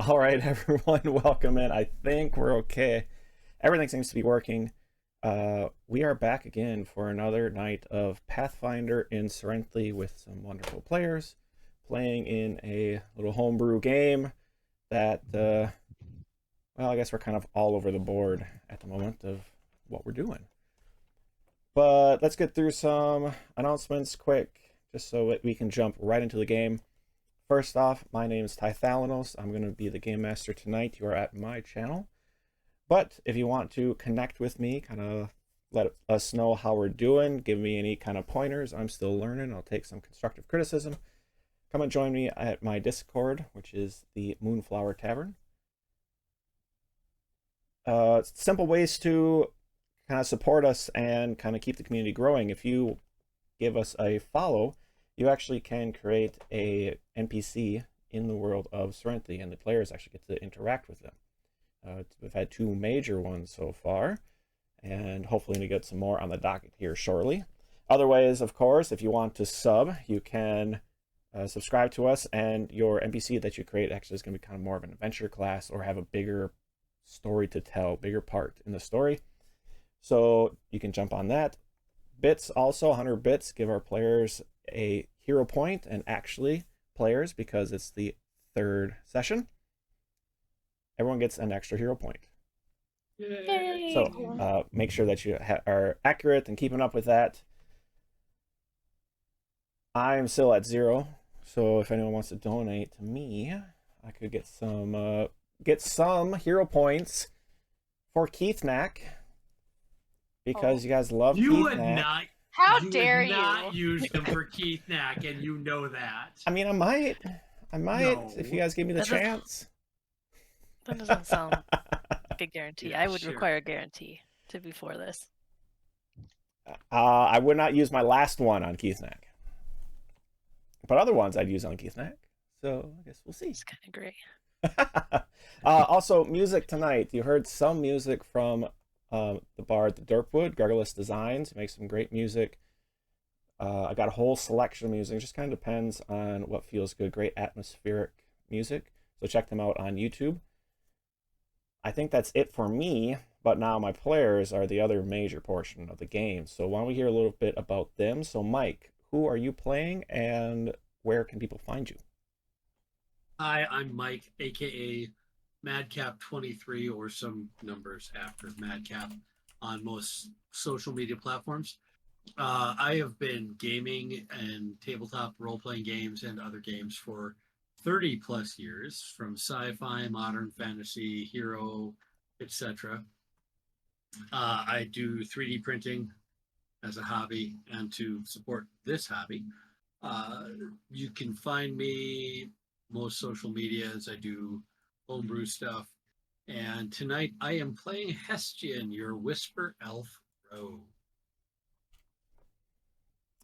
All right, everyone, welcome in. I think we're okay. Everything seems to be working. We are back again for another night of Pathfinder in Cyrenthe with some wonderful players playing in a little homebrew game that, well, I guess we're kind of all over the board at the moment of what we're doing. But let's get through some announcements quick, just so that we can jump right into the game. First off, my name is Tythalanos. I'm going to be the Game Master tonight. You are at my channel. But if you want to connect with me, kind of let us know how we're doing, give me any kind of pointers. I'm still learning. I'll take some constructive criticism. Come and join me at my Discord, which is the Moonflower Tavern. Simple ways to kind of support us and kind of keep the community growing. If you give us a follow, you actually can create a NPC in the world of Cyrenthe, and the players actually get to interact with them. We've had 2 major ones so far, and hopefully we get some more on the docket here shortly. Other ways, of course, if you want to sub, you can subscribe to us, and your NPC that you create actually is going to be kind of more of an adventure class or have a bigger story to tell, bigger part in the story. So you can jump on that. Bits also, 100 bits, give our players a hero point, and actually players, because it's the 3rd session, everyone gets an extra hero point. Yay. So make sure that you are accurate and keeping up with that. I'm still at 0, so if anyone wants to donate to me, I could get some hero points for Kithnakk, because you guys love You Kithnakk. would not. How you dare would not you? use them for Kithnakk, and you know that. I mean, I might No. if you guys give me the chance. That doesn't sound like a guarantee. Yeah, I would sure. require a guarantee to be for this. I would not use my last one on Kithnakk, but other ones I'd use on Kithnakk. So I guess we'll see. It's kind of great. Also, music tonight. You heard some music from the bard, the Dirkwood, Gargulus Designs. He makes some great music. I got a whole selection of music. It just kind of depends on what feels good. Great atmospheric music. So check them out on YouTube. I think that's it for me, but now my players are the other major portion of the game. So why don't we hear a little bit about them? So Mike, who are you playing and where can people find you? Hi, I'm Mike, aka Madcap23, or some numbers after Madcap, on most social media platforms. I have been gaming and tabletop role-playing games and other games for 30 plus years, from sci-fi, modern fantasy, hero, etc. I do 3D printing as a hobby, and to support this hobby, you can find me most social medias. I do homebrew stuff, and tonight I am playing Hestian, your Whisper Elf Rogue.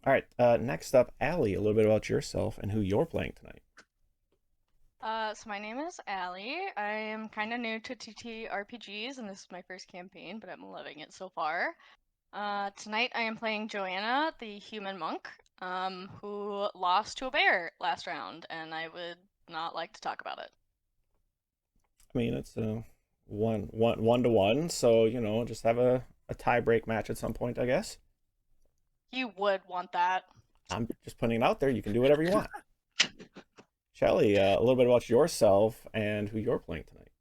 All right, next up, Allie, a little bit about yourself and who you're playing tonight. So my name is Allie. I am kind of new to TTRPGs, and this is my first campaign, but I'm loving it so far. Tonight I am playing Joanna, the human monk, who lost to a bear last round, and I would not like to talk about it. I mean, it's a one to one, so you know, just have a tie break match at some point, I guess. You would want that. I'm just putting it out there. You can do whatever you want. Shelly, a little bit about yourself and who you're playing tonight.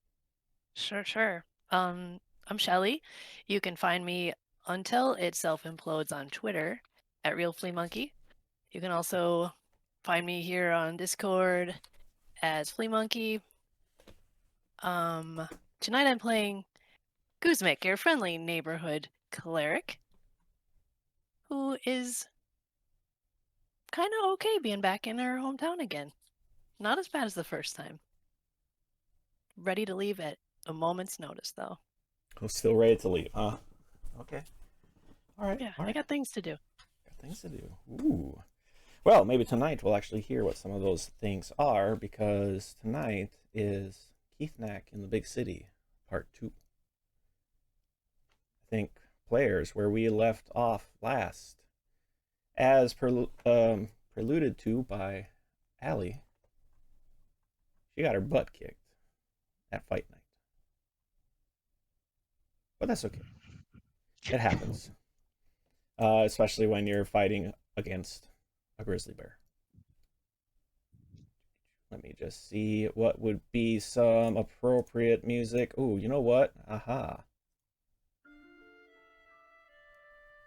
Sure. I'm Shelly. You can find me until it self-implodes on Twitter at RealFleaMonkey. You can also find me here on Discord as FleaMonkey. Tonight I'm playing Guzmik, your friendly neighborhood cleric, who is kind of okay being back in her hometown again. Not as bad as the first time. Ready to leave at a moment's notice, though. Oh, still ready to leave, huh? Okay. All right. Yeah, all right. I got things to do. Got things to do. Ooh. Well, maybe tonight we'll actually hear what some of those things are, because tonight is Kithnakk in the Big City, Part 2. I think players, where we left off last, as preluded to by Allie, she got her butt kicked. at fight night. But that's okay. It happens. Especially when you're fighting against a grizzly bear. Let me just see what would be some appropriate music. Ooh, you know what? Aha.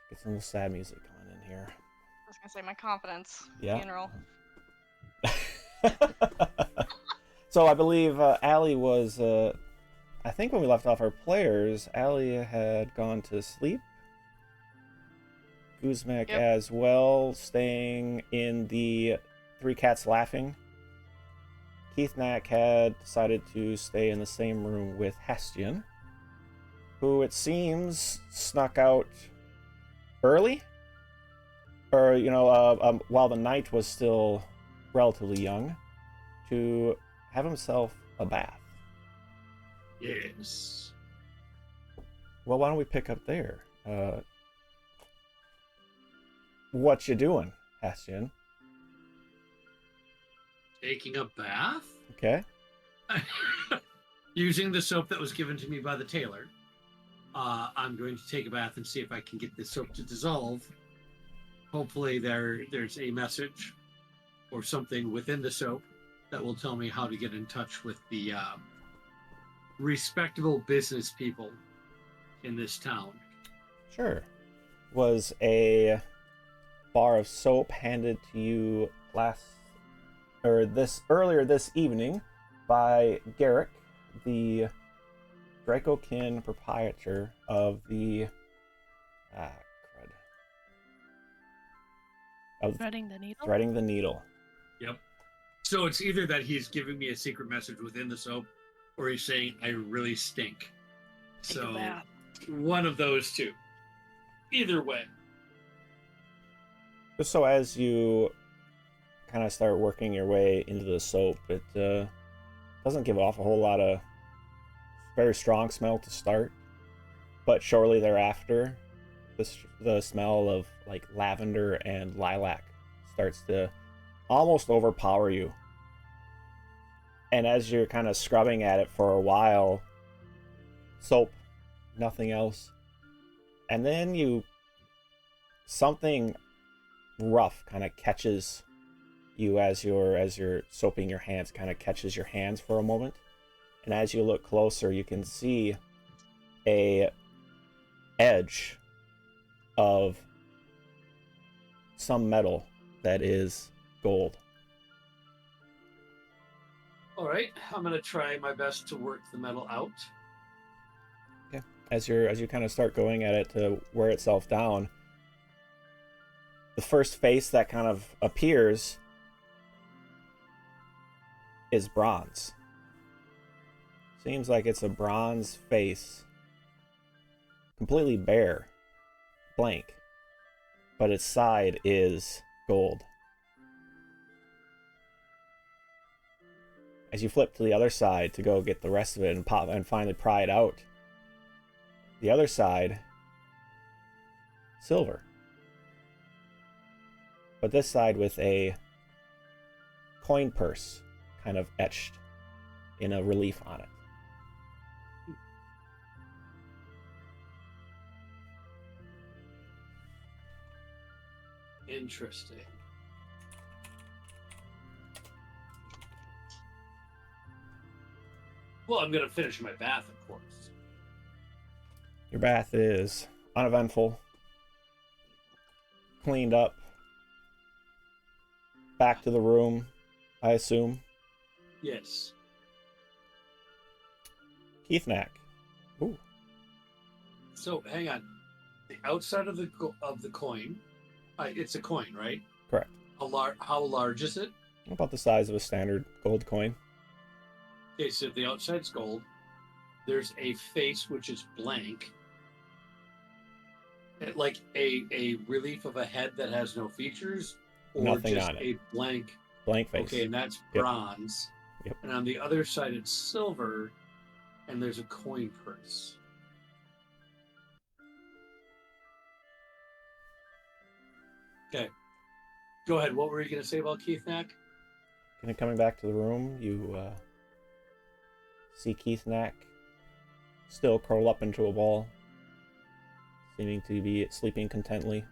Get some sad music going in here. I was gonna say my confidence. Yeah. Funeral. So I believe Allie was, I think when we left off our players, Allie had gone to sleep. Guzmek Yep. as well, staying in the Three Cats Laughing. Kithnakk had decided to stay in the same room with Hastian, who it seems snuck out early, or while the night was still relatively young, to have himself a bath. Yes. Well, why don't we pick up there? What you doing, Hastian? Taking a bath? Okay. Using the soap that was given to me by the tailor. I'm going to take a bath and see if I can get this soap to dissolve. Hopefully there's a message or something within the soap that will tell me how to get in touch with the respectable business people in this town. Sure. Was a bar of soap handed to you earlier this evening by Garrick, the Dracokin proprietor of the Threading the needle? Threading the Needle. Yep. So it's either that he's giving me a secret message within the soap, or he's saying I really stink. Take a So bath. one of those two. Either way. Just so as you kind of start working your way into the soap, it doesn't give off a whole lot of very strong smell to start, but shortly thereafter, the smell of like lavender and lilac starts to almost overpower you. And as you're kind of scrubbing at it for a while, soap, nothing else, and then something rough kind of catches you as you're soaping your hands, kind of catches your hands for a moment, and as you look closer, you can see a edge of some metal that is gold. All right, I'm gonna try my best to work the metal out. Okay. As you kind of start going at it to wear itself down, the first face that kind of appears is bronze. Seems like it's a bronze face, completely bare, blank, but its side is gold. As you flip to the other side to go get the rest of it and finally pry it out, the other side, silver. But this side with a coin purse kind of etched in a relief on it. Interesting. Well, I'm gonna finish my bath, of course. Your bath is uneventful, cleaned up, back to the room, I assume. Yes. Kithnakk. Ooh. So hang on. The outside of the coin, it's a coin, right? Correct. How large is it? About the size of a standard gold coin. Okay, so the outside's gold. There's a face which is blank. Like a relief of a head that has no features, or Nothing just on it. a blank. Blank face. Okay, and that's Yep. bronze. Yep. And on the other side, it's silver, and there's a coin purse. Okay. Go ahead. What were you going to say about Kithnakk? Coming back to the room, you see Kithnakk still curled up into a ball, seeming to be sleeping contently.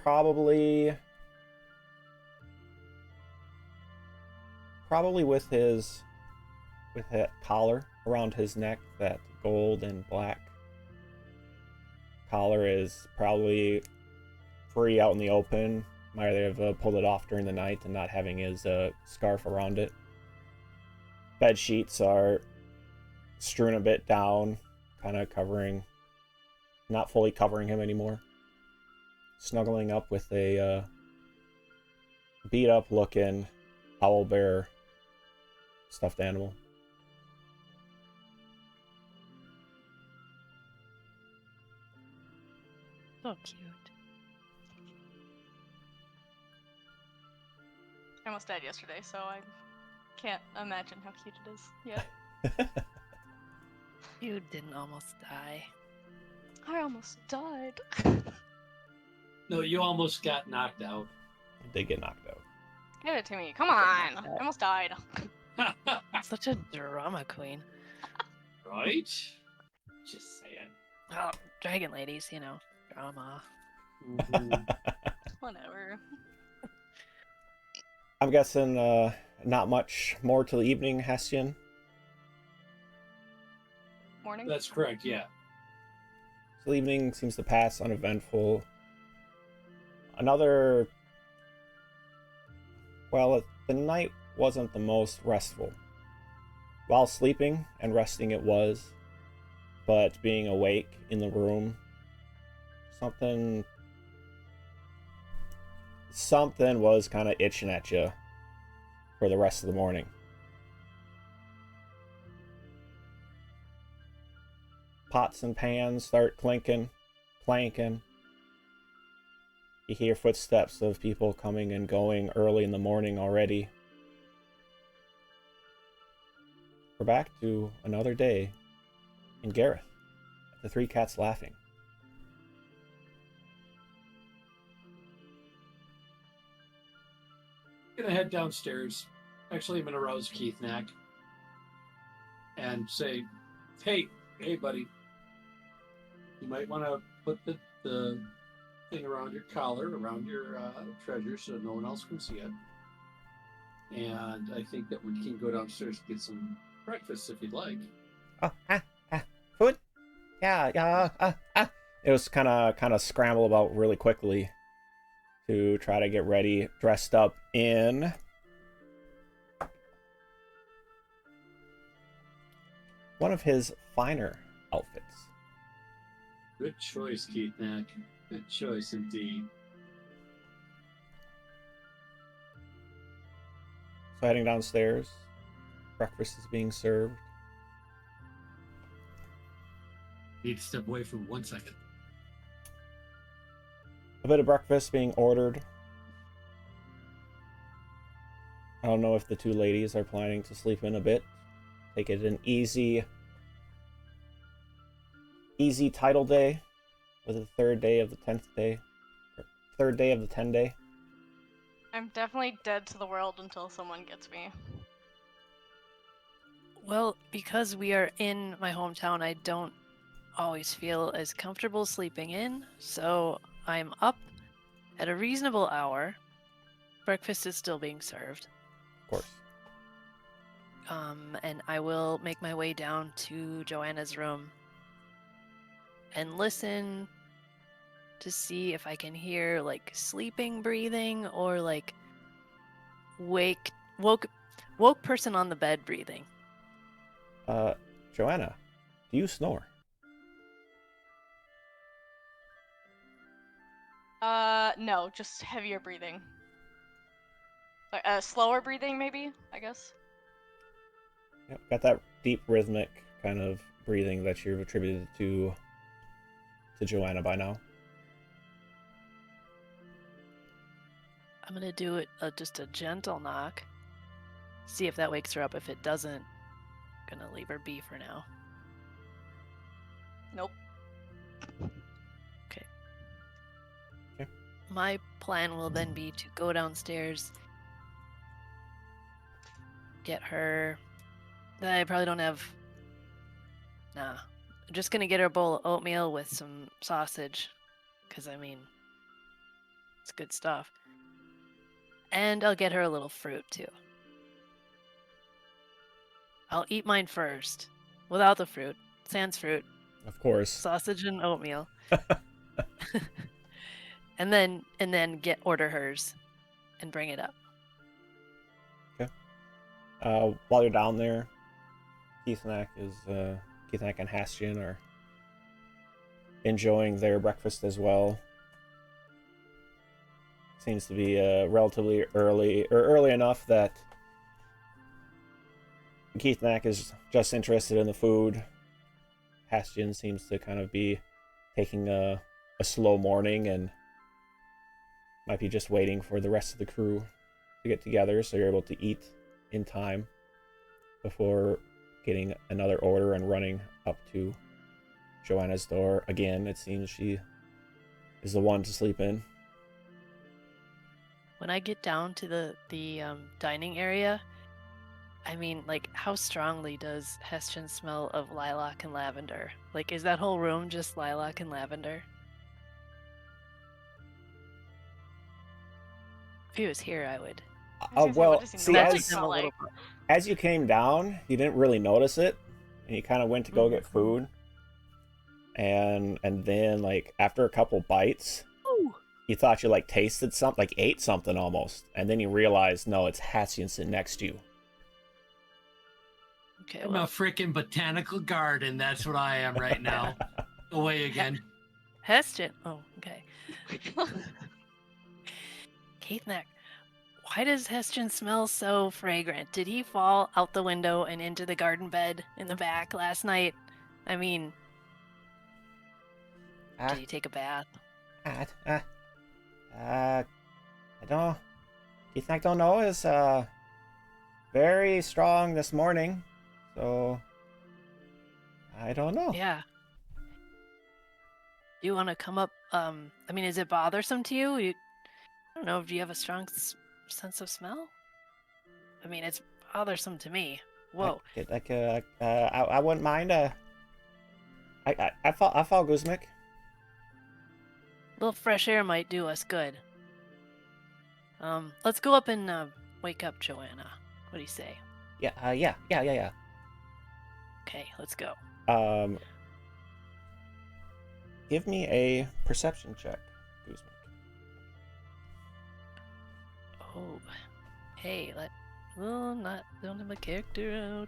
Probably with that collar around his neck, that gold and black collar is probably free out in the open. Might have pulled it off during the night and not having his scarf around it. Bed sheets are strewn a bit down, kind of not fully covering him anymore. Snuggling up with a beat up looking owl bear stuffed animal. So cute. I almost died yesterday, so I can't imagine how cute it is yet. You didn't almost die. I almost died. No, you almost got knocked out. They get knocked out. Give it to me. Come on. I almost died. Such a drama queen. Right? Just saying. Oh, dragon ladies, you know, drama. Mhm. Whatever. I'm guessing not much more till the evening, Hessian. Morning. That's correct, yeah. So the evening seems to pass uneventful. The night wasn't the most restful. While sleeping and resting it was, but being awake in the room, something was kind of itching at you for the rest of the morning. Pots and pans start clanking. You hear footsteps of people coming and going early in the morning already. We're back to another day in Gareth, the Three Cats Laughing. I'm gonna head downstairs. Actually, I'm gonna rouse Kithnakk and say, hey, buddy. You might want to put the thing around your collar, around your treasure, so no one else can see it. And I think that we can go downstairs and get some breakfast if you'd like. Food? Yeah. It was kind of scramble about really quickly to try to get ready, dressed up in one of his finer outfits. Good choice, Kithnakk. Good choice indeed. So heading downstairs, breakfast is being served. Need to step away for 1 second. A bit of breakfast being ordered. I don't know if the two ladies are planning to sleep in a bit. Take it an easy title day. Was it the third day of the 10th day? Or third day of the 10 day? I'm definitely dead to the world until someone gets me. Well, because we are in my hometown, I don't always feel as comfortable sleeping in, so I'm up at a reasonable hour. Breakfast is still being served. Of course. And I will make my way down to Joanna's room and listen to see if I can hear like sleeping breathing or like woke person on the bed breathing. Joanna, do you snore? No, just heavier breathing. Like, slower breathing, maybe, I guess. Yep, got that deep rhythmic kind of breathing that you've attributed to Joanna by now. I'm gonna do it just a gentle knock. See if that wakes her up. If it doesn't, gonna leave her be for now. Nope. Okay. Okay. My plan will then be to go downstairs, get her. I probably don't have. Nah. I'm just gonna get her a bowl of oatmeal with some sausage. Because, I mean, it's good stuff. And I'll get her a little fruit, too. I'll eat mine first. Without the fruit. Sans fruit. Of course. Sausage and oatmeal. and then order hers and bring it up. While you're down there, Kithnakk and Hastian are enjoying their breakfast as well. Seems to be relatively early enough that Kithnakk is just interested in the food. Hastian seems to kind of be taking a slow morning and might be just waiting for the rest of the crew to get together so you're able to eat in time before getting another order and running up to Joanna's door. Again, it seems she is the one to sleep in. When I get down to the dining area, I mean, like, how strongly does Hestian smell of lilac and lavender? Like, is that whole room just lilac and lavender? If he was here, I would. Well, does he see, normally as, smell like? as you came down, you didn't really notice it, and you kind of went to go get food, and then, like, after a couple bites, Ooh. you thought you, like, tasted something, like, ate something almost, and then you realized, no, it's Hastian sitting next to you. Okay, I'm well, a freaking botanical garden. That's what I am right now. Away again. Hestian. Oh, okay. Kithnakk, why does Hestian smell so fragrant? Did he fall out the window and into the garden bed in the back last night? I mean, did he take a bath? I don't. Kithnakk don't know is very strong this morning, so I don't know. Yeah. Do you want to come up? I mean, is it bothersome to you? I don't know. Do you have a strong sense of smell? I mean, it's bothersome to me. Whoa. I wouldn't mind. I follow Guzmik. A little fresh air might do us good. Let's go up and wake up Joanna. What do you say? Yeah. Okay, let's go. Give me a perception check, Guzmik. Oh, hey, don't have my character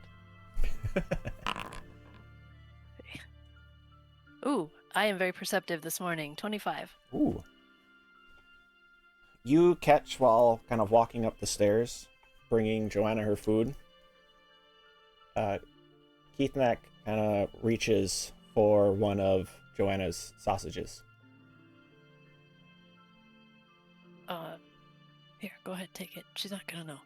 out. Ooh, I am very perceptive this morning. 25. Ooh. You catch while kind of walking up the stairs, bringing Joanna her food. Kithnakk kind of reaches for one of Joanna's sausages. Here, go ahead, take it. She's not gonna know.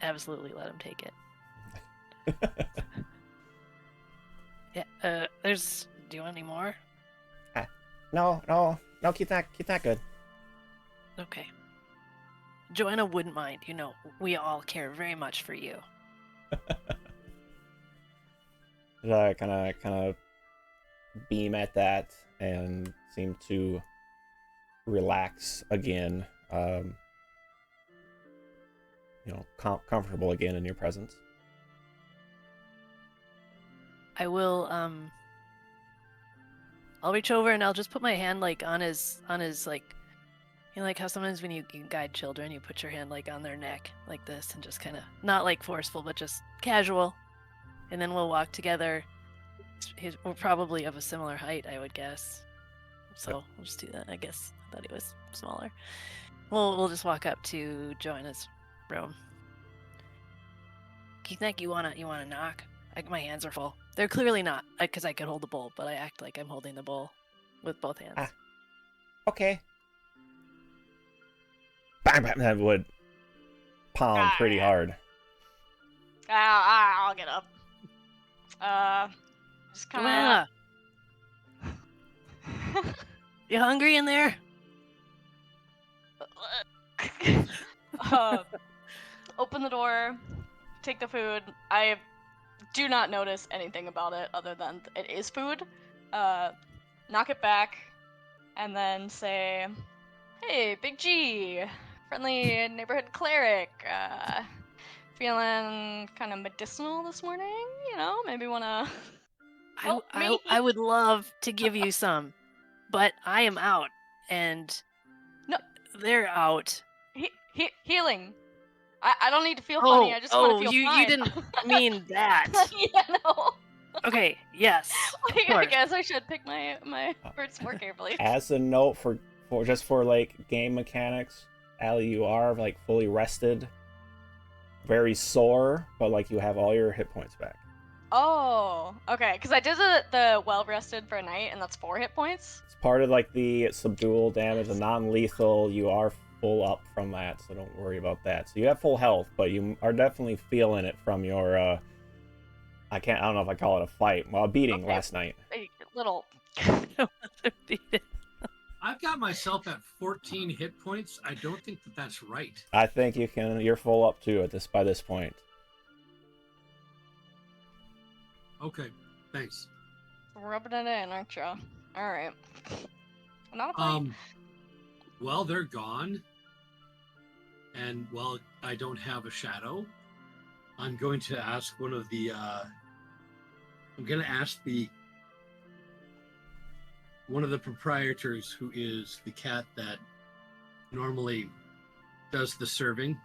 Absolutely let him take it. Yeah, do you want any more? No, Kithnakk good. Okay. Joanna wouldn't mind. You know, we all care very much for you. Kind of beam at that and seem to relax again. Comfortable again in your presence. I will, I'll reach over and I'll just put my hand, like, on his, like, you know, like how sometimes when you guide children, you put your hand, like, on their neck, like this, and just kind of, not, like, forceful, but just casual. And then we'll walk together. We're probably of a similar height, I would guess. So we'll just do that, I guess. I thought he was smaller. We'll just walk up to Joanna's room. Kithnakk, you wanna knock? My hands are full. They're clearly not, because I could hold the bowl, but I act like I'm holding the bowl with both hands. Okay. Bang, bang, that would pound pretty hard. I'll get up. Just kind Joanna! You hungry in there? open the door, take the food. I do not notice anything about it other than it is food. Knock it back, and then say, "Hey, Big G, friendly neighborhood cleric. Feeling kind of medicinal this morning? You know, maybe wanna help me?" I would love to give you some, but I am out, and No. they're out. Healing. I don't need to feel funny. I just want to feel you fine. didn't mean that. Yeah, no. Okay, yes, of I course. guess I should pick my words more carefully. As a note for just for like game mechanics, Allie, you are like fully rested, very sore, but like you have all your hit points back. Oh, okay. Because I did the well rested for a night, and that's 4 hit points. It's part of like the subdual damage, the non-lethal. You are full up from that, so don't worry about that. So you have full health, but you are definitely feeling it from your I don't know if I call it a fight. Well, a beating last night. A little. I've got myself at 14 hit points. I don't think that that's right. I think you're full up too by this point. Okay, thanks. Rubbing it in, aren't you? All right. Not a fight. Well, they're gone. And while I don't have a shadow, I'm going to ask one of the one of the proprietors, who is the cat that normally does the serving,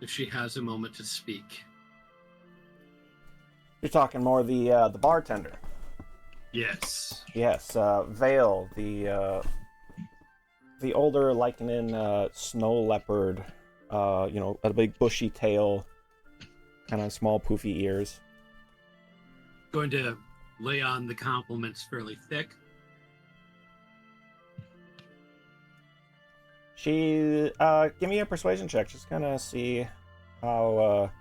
if she has a moment to speak. You're talking more the bartender. Yes. Yes, Vale, the older Lycanon snow leopard, a big bushy tail, kind of small poofy ears. Going to lay on the compliments fairly thick. She, give me a persuasion check, just kind of see how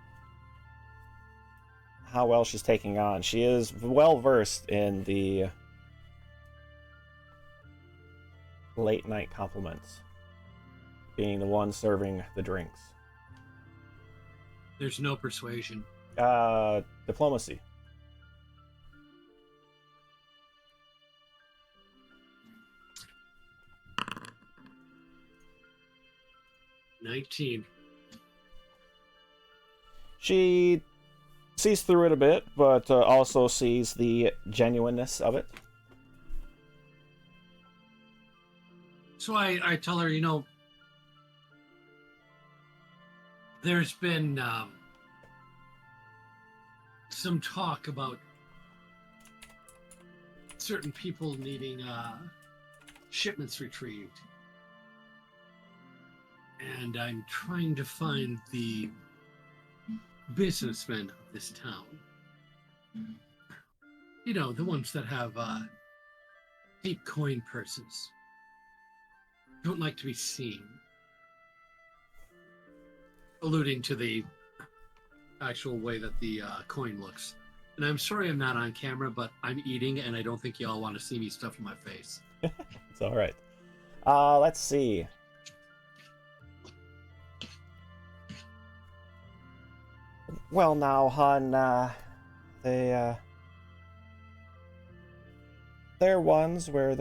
well she's taking on. She is well versed in the late night compliments, being the one serving the drinks. There's no persuasion. Diplomacy. $19. She sees through it a bit, but also sees the genuineness of it. So I tell her, there's been some talk about certain people needing shipments retrieved. And I'm trying to find the businessmen of this town. The ones that have deep coin purses. Don't like to be seen. Alluding to the actual way that the coin looks. And I'm sorry I'm not on camera, but I'm eating and I don't think y'all want to see me stuffing my face. It's all right. Let's see. Well, now, hon, they're ones where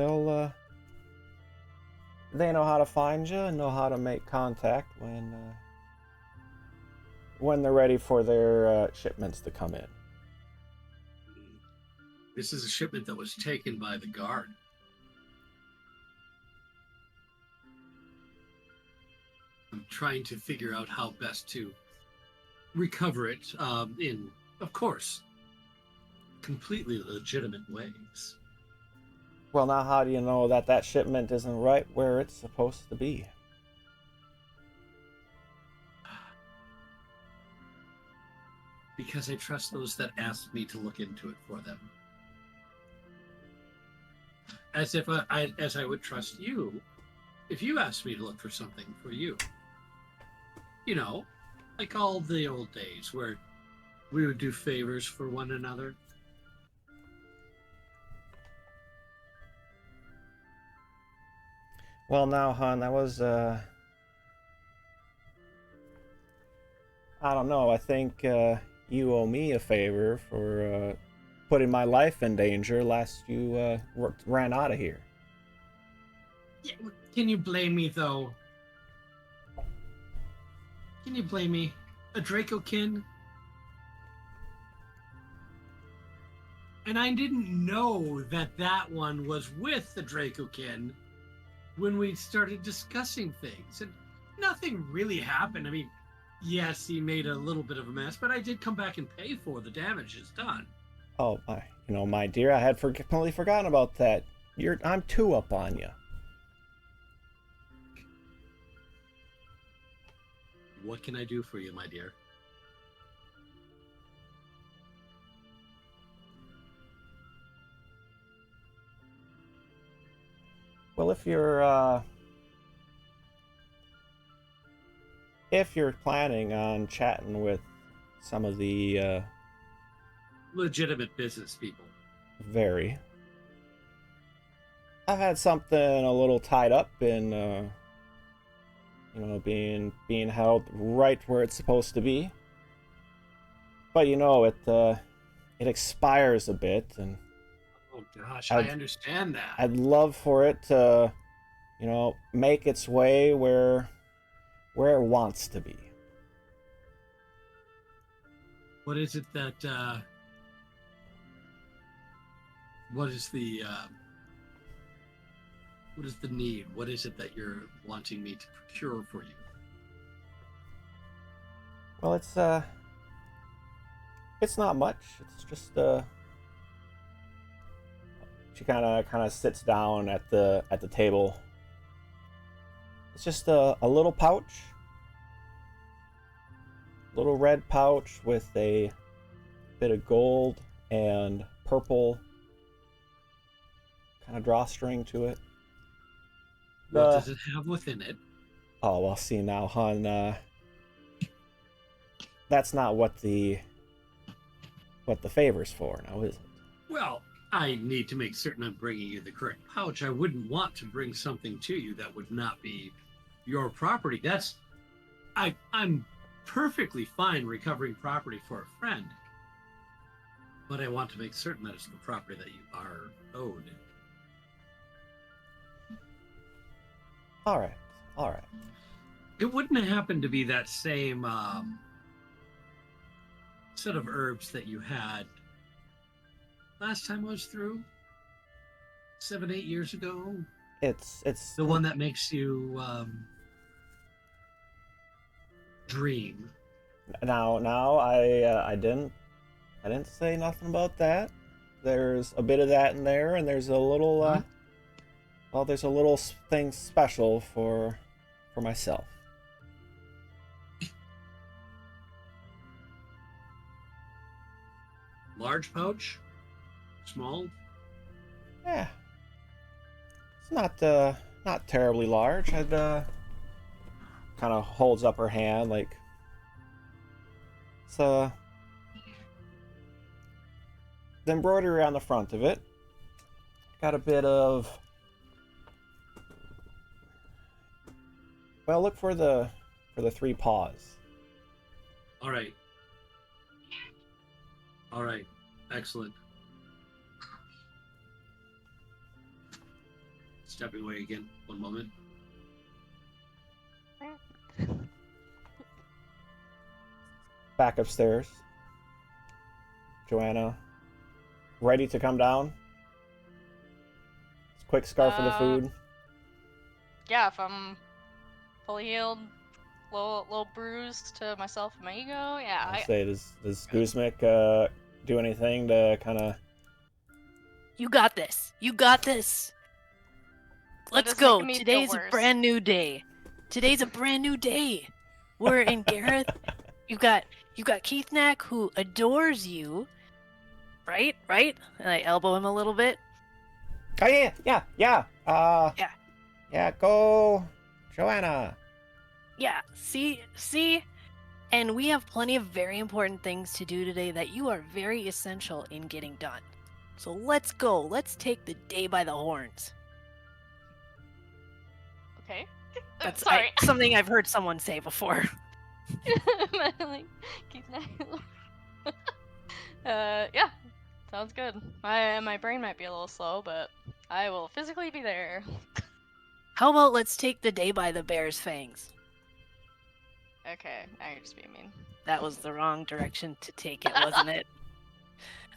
they know how to find you and know how to make contact when they're ready for their shipments to come in. This is a shipment that was taken by the guard. I'm trying to figure out how best to recover it in, of course, completely legitimate ways. Well, now, how do you know that shipment isn't right where it's supposed to be? Because I trust those that asked me to look into it for them. As I would trust you if you asked me to look for something for you. Like all the old days where we would do favors for one another. Well, now, hon, that was I don't know. I think you owe me a favor for putting my life in danger last you ran out of here. Yeah, can you blame me, though? Can you blame me? A Dracokin? And I didn't know that that one was with the Dracokin when we started discussing things. And nothing really happened. I mean, yes, he made a little bit of a mess, but I did come back and pay for the damages done. Oh, my dear, I had completely forgotten about that. I'm 2 up on you. What can I do for you, my dear? Well, if you're planning on chatting with some of the Legitimate business people. I've had something a little tied up in being held right where it's supposed to be. But it expires a bit, and Oh gosh, I understand that. I'd love for it to, make its way where it wants to be. What is it that what is the need? What is it that you're wanting me to procure for you? Well, it's not much. It's just she kind of sits down at the table. It's just a little pouch, little red pouch with a bit of gold and purple kind of drawstring to it. What does it have within it? Oh, well, see now, hon. That's not what the favor's for, now, is it? Well, I need to make certain I'm bringing you the correct pouch. I wouldn't want to bring something to you that would not be your property. I'm perfectly fine recovering property for a friend, but I want to make certain that it's the property that you are owed. All right. It wouldn't have happened to be that same set of herbs that you had last time I was through 7-8 years ago. It's the one that makes you dream. Now I didn't say nothing about that. There's a bit of that in there, and there's a little there's a little thing special for myself. Large pouch? Small? Yeah. It's not terribly large. I'd kind of holds up her hand like it's the embroidery on the front of it. Got a bit of, well, look for the 3 paws. All right. Excellent. Stepping away again. One moment. Back upstairs. Joanna, ready to come down? Quick scarf for the food. Yeah, if I'm fully healed, little bruised to myself and my ego, yeah. I say, does Guzmik do anything to kind of? You got this. Let's go. Today's a brand new day. We're in Gareth. You got Kithnakk, who adores you. Right? And I elbow him a little bit. Oh yeah. Yeah, go, Joanna. Yeah, see? And we have plenty of very important things to do today that you are very essential in getting done. So let's go. Let's take the day by the horns. Okay. That's Sorry. something I've heard someone say before. Like, Kithnakk. Yeah, sounds good. My brain might be a little slow, but I will physically be there. How about let's take the day by the bear's fangs? Okay, now you're just being mean. That was the wrong direction to take it, wasn't it?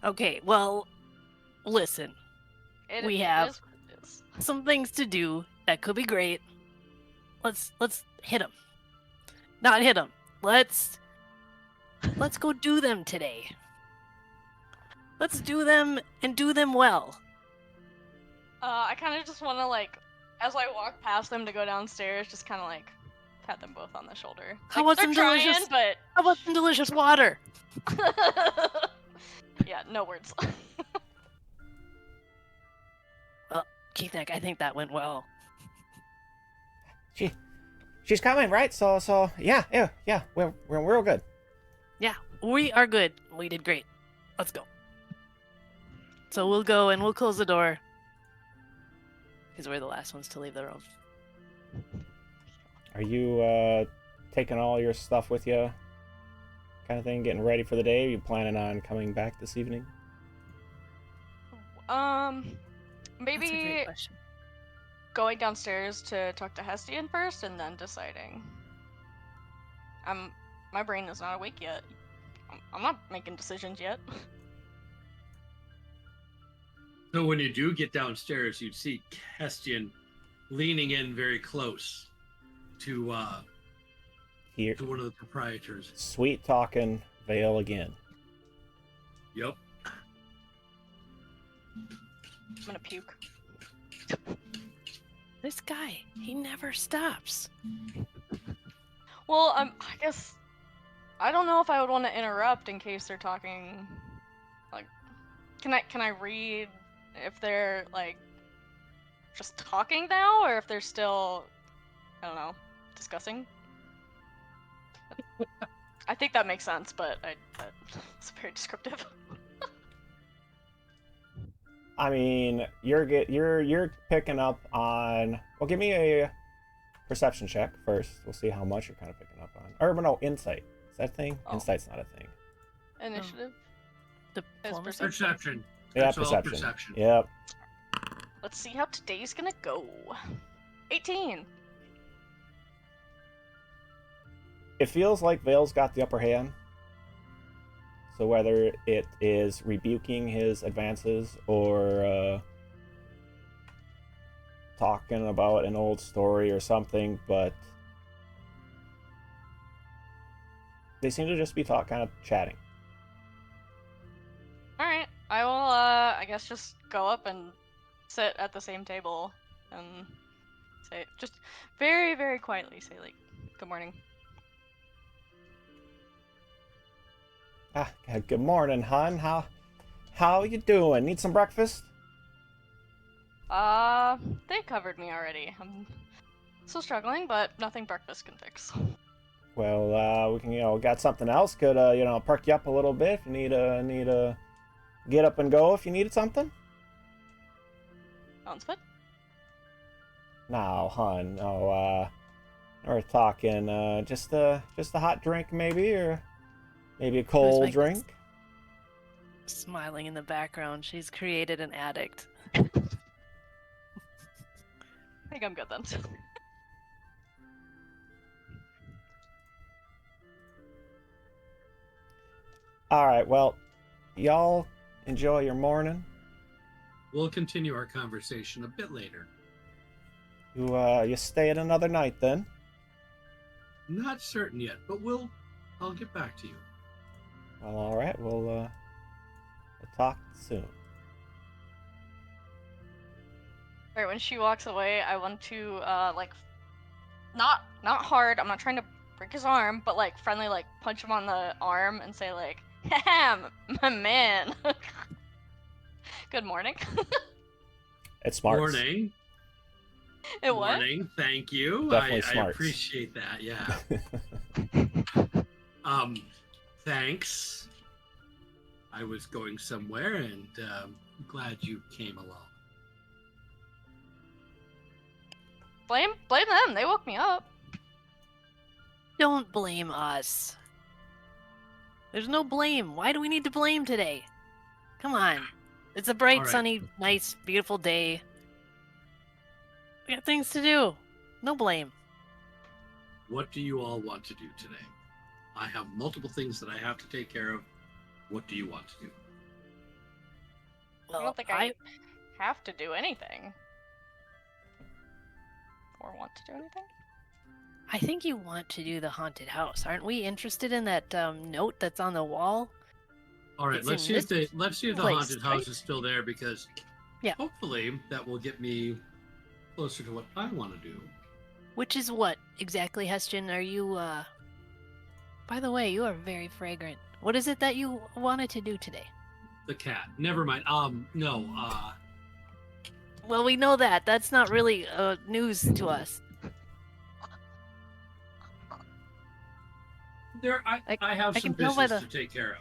Okay, well, listen. We It have is what it is. some things to do that could be great. Let's hit them. Not hit them. Let's go do them today. Let's do them and do them well. I kind of just want to, like, as I walk past them to go downstairs, just kind of like pat them both on the shoulder. How Like, about some they're trying, delicious? but How about some delicious water? yeah, no words. Kithnakk, I think that went well. She's coming, right? So yeah. We're real good. Yeah, we are good. We did great. Let's go. So we'll go and we'll close the door. Because we're the last ones to leave the room. Are you taking all your stuff with you? Kind of thing, getting ready for the day? Are you planning on coming back this evening? That's a Maybe great question. going downstairs to talk to Hestian first, and then deciding. My brain is not awake yet. I'm not making decisions yet. So when you do get downstairs, you'd see Hestian leaning in very close to Here, one of the proprietors. sweet talking Vale again. Yep. I'm gonna puke. This guy, he never stops. Well, I guess I don't know if I would want to interrupt in case they're talking. Like, can I read if they're like just talking now, or if they're still, I don't know, discussing? I think that makes sense, but it's very descriptive. I mean, you're picking up on. Well, give me a perception check first. We'll see how much you're kind of picking up on. Or no, insight. Is that a thing? Oh. Insight's not a thing. Initiative. Diplomacy? Perception. Yeah, That's all perception. perception. Yep. Let's see how today's gonna go. 18. It feels like Vale's got the upper hand. So whether it is rebuking his advances or talking about an old story or something, but they seem to just be kind of chatting. Alright, I will, I guess just go up and sit at the same table and say, just very, very quietly say, like, good morning. Good morning, hon. How you doing? Need some breakfast? They covered me already. I'm still struggling, but nothing breakfast can fix. Well, we can, got something else could, perk you up a little bit if you need a get up and go if you needed something. Sounds good. Now, hon, we're talking, just a hot drink maybe, or maybe a cold Mike is drink. Smiling in the background, she's created an addict. I think I'm good then. All right, well, y'all enjoy your morning. We'll continue our conversation a bit later. You stay at another night then. Not certain yet, but I'll get back to you. Well, all right, we'll talk soon. Alright, when she walks away, I want to, like, not hard, I'm not trying to break his arm, but, like, friendly, like, punch him on the arm and say, like, haha, my man. Good morning. It's smart. Morning. It what? Morning. Thank you. Definitely I smarts. appreciate that. Yeah. Thanks. I was going somewhere, and glad you came along. Blame them, they woke me up. Don't blame us. There's no blame. Why do we need to blame today? Come on. It's a bright, All right. sunny, nice, beautiful day. We got things to do. No blame. What do you all want to do today? I have multiple things that I have to take care of. What do you want to do? I don't think I have to do anything. Or want to do anything? I think you want to do the haunted house. Aren't we interested in that note that's on the wall? All right, It's let's in see if the place, haunted house right? is still there, because Yeah. hopefully that will get me closer to what I want to do. Which is what exactly, Heston? Are you, By the way, you are very fragrant. What is it that you wanted to do today? The cat. Never mind. No. Well, we know that. That's not really news to us. I have I some can tell by business the- to take care of.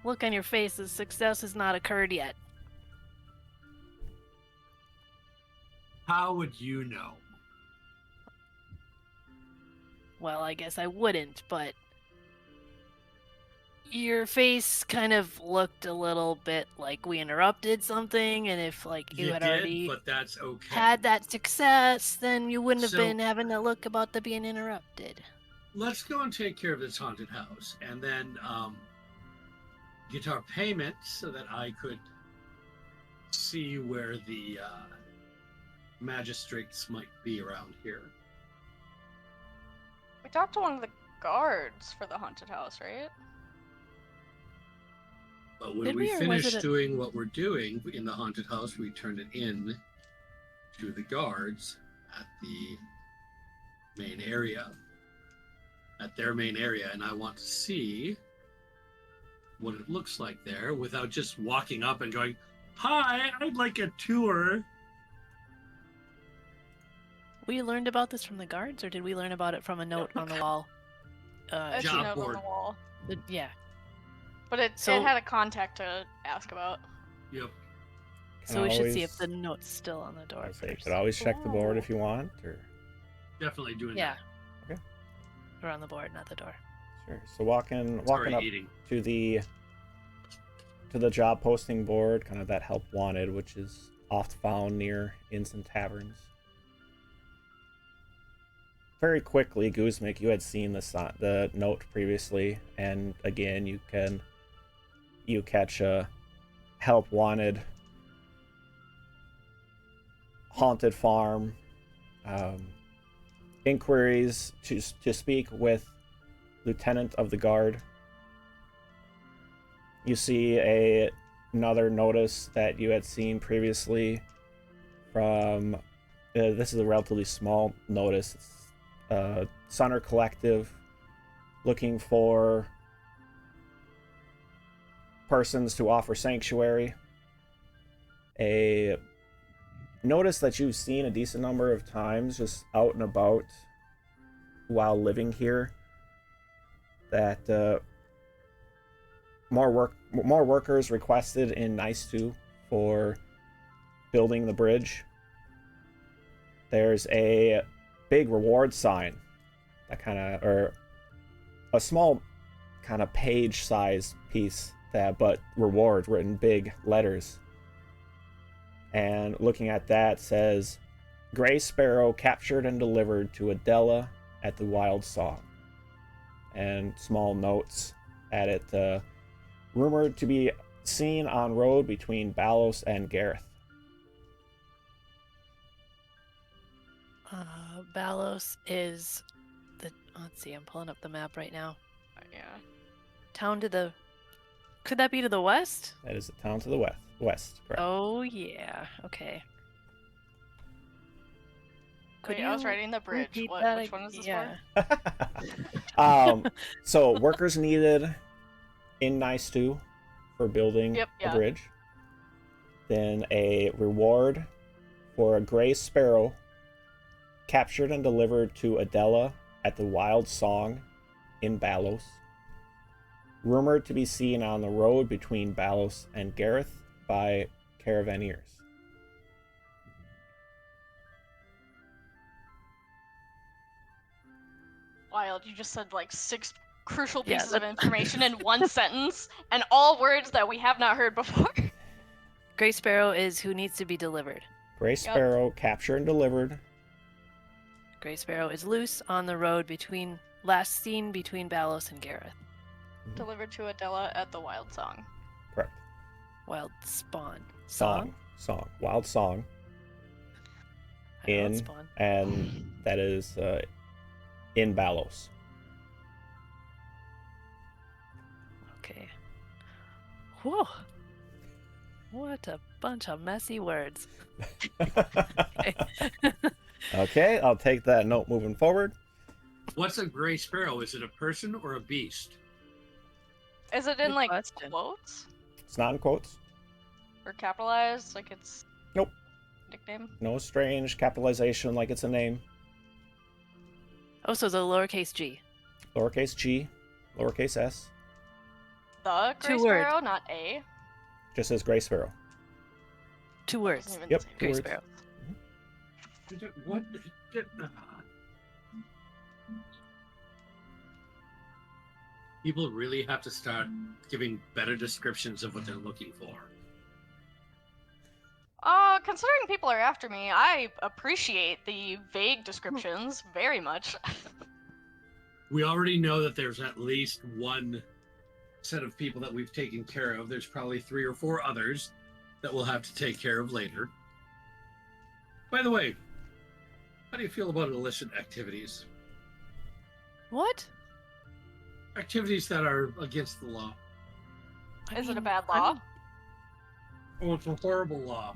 Look on your face, the success has not occurred yet. How would you know? Well, I guess I wouldn't, but your face kind of looked a little bit like we interrupted something, and if like you had did, already but that's okay. had that success, then you wouldn't have So- been having to look about the being interrupted. Let's go and take care of this haunted house, and then get our payment so that I could see where the magistrates might be around here. We talked to one of the guards for the haunted house, right? But when Did we we, or was finish it a- doing what we're doing in the haunted house, we turn it in to the guards at the main area. At their main area, and I want to see what it looks like there without just walking up and going, "Hi, I'd like a tour." We learned about this from the guards, or did we learn about it from a note on the wall? It's a Job note on board. the wall. Yeah. But it So- had a contact to ask about. Yep. So we should see always- if the note's still on the door I say you first. could always check the board if you want, or Definitely doing Yeah. Okay. We're on the board, not the door. sure. So walking that. Sorry, up eating. to the job posting board, kind of that help wanted, which is oft found near inns and taverns. Very quickly, Guzmik, you had seen the note previously, and again, you catch a help wanted, haunted farm, inquiries to speak with lieutenant of the guard. You see another notice that you had seen previously from this is a relatively small notice. It's Sunner Collective looking for persons to offer sanctuary. A notice that you've seen a decent number of times just out and about while living here, that more workers requested in Nice 2 for building the bridge. There's a big reward sign that or a small kind of page size piece but reward written big letters. And looking at that says, Gray Sparrow captured and delivered to Adela at the Wild Song. And small notes at it, rumored to be seen on road between Balos and Gareth. Balos is let's see, I'm pulling up the map right now. Yeah. Town to the... Could that be to the west? That is the town to the west, correct. Oh, yeah. Okay. Could Wait, I was you writing the bridge. repeat Which that one is this yeah. for? So workers needed in Nice 2 for building Yep, the yeah. bridge. Then a reward for a gray sparrow captured and delivered to Adela at the Wild Song in Balos. Rumored to be seen on the road between Balos and Gareth by Caravaneers. wild. You just said like 6 crucial Yeah, pieces of information in one sentence, and all words that we have not heard before. Gray Sparrow is who needs to be delivered. Gray Sparrow captured and delivered. Gray Sparrow is loose on the road last seen between Balos and Gareth. Delivered to Adela at the Wild Song. Correct. Wild Spawn. Song. Wild song. I know In it's Spawn. and that is in Balos. Okay. Whew. What a bunch of messy words. Okay, I'll take that note moving forward. What's a gray sparrow? Is it a person or a beast? Is it in Good like question. quotes It's not in quotes. or capitalized? Like it's Nope. nickname? No strange capitalization like it's a name. Oh, so it's a lowercase g. Lowercase g, lowercase s, The Gray 2 words. Sparrow, not A. just says Gray Sparrow. 2 words. Doesn't even Yep. say Gray words. Sparrow. What? People really have to start giving better descriptions of what they're looking for. Considering people are after me, I appreciate the vague descriptions very much. We already know that there's at least one set of people that we've taken care of. There's probably 3 or 4 others that we'll have to take care of later. By the way, how do you feel about illicit activities? What? Activities that are against the law. Is it a mean, bad law? Oh, it's a horrible law.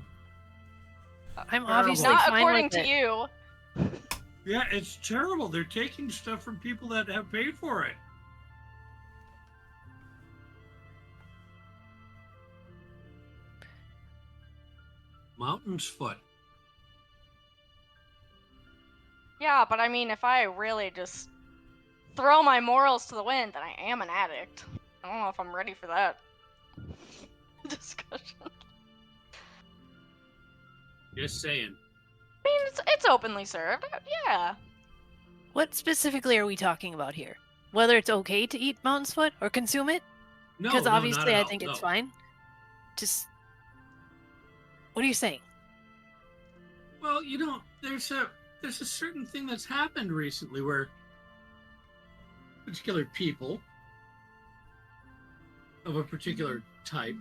I'm obviously Not fine according with to it. you. Yeah, it's terrible. They're taking stuff from people that have paid for it. Mountain's Foot. Yeah, but I mean, if I really just throw my morals to the wind, then I am an addict. I don't know if I'm ready for that discussion. Just saying. I mean, it's openly served. Yeah. What specifically are we talking about here? Whether it's okay to eat mountain's foot or consume it? No, Because no, not obviously at I all, think no. it's fine. Just what are you saying? Well, you know, there's a certain thing that's happened recently where particular people of a particular type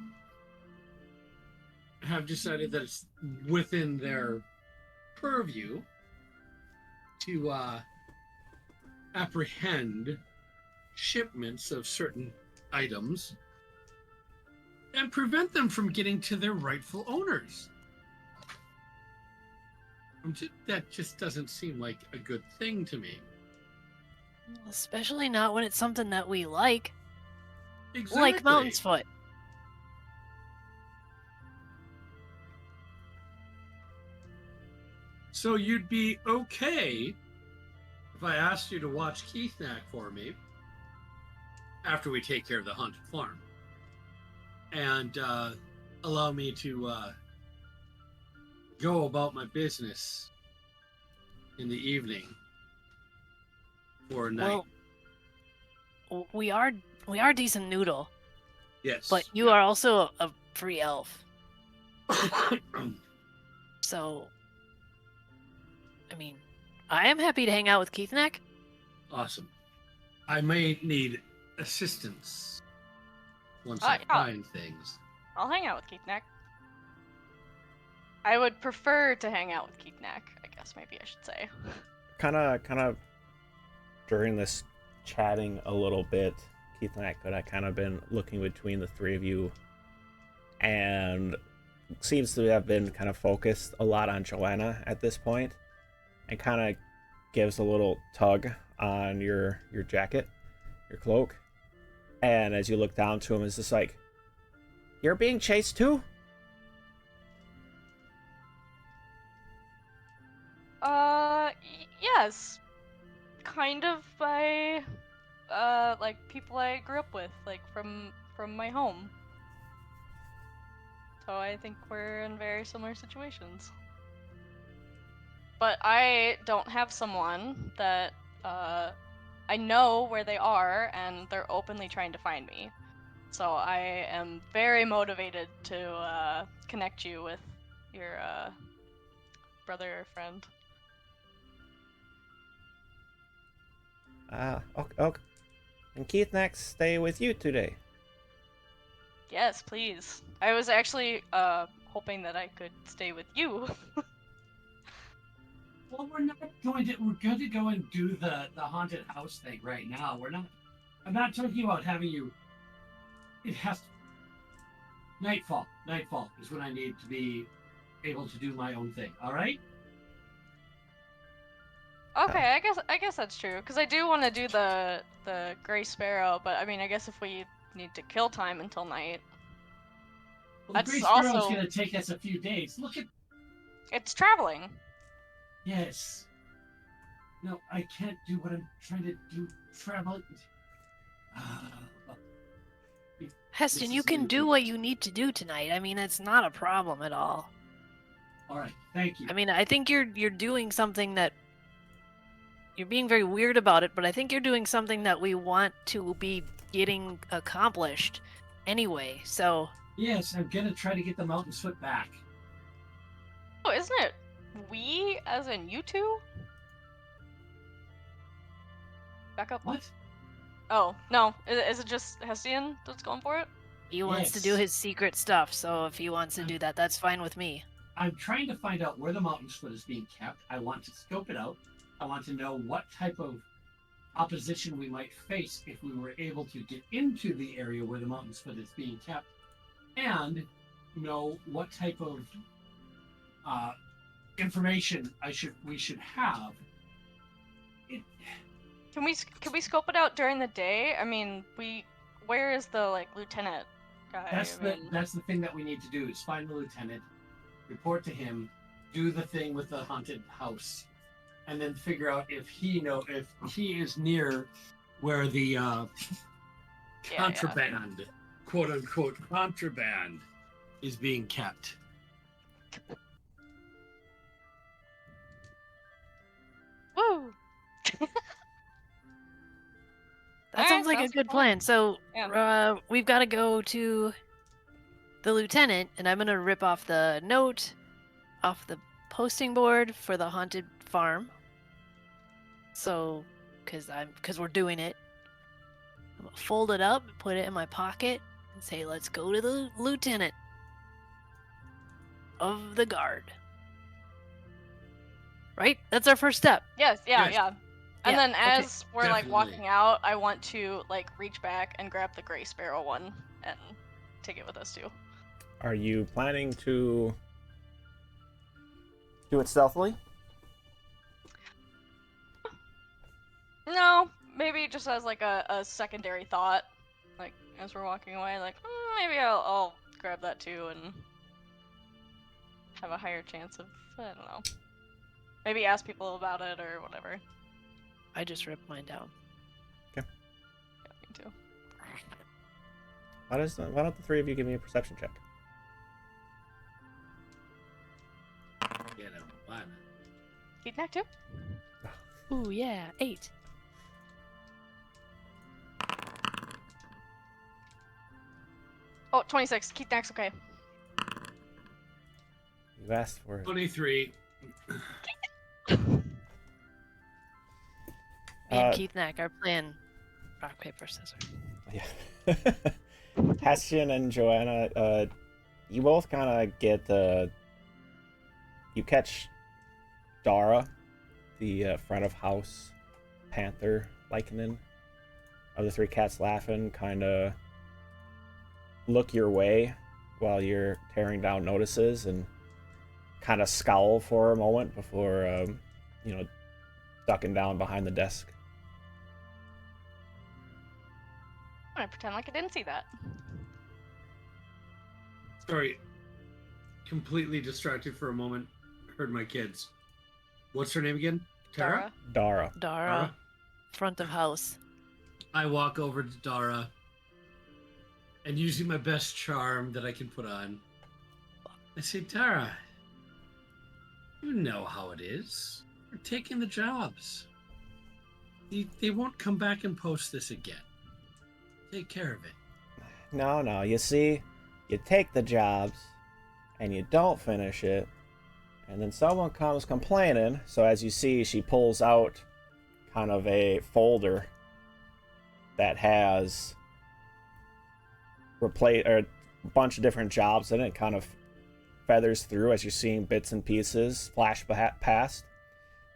have decided that it's within their purview to apprehend shipments of certain items and prevent them from getting to their rightful owners. That just doesn't seem like a good thing to me. Especially not when it's something that we like. Exactly. Like mountain's foot. So you'd be okay if I asked you to watch Kithnakk for me after we take care of the haunted farm and allow me to go about my business in the evening for a night. Well, we are decent noodle, Yes. but you are also a free elf. So I mean, I am happy to hang out with Kithnakk. Awesome. I may need assistance once Yeah. I find things. I'll hang out with Kithnakk. I would prefer to hang out with Kithnakk, I guess maybe I should say. Kind of during this chatting a little bit, Kithnakk, that I kind of been looking between the 3 of you, and seems to have been kind of focused a lot on Joanna at this point, and kind of gives a little tug on your jacket, your cloak, and as you look down to him, it's just like, "You're being chased too?" Yes. Kind of by, like, people I grew up with, like, from my home. So I think we're in very similar situations. But I don't have someone that, I know where they are, and they're openly trying to find me. So I am very motivated to connect you with your brother or friend. Okay. And Kithnakk stay with you today. Yes, please. I was actually hoping that I could stay with you. Well, we're going to go and do the haunted house thing right now. We're not. I'm not talking about having you. It has to. Nightfall. Nightfall is when I need to be able to do my own thing. All right. Okay, I guess that's true. Because I do want to do the Gray Sparrow, but I mean, I guess if we need to kill time until night, Well, the that's Gray Sparrow is also going to take us a few days. Look at. it's traveling. Yes. No, I can't do what I'm trying to do. Travel. Heston, This you is can new do to- what you need to do tonight. I mean, it's not a problem at all. All right. Thank you. I mean, I think you're doing something that you're being very weird about it, but I think you're doing something that we want to be getting accomplished anyway. So, Yes, I'm gonna try to get the Mountain's Foot back. Oh, isn't it we as in you two? Back up. What? Oh no, is it just Hessian that's going for it? he wants to do Yes. his secret stuff, so if he wants to do that, that's fine with me. I'm trying to find out where the Mountain's Foot is being kept. I want to scope it out. I want to know what type of opposition we might face if we were able to get into the area where the Mountain's Foot is being kept, and know what type of information we should have. Can we scope it out during the day? I mean, where is the like lieutenant guy? That's the thing that we need to do is find the lieutenant, report to him, do the thing with the haunted house, and then figure out if he is near where the contraband, quote unquote contraband, is being kept. Woo! That sounds like a sounds good fun. plan. So, Yeah. we've got to go to the lieutenant, and I'm going to rip off the note off the posting board for the haunted farm. So, because we're doing it, I'm gonna fold it up, put it in my pocket, and say, "Let's go to the lieutenant of the guard." Right? That's our first step. Yes, yeah, Yes. yeah. And Yeah, then okay. as we're like Definitely. walking out, I want to like reach back and grab the Gray Sparrow one and take it with us too. Are you planning to do it stealthily? No, maybe just as like a secondary thought, like as we're walking away, like maybe I'll grab that too and have a higher chance of, I don't know, maybe ask people about it or whatever. I just ripped mine down. Yeah, me too. Why don't the three of you give me a perception check? Get him. What? Kithnakk too? Ooh, yeah, 8. Oh, 26. Kithnak's okay. You asked for it. 23. Me and Kithnakk are playing rock, paper, scissors. Yeah. Hessian and Joanna, you both kind of get you catch Dara, the front of house panther likening of the three cats laughing, kind of look your way while you're tearing down notices and kind of scowl for a moment before, ducking down behind the desk. I'm gonna pretend like I didn't see that. Sorry. Completely distracted for a moment. Heard my kids. What's her name again? Tara? Dara. Dara, front of house. I walk over to Dara and using my best charm that I can put on, I say, Dara, you know how it is. We're taking the jobs. They won't come back and post this again. Take care of it. No. You see, you take the jobs and you don't finish it, and then someone comes complaining. So as you see, she pulls out kind of a folder that has a bunch of different jobs in it. Kind of feathers through as you're seeing bits and pieces flash past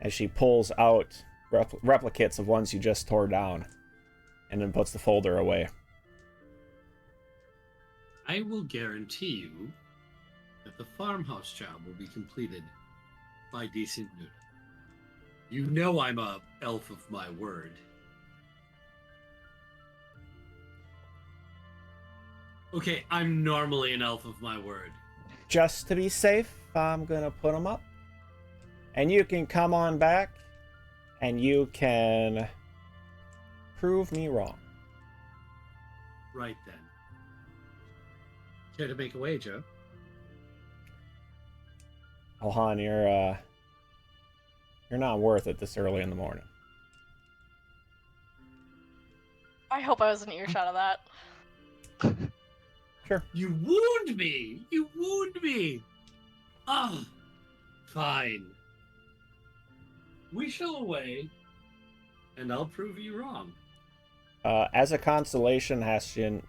as she pulls out replicates of ones you just tore down, and then puts the folder away. I will guarantee you that the farmhouse job will be completed by decent noon. You know I'm a elf of my word. Okay, I'm normally an elf of my word. Just to be safe, I'm gonna put them up, and you can come on back and you can prove me wrong. Right then. Care to make a wager? Oh, hon, you're not worth it this early in the morning. I hope I was an earshot of that. Sure. You wound me! You wound me! Oh, fine. We shall away, and I'll prove you wrong. As a consolation, Hastian,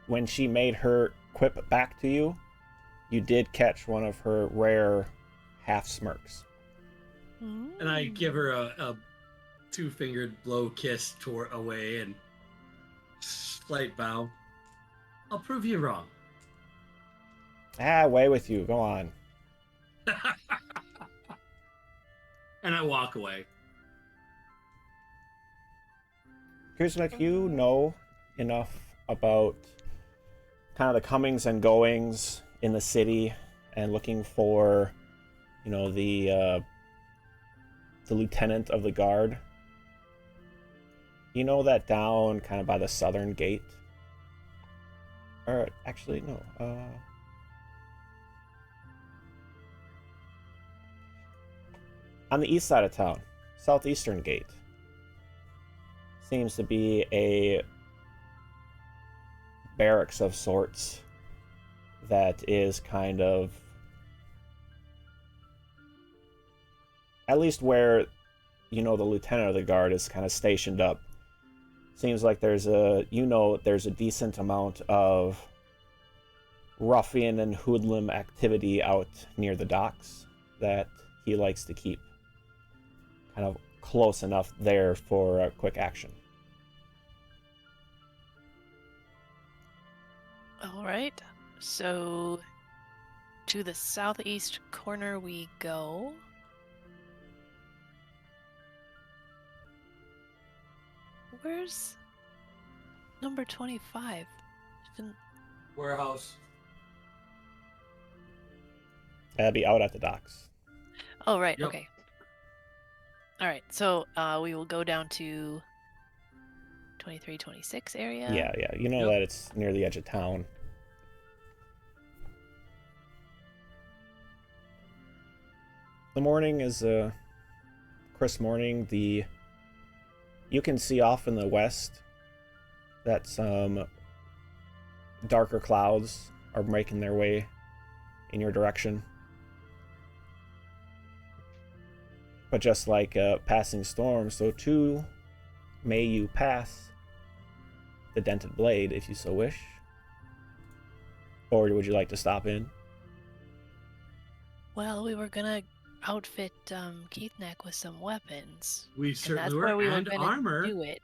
when she made her quip back to you, you did catch one of her rare half smirks. And I give her a two-fingered blow kiss away and slight bow. I'll prove you wrong. Away with you. Go on. And I walk away. Kithnakk, you know enough about kind of the comings and goings in the city and looking for, the lieutenant of the guard. You know that down kind of by the southern gate? Or actually, no. On the east side of town, southeastern gate, seems to be a barracks of sorts that is kind of, at least where the lieutenant of the guard is kind of stationed up. Seems like there's a decent amount of ruffian and hoodlum activity out near the docks that he likes to keep kind of close enough there for a quick action. All right, so to the southeast corner we go. Where's number 25? Warehouse. That'd be out at the docks. Oh, right, Yep. okay. All right, so we will go down to 23, 26 area. Yeah. You know Yep. that it's near the edge of town. The morning is a crisp morning. You can see off in the west that some darker clouds are making their way in your direction. But just like a passing storm, so too may you pass the dented blade if you so wish. Or would you like to stop in? Well, we were gonna outfit Kithnakk with some weapons. We And that's certainly were, where we were and gonna armor. do it.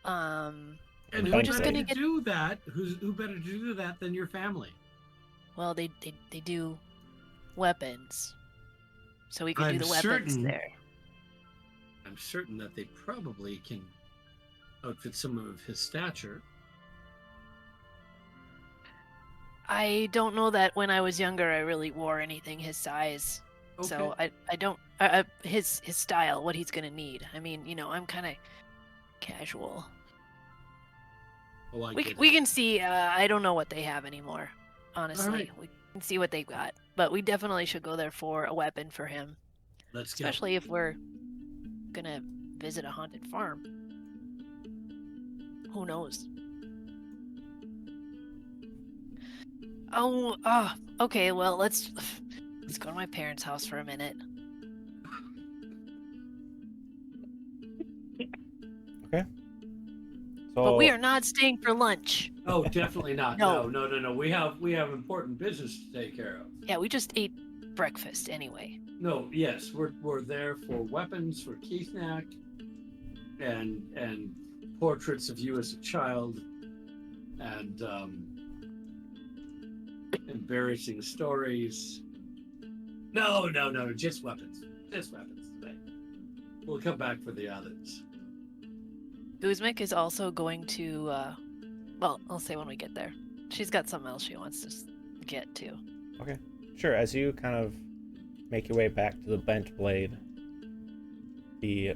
And And who we're better just gonna to get- do that? Who better to do that than your family? Well, they do weapons, so we could do I'm the weapons certain- there. I'm certain that they probably can outfit someone of his stature. I don't know that when I was younger I really wore anything his size. Okay. So I don't his style, what he's gonna need. I mean, I'm kind of casual. Oh, I We get we it. can see. I don't know what they have anymore. Honestly, right. we can see what they've got. But we definitely should go there for a weapon for him, Let's go. especially if we're gonna visit a haunted farm. Who knows? Oh, okay, well, let's go to my parents' house for a minute. Okay. So, But we are not staying for lunch. Oh, definitely not. No. No. We have important business to take care of. Yeah, we just ate breakfast anyway. No, yes, we're there for weapons for Kithnakk and portraits of you as a child and embarrassing stories. No, just weapons. Just weapons today. We'll come back for the others. Guzmik is also going to, well, I'll say when we get there. She's got something else she wants to get to. okay. Sure, as you kind of make your way back to the bent blade, the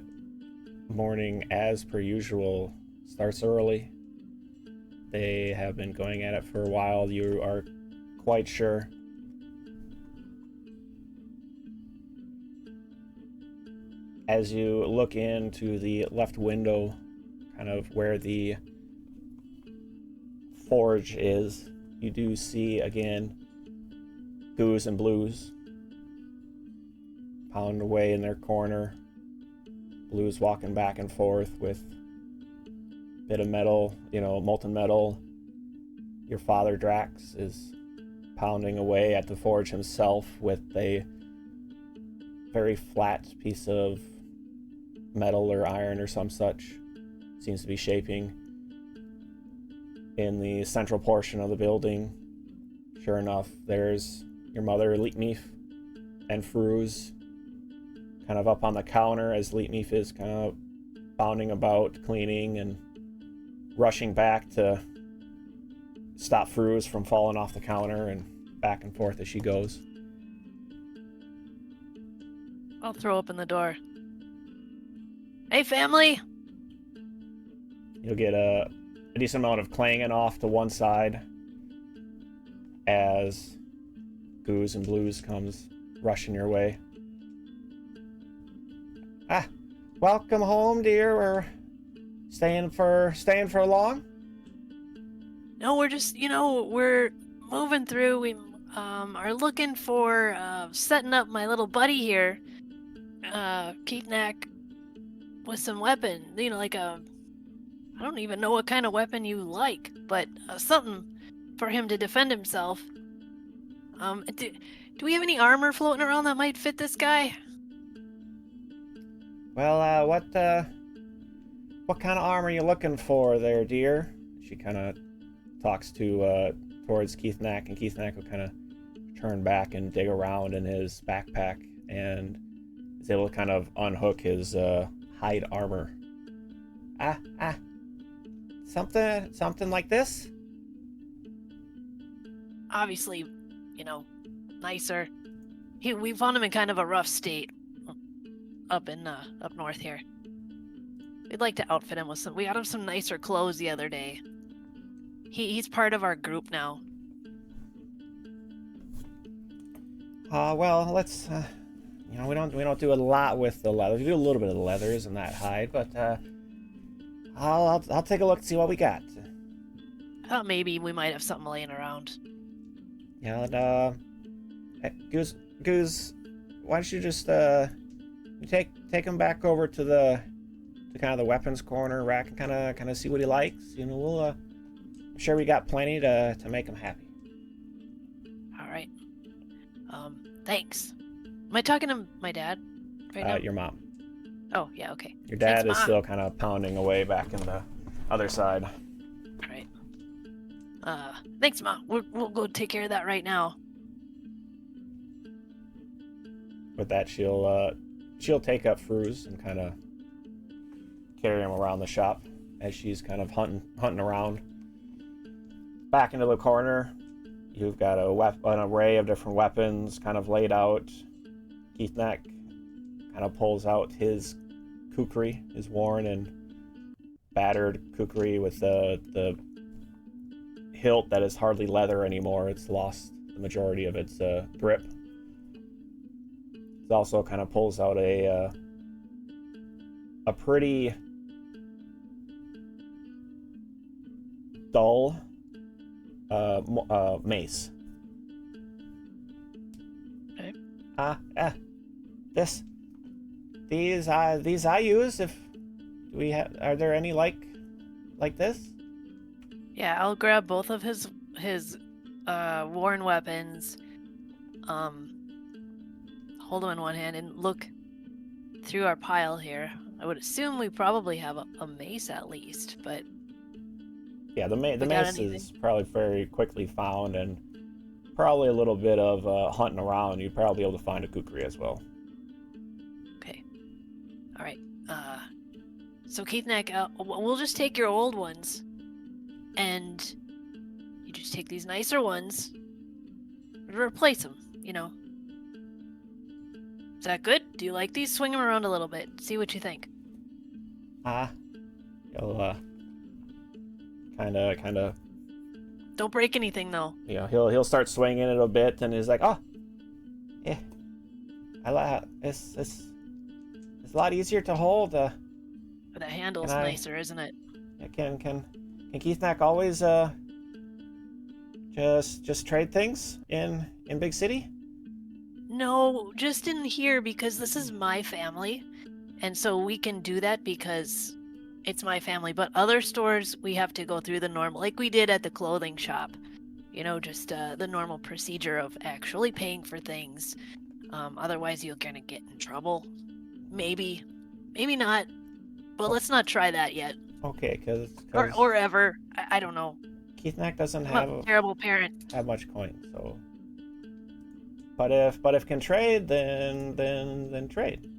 morning, as per usual, starts early. They have been going at it for a while, you are quite sure. As you look into the left window, kind of where the forge is, you do see again Goose and Blues pound away in their corner. Blues walking back and forth with a bit of metal, molten metal. Your father, Drax, is pounding away at the forge himself with a very flat piece of metal or iron or some such. Seems to be shaping in the central portion of the building. Sure enough, there's your mother, Leetmeef, and Fruz kind of up on the counter as Leetmeef is kind of bounding about, cleaning and rushing back to stop Fruz from falling off the counter, and back and forth as she goes. I'll throw open the door. Hey, family! You'll get a decent amount of clanging off to one side as Goose and Blues comes rushing your way. Welcome home, dear. We're staying for long? No, we're just, we're moving through. We are looking for setting up my little buddy here, Kithnakk, with some weapon. Like I don't even know what kind of weapon you like, but something for him to defend himself. Do we have any armor floating around that might fit this guy? Well, what kind of armor are you looking for there, dear? She kind of talks towards Kithnakk, and Kithnakk will kind of turn back and dig around in his backpack and is able to kind of unhook his hide armor. Something like this? Obviously, nicer. We found him in kind of a rough state up north here. We'd like to outfit him with some. We got him some nicer clothes the other day. He's part of our group now. Well, let's we don't do a lot with the leather. We do a little bit of the leathers and that hide, but I'll take a look and see what we got. I thought maybe we might have something laying around. Yeah, and hey, Goose, why don't you just take him back over to kind of the weapons corner rack and kind of see what he likes. We'll I'm sure we got plenty to make him happy. All right. Thanks. Am I talking to my dad right now? Your mom. Oh, yeah, okay. Your dad Thanks, is Ma. still kind of pounding away back in the other side. All right. Thanks, Ma. We'll go take care of that right now. With that, she'll take up Fruz and kind of carry him around the shop as she's kind of hunting around. Back into the corner, you've got an array of different weapons kind of laid out. Kithnakk kind of pulls out his kukri, his worn and battered kukri with the hilt that is hardly leather anymore. It's lost the majority of its grip. It also kind of pulls out a a pretty dull mace. Okay. These I use. If we have, are there any like this? Yeah, I'll grab both of his worn weapons. Hold them in one hand and look through our pile here. I would assume we probably have a mace at least, but Yeah, the got mace anything? is probably very quickly found, and probably a little bit of hunting around. You'd probably be able to find a kukri as well. okay. All right. So Kithnakk, we'll just take your old ones, and you just take these nicer ones, replace them. You know. Is that good? Do you like these? Swing them around a little bit. See what you think. He'll kind of Don't break anything though. you know, he'll start swinging it a bit, and he's like, oh, yeah, I like it's a lot easier to hold. But the handle's Can I- nicer, isn't it? Can Kithnakk always just trade things in big city? No, just in here because this is my family. And so we can do that because it's my family. But other stores, we have to go through the normal, like we did at the clothing shop. You know, just the normal procedure of actually paying for things. Otherwise, you're going to get in trouble. Maybe. Maybe not. But let's not try that yet. Okay, because Or ever. I don't know. Kithnakk doesn't I'm a terrible parent. have much coin, so. But if can trade, then trade.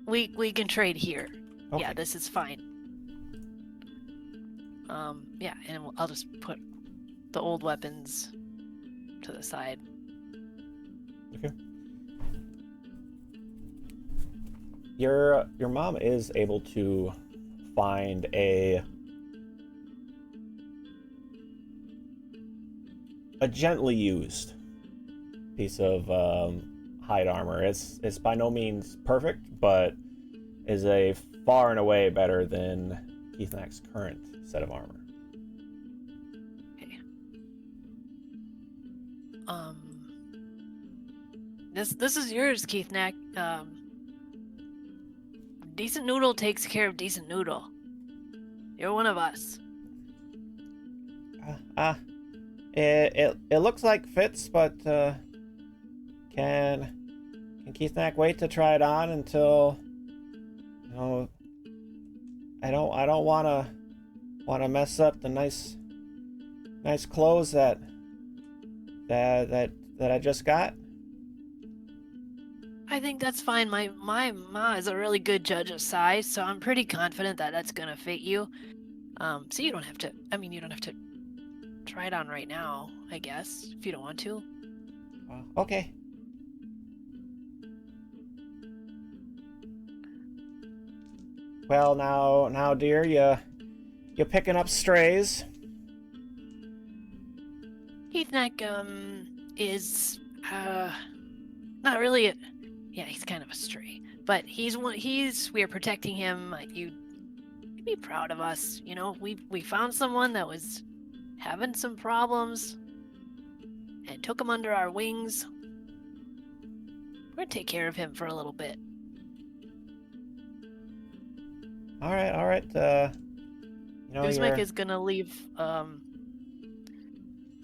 We can trade here. Okay. Yeah, this is fine. Yeah, and I'll just put the old weapons to the side. Okay. Your mom is able to find a gently used piece of hide armor. It's by no means perfect, but is a far and away better than Kithnak's current set of armor. Okay. This is yours, Kithnakk. Decent Noodle takes care of Decent Noodle. You're one of us. It looks like fits, but can Kithnakk wait to try it on until, you know, I don't want to mess up the nice clothes that I just got. I think that's fine. My ma is a really good judge of size, so I'm pretty confident that that's gonna fit you. So you don't have to. I mean, you don't have to try it on right now. I guess if you don't want to. Okay. Well, now, dear, you're picking up strays. Kithnakk is not really a, yeah, he's kind of a stray, but we are protecting him. You'd be proud of us. You know, we found someone that was having some problems and took him under our wings. We're gonna take care of him for a little bit. All right. You know, Guzmek is gonna leave.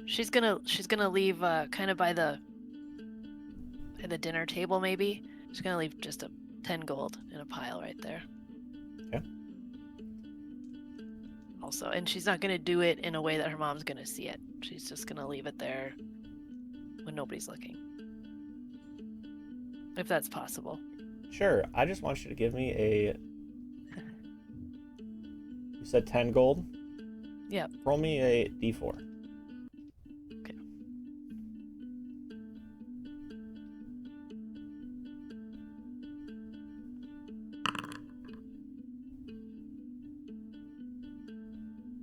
She's gonna leave kind of by the dinner table maybe. She's gonna leave just 10 gold in a pile right there. Okay. Also, and she's not gonna do it in a way that her mom's gonna see it. She's just gonna leave it there when nobody's looking. If that's possible. Sure. I just want you to give me a. You said 10 gold? Yep. Roll me a d4. Okay.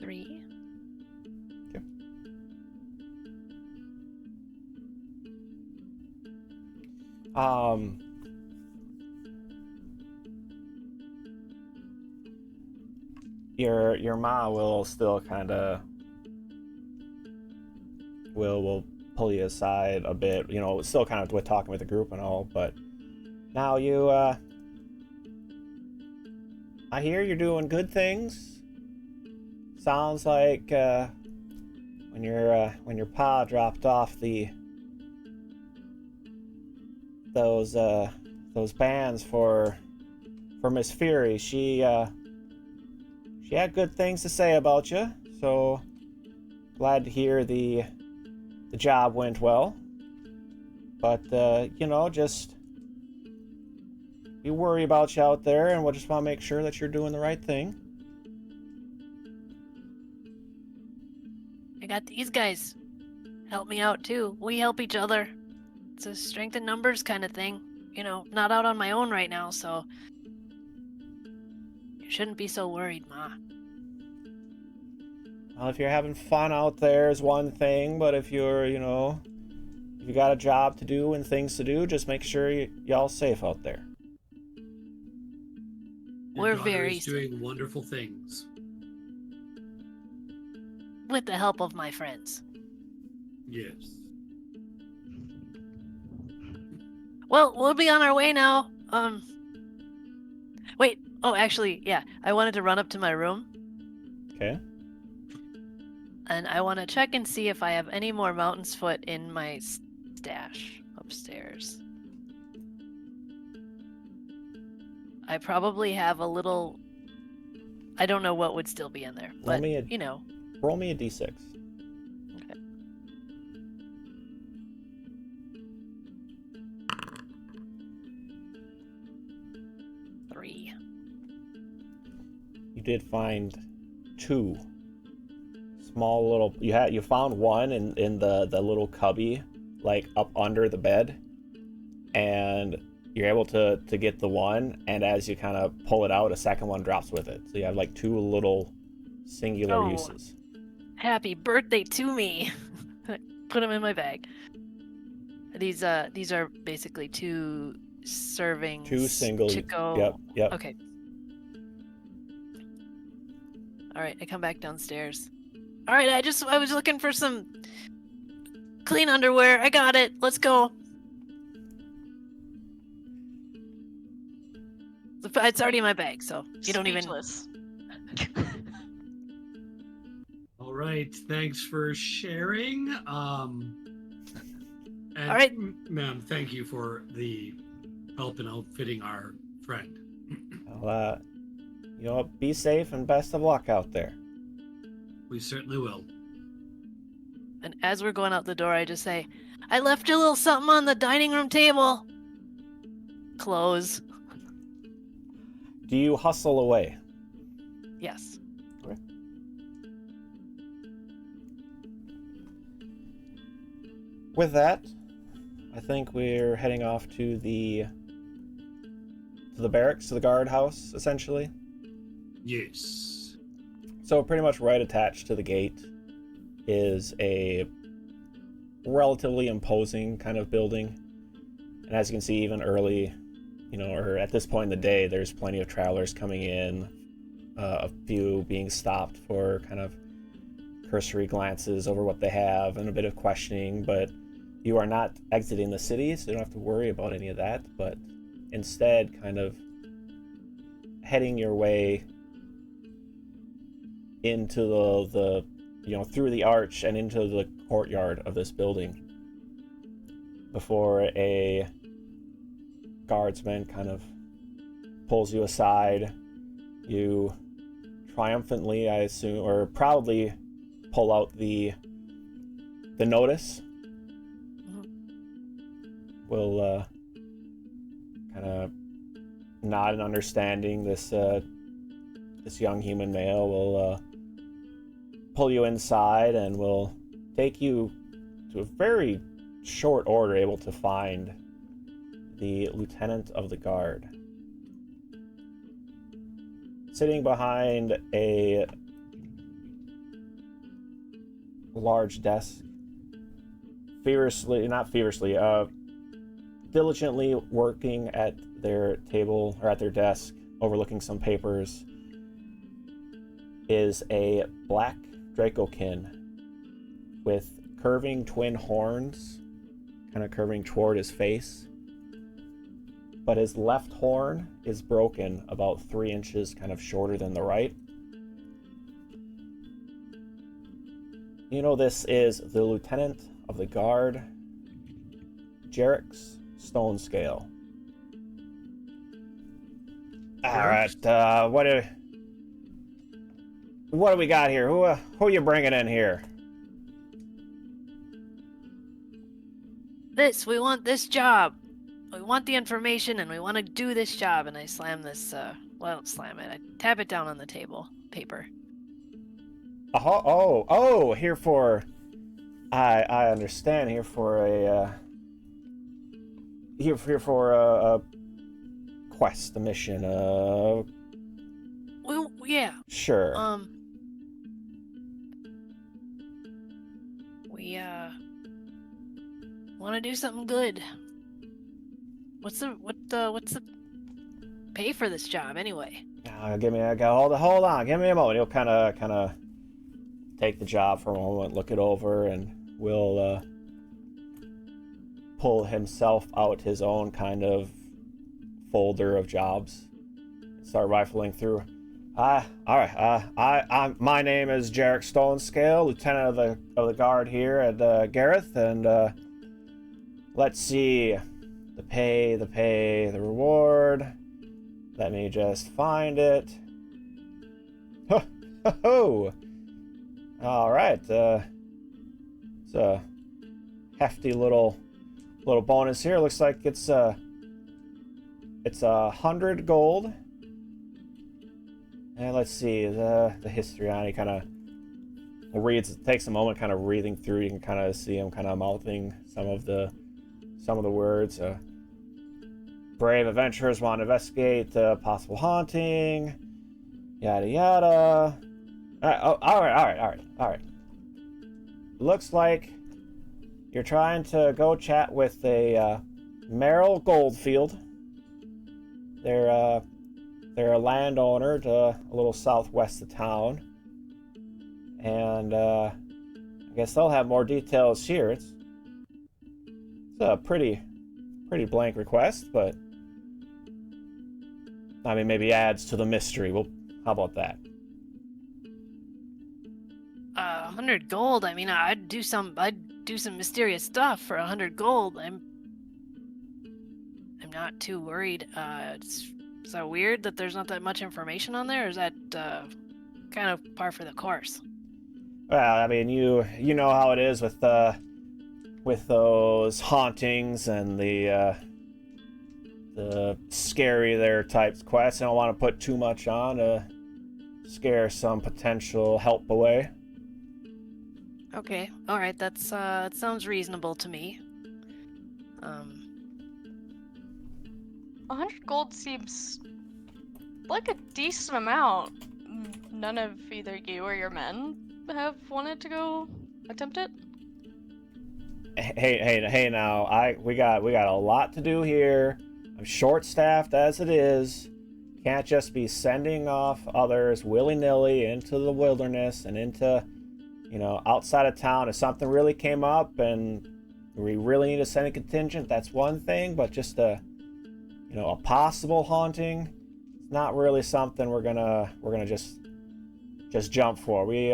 Three. Okay. your ma will still kind of will pull you aside a bit, you know, still kind of with talking with the group and all, but now you I hear you're doing good things. Sounds like when your pa dropped off those bands for Miss Fury, she had good things to say about you, so glad to hear the job went well. But you know, just we worry about you out there, and we'll just want to make sure that you're doing the right thing. I got these guys. Help me out too. We help each other. It's a strength in numbers kind of thing. You know, not out on my own right now, so you shouldn't be so worried, Ma. Well, if you're having fun out there is one thing, but if you're, you know, if you got a job to do and things to do, just make sure y'all safe out there. Your We're daughter very is doing wonderful things. with the help of my friends. Yes. Well, we'll be on our way now. Wait. Oh, actually, yeah. I wanted to run up to my room, Okay. and I want to check and see if I have any more Mountain's Foot in my stash upstairs. I probably have a little... I don't know what would still be in there, but, you know. Roll me a d6. Okay. Three. You did find two small little. You found one in the little cubby, like up under the bed, and you're able to get the one. And as you kind of pull it out, a second one drops with it. So you have like two little singular uses. Happy birthday to me! Put them in my bag. These are basically 2 servings. 2 single. To go. Yep. Okay. All right, I come back downstairs. All right, I was looking for some clean underwear. I got it. Let's go. It's already in my bag, so you don't even. Speechless. All right. Thanks for sharing. And All right. Ma'am, thank you for the help in outfitting our friend. Well, you know, be safe and best of luck out there. We certainly will. And as we're going out the door, I just say, I left you a little something on the dining room table. Clothes. Do you hustle away? Yes. Okay. With that, I think we're heading off to the barracks, to the guardhouse, essentially. Yes. So pretty much right attached to the gate is a relatively imposing kind of building. And as you can see, even early, you know, or at this point in the day, there's plenty of travelers coming in, a few being stopped for kind of cursory glances over what they have and a bit of questioning, but you are not exiting the city, so you don't have to worry about any of that, but instead kind of heading your way into the you know, through the arch and into the courtyard of this building before a guardsman kind of pulls you aside. You triumphantly, I assume, or proudly pull out the notice. Will kind of nod in understanding. This young human male will pull you inside and will take you to a very short order, able to find the lieutenant of the guard sitting behind a large desk, diligently working at their table or at their desk, overlooking some papers. is a black dracokin with curving twin horns, kind of curving toward his face. But his left horn is broken about 3 inches kind of shorter than the right. You know, this is the Lieutenant of the Guard, Jarek Stonescale. All right, what do we got here? Who are you bringing in here? We want this job. We want the information and we want to do this job. And I slam this, well, I don't slam it. I tap it down on the table. Paper. Oh, here for... I understand. Here for a quest, a mission, Well, yeah. Sure. We, want to do something good. What's the pay for this job anyway? Hold on. Give me a moment. He'll kind of take the job for a moment, look it over, and will pull himself out his own kind of folder of jobs. Start rifling through. All right. My name is Jarek Stonescale, Lieutenant of the Guard here at Gareth, and let's see. The pay, the reward. Let me just find it. Ho! All right. It's a hefty little bonus here. Looks like it's 100 gold. And let's see the history on it. Kind of reads. It takes a moment, kind of reading through. You can kind of see him kind of mouthing some of the words. Brave adventurers want to investigate possible haunting. Yada yada. All right. Looks like you're trying to go chat with a Merrill Goldfield. They're a landowner a little southwest of town, and I guess they'll have more details here. It's a pretty blank request, but I mean, maybe adds to the mystery. Well, how about that? 100 gold. I mean, I'd do some mysterious stuff for 100 gold. I'm not too worried. Is that weird that there's not that much information on there? Or is that kind of par for the course? Well, I mean, you know how it is with those hauntings and the scary there types quests. I don't want to put too much on to scare some potential help away. Okay, all right. That sounds reasonable to me. 100 gold seems like a decent amount. None of either you or your men have wanted to go attempt it? Hey now, we got a lot to do here. I'm short-staffed as it is. Can't just be sending off others willy-nilly into the wilderness and into, outside of town. If something really came up and we really need to send a contingent, that's one thing, but just a possible haunting, it's not really something we're gonna just jump for. We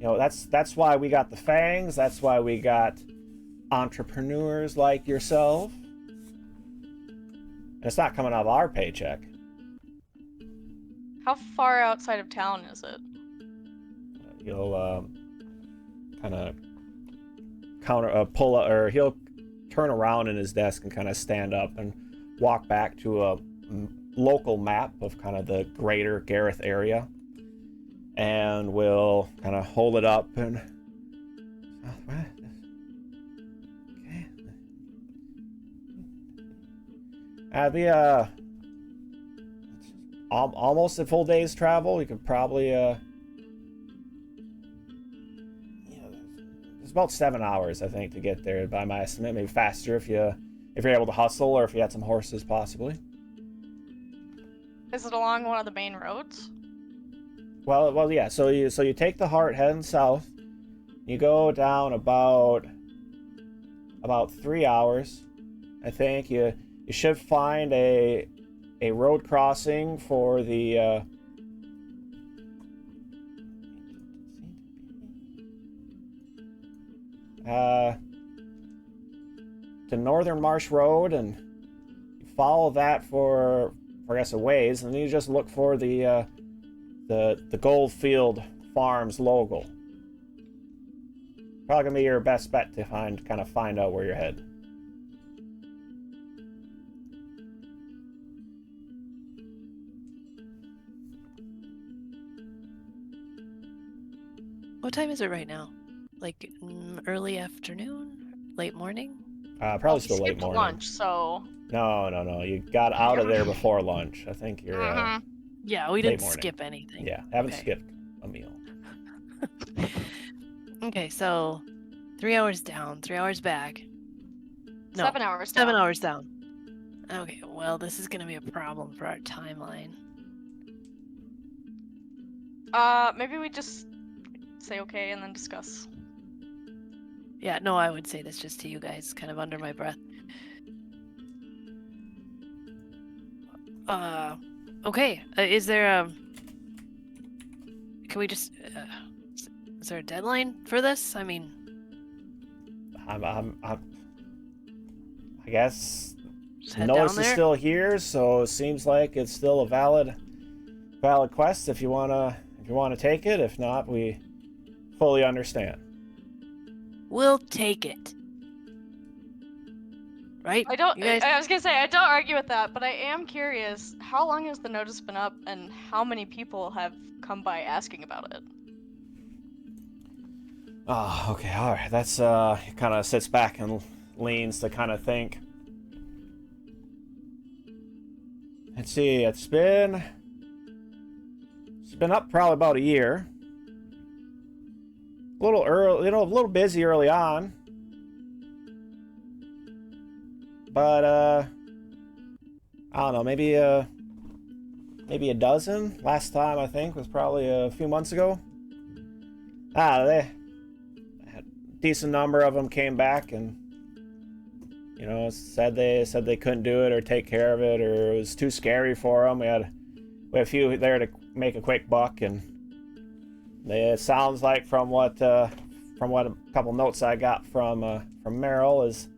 that's why we got the fangs. That's why we got entrepreneurs like yourself. And it's not coming out of our paycheck. How far outside of town is it? He'll kind of he'll turn around in his desk and kind of stand up and walk back to a local map of kind of the greater Gareth area, and we'll kind of hold it up and okay. Be almost a full day's travel. You could probably it's about 7 hours, I think, to get there by my estimate. Maybe faster if you're able to hustle, or if you had some horses, possibly. Is it along one of the main roads? Well, yeah. So you take the heart heading south. You go down about 3 hours, I think. You should find a road crossing for the to Northern Marsh Road, and you follow that for I guess a ways, and then you just look for the Goldfield Farms logo. Probably gonna be your best bet to find out where you're headed. What time is it right now? Like early afternoon, late morning? Probably still late skipped morning. lunch, so. No. You got out of there before lunch. I think you're. Yeah, we late didn't morning. skip anything. Yeah, haven't Okay. skipped a meal. Okay, so 3 hours down, 3 hours back. No, 7 hours. 7 down. hours down. Okay, well, this is gonna be a problem for our timeline. Maybe we just say okay and then discuss. Yeah, no, I would say this just to you guys, kind of under my breath. Okay. Is there can we just? Is there a deadline for this? I mean, I guess just head notice down is there. still here, so it seems like it's still a valid quest if you wanna take it. If not, we fully understand. We'll take it. Right? I don't. You guys. I was gonna say I don't argue with that, but I am curious. How long has the notice been up, and how many people have come by asking about it? Oh, okay, all right. That's he kind of sits back and leans to kind of think. Let's see. It's been up probably about a year. A little early, a little busy early on. But I don't know, maybe a dozen. Last time I think was probably a few months ago. They had a decent number of them came back and said they couldn't do it or take care of it, or it was too scary for them. We had a few there to make a quick buck, and it sounds like from what a couple notes I got from Meryl is.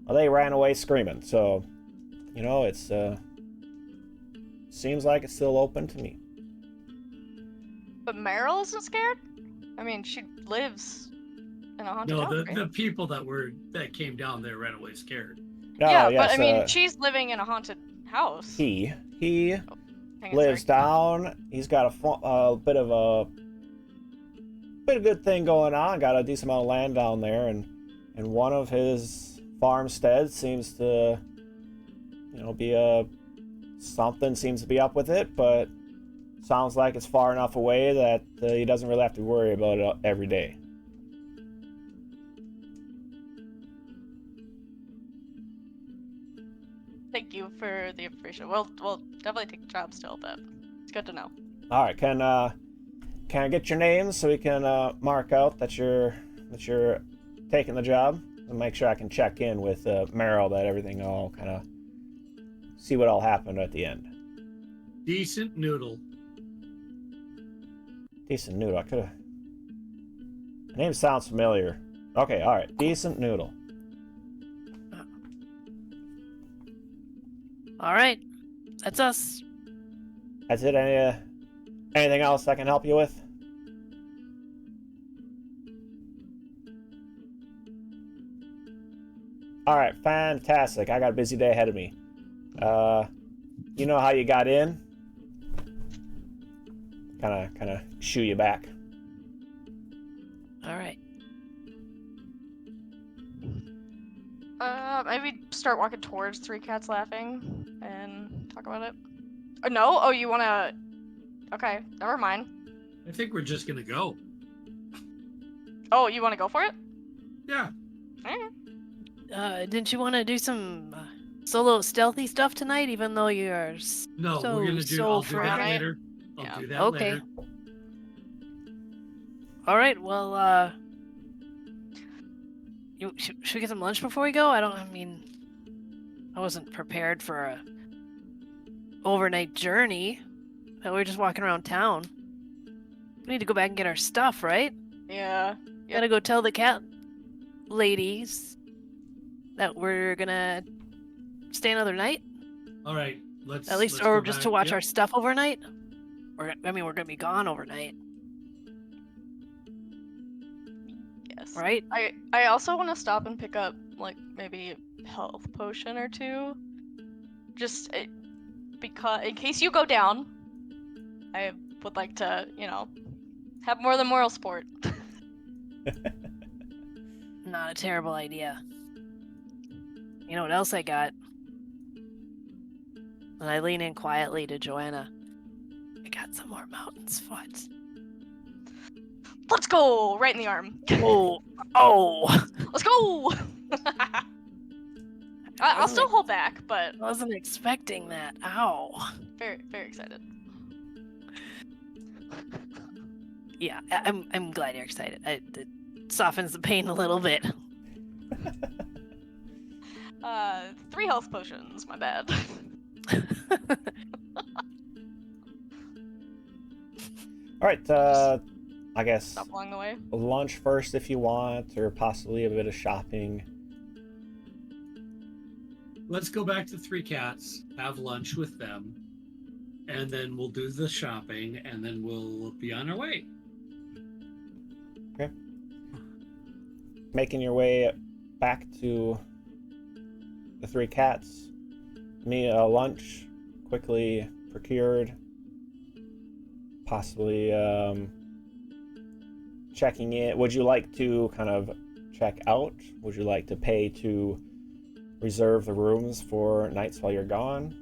Well, they ran away screaming, so it's seems like it's still open to me. But Meryl isn't scared. I mean, she lives in a haunted No, house. the people that came down there ran away scared. No, yeah, yes, but I mean, she's living in a haunted house. he Hang on, lives sorry. down. He's got a bit of good thing going on. Got a decent amount of land down there, and one of his farmsteads seems to, be something seems to be up with it, but sounds like it's far enough away that he doesn't really have to worry about it every day. Thank you for the information. We'll definitely take the job still, but it's good to know. All right, can I get your names so we can mark out that you're taking the job, and make sure I can check in with Meryl that everything all kind of see what all happened at the end. Decent Noodle. Decent Noodle. I could have. The name sounds familiar. Okay, all right. Decent Noodle. All right, that's us. That's it. Anything else I can help you with? All right, fantastic. I got a busy day ahead of me. You know how you got in? Kind of shoo you back. All right. Maybe start walking towards Three Cats Laughing and talk about it. No? Oh, you wanna? Okay, never mind. I think we're just gonna go. Oh, you wanna go for it? Yeah. Didn't you want to do some solo stealthy stuff tonight, even though you're No, so we're gonna do. I'll do that friendly. later. I'll Yeah. do that Okay. later. All right. Well, should we get some lunch before we go? I mean, I wasn't prepared for a overnight journey. We were just walking around town. We need to go back and get our stuff, right? Yeah. Yep. Gotta go tell the cat ladies that we're gonna stay another night. All right, let's At least, let's or go just back. to watch Yep. our stuff overnight. We're gonna be gone overnight, Yes. right? I also want to stop and pick up like maybe a health potion or two, just because in case you go down. I would like to, have more than moral support. Not a terrible idea. You know what else I got? And I lean in quietly to Joanna. I got some more mountain's foot. Let's go! Right in the arm. Oh! Let's go! I'll still hold back, but I wasn't expecting that. Ow. very, very excited. Yeah, I'm glad you're excited. It softens the pain a little bit. 3 health potions, my bad. All right, I guess Stop along the way. lunch first if you want, or possibly a bit of shopping. Let's go back to Three Cats, have lunch with them, and then we'll do the shopping, and then we'll be on our way. Okay. Making your way back to the Three Cats. Lunch quickly procured. Possibly checking in. Would you like to kind of check out? Would you like to pay to reserve the rooms for nights while you're gone?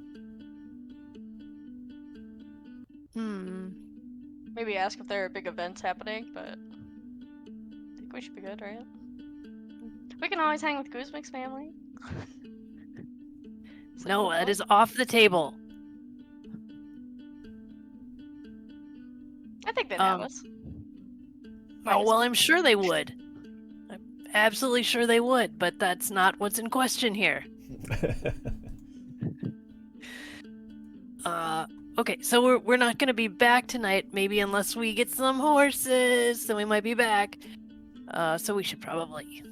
Maybe ask if there are big events happening, but I think we should be good, right? We can always hang with Guzmik's family. No, that is off the table. I think they'd have us. Oh, well, I'm sure they would. I'm absolutely sure they would, but that's not what's in question here. Okay, so we're not gonna be back tonight, maybe unless we get some horses, then we might be back. So we should probably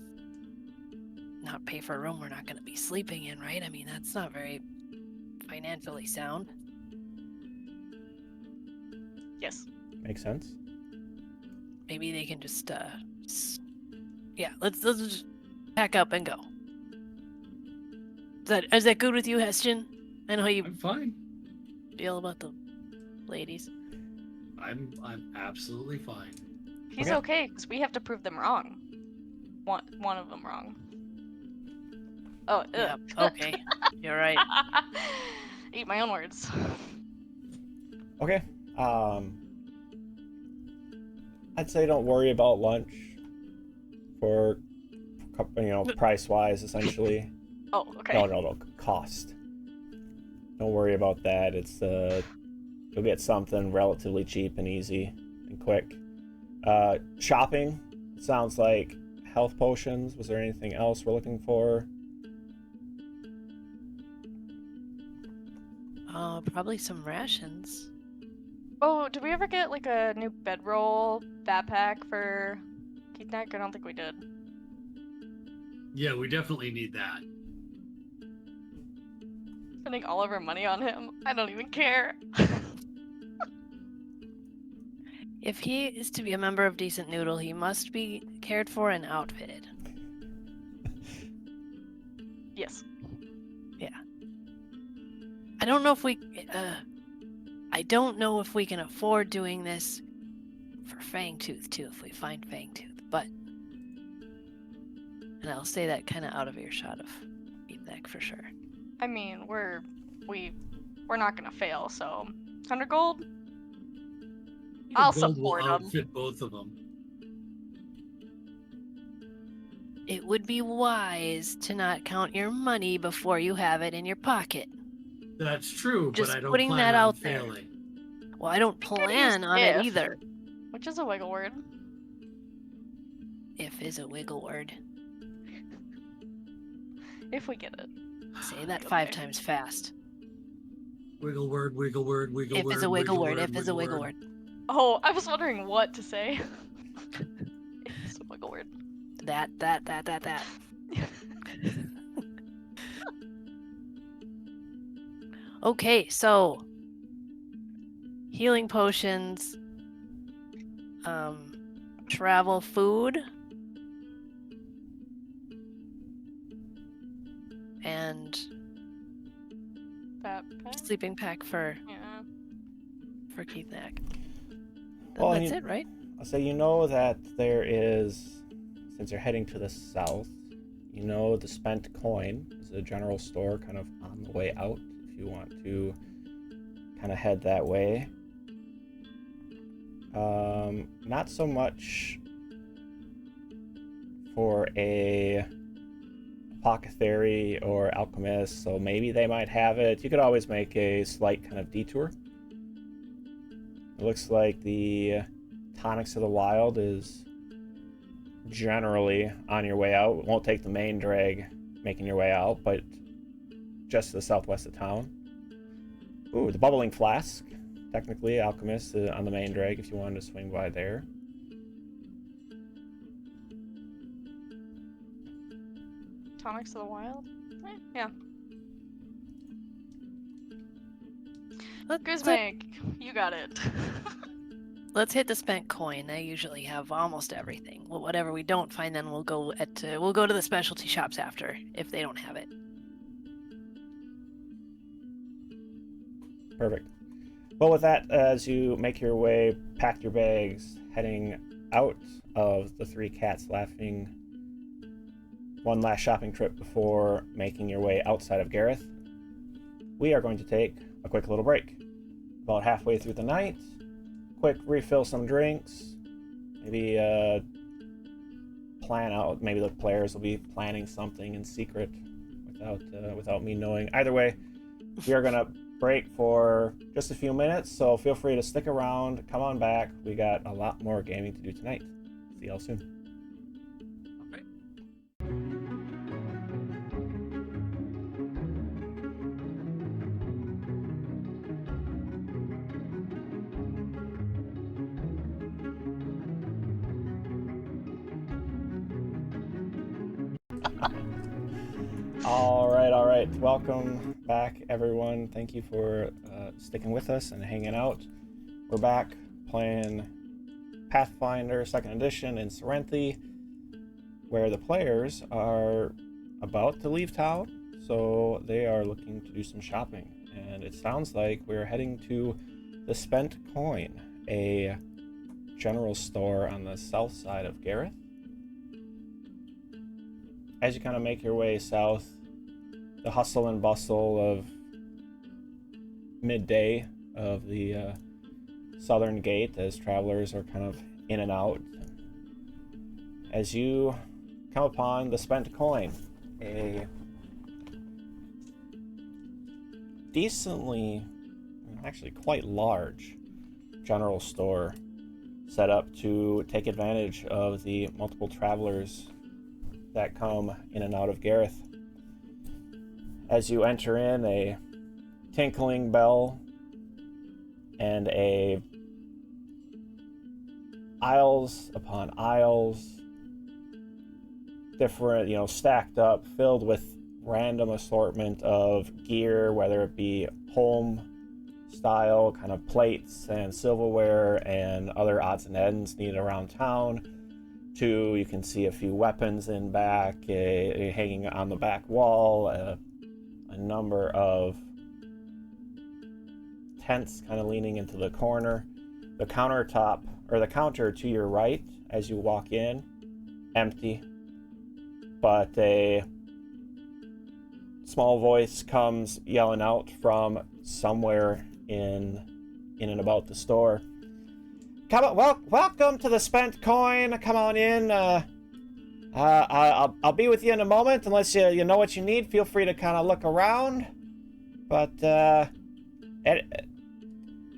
not pay for a room we're not gonna be sleeping in, right? I mean, that's not very financially sound. Yes. Makes sense. Maybe they can just yeah, let's just pack up and go. Is that good with you, Heston? I know how you I'm fine. feel about the ladies. I'm absolutely fine. He's okay, because we have to prove them wrong. One of them wrong. Oh, Yeah, ugh. okay. You're right. Eat my own words. Okay. I'd say don't worry about lunch for, price-wise, essentially. Oh, okay. No, cost. Don't worry about that. It's you'll get something relatively cheap and easy and quick. Shopping. It sounds like health potions. Was there anything else we're looking for? Probably some rations. Oh, did we ever get like a new bedroll backpack for Kithnakk? I don't think we did. Yeah, we definitely need that. Spending all of our money on him. I don't even care. If he is to be a member of Decent Noodle, he must be cared for and outfitted. Yes. I don't know if we can afford doing this for Fangtooth too, if we find Fangtooth, but... And I'll say that kind of out of earshot of Kithnakk for sure. I mean, we're not gonna fail, so 100 gold? I'll Gold support will 'em. outfit both of them. It would be wise to not count your money before you have it in your pocket. That's true, Just but I don't putting plan that on out there. failing. Well, I don't We could use plan on it if. either. Which is a wiggle word. If is a wiggle word. If we get it. Say that Okay. 5 times fast. Wiggle word, wiggle word, wiggle If word. is a wiggle word. word, If is a wiggle word. Oh, I was wondering what to say. It's a wiggle word. That. Okay, so healing potions, travel food, and Backpack? sleeping pack for Yeah. Kithnakk. Well, That's it, right? So you know that there is, since you're heading to the south, you know the spent coin is a general store kind of on the way out if you want to kind of head that way. Not so much for a apothecary or alchemist, so maybe they might have it. You could always make a slight kind of detour. It looks like the Tonics of the Wild is generally on your way out. It won't take the main drag making your way out, but just to the southwest of town. Ooh, the Bubbling Flask. Technically, Alchemist on the main drag if you wanted to swing by there. Tonics of the Wild? Yeah. Guzmag, you got it. Let's hit the spent coin. They usually have almost everything. Well, whatever we don't find, then we'll go to the specialty shops after if they don't have it. Perfect. Well, with that, as you make your way, pack your bags, heading out of the Three Cats Laughing, one last shopping trip before making your way outside of Gareth, we are going to take a quick little break. About halfway through the night, quick refill some drinks, maybe plan out, maybe the players will be planning something in secret without me knowing. Either way, we are going to break for just a few minutes, so feel free to stick around, come on back. We got a lot more gaming to do tonight. See y'all soon. All right. Welcome back, everyone. Thank you for sticking with us and hanging out. We're back playing Pathfinder 2nd Edition in Cyrenthe, where the players are about to leave town, so they are looking to do some shopping. And it sounds like we're heading to the Spent Coin, a general store on the south side of Gareth. As you kind of make your way south, the hustle and bustle of midday of the southern gate as travelers are kind of in and out. As you come upon the Spent Coin, a decently, actually quite large general store set up to take advantage of the multiple travelers that come in and out of Gareth. As you enter in, a tinkling bell and a aisles upon aisles, different, stacked up, filled with random assortment of gear, whether it be home style kind of plates and silverware and other odds and ends needed around town, to you can see a few weapons in back, hanging on the back wall, a number of tents kind of leaning into the corner. The counter to your right as you walk in, empty, but a small voice comes yelling out from somewhere in and about the store. Come on, welcome to the Spent Coin. Come on in. I'll be with you in a moment. Unless you know what you need, feel free to kind of look around. But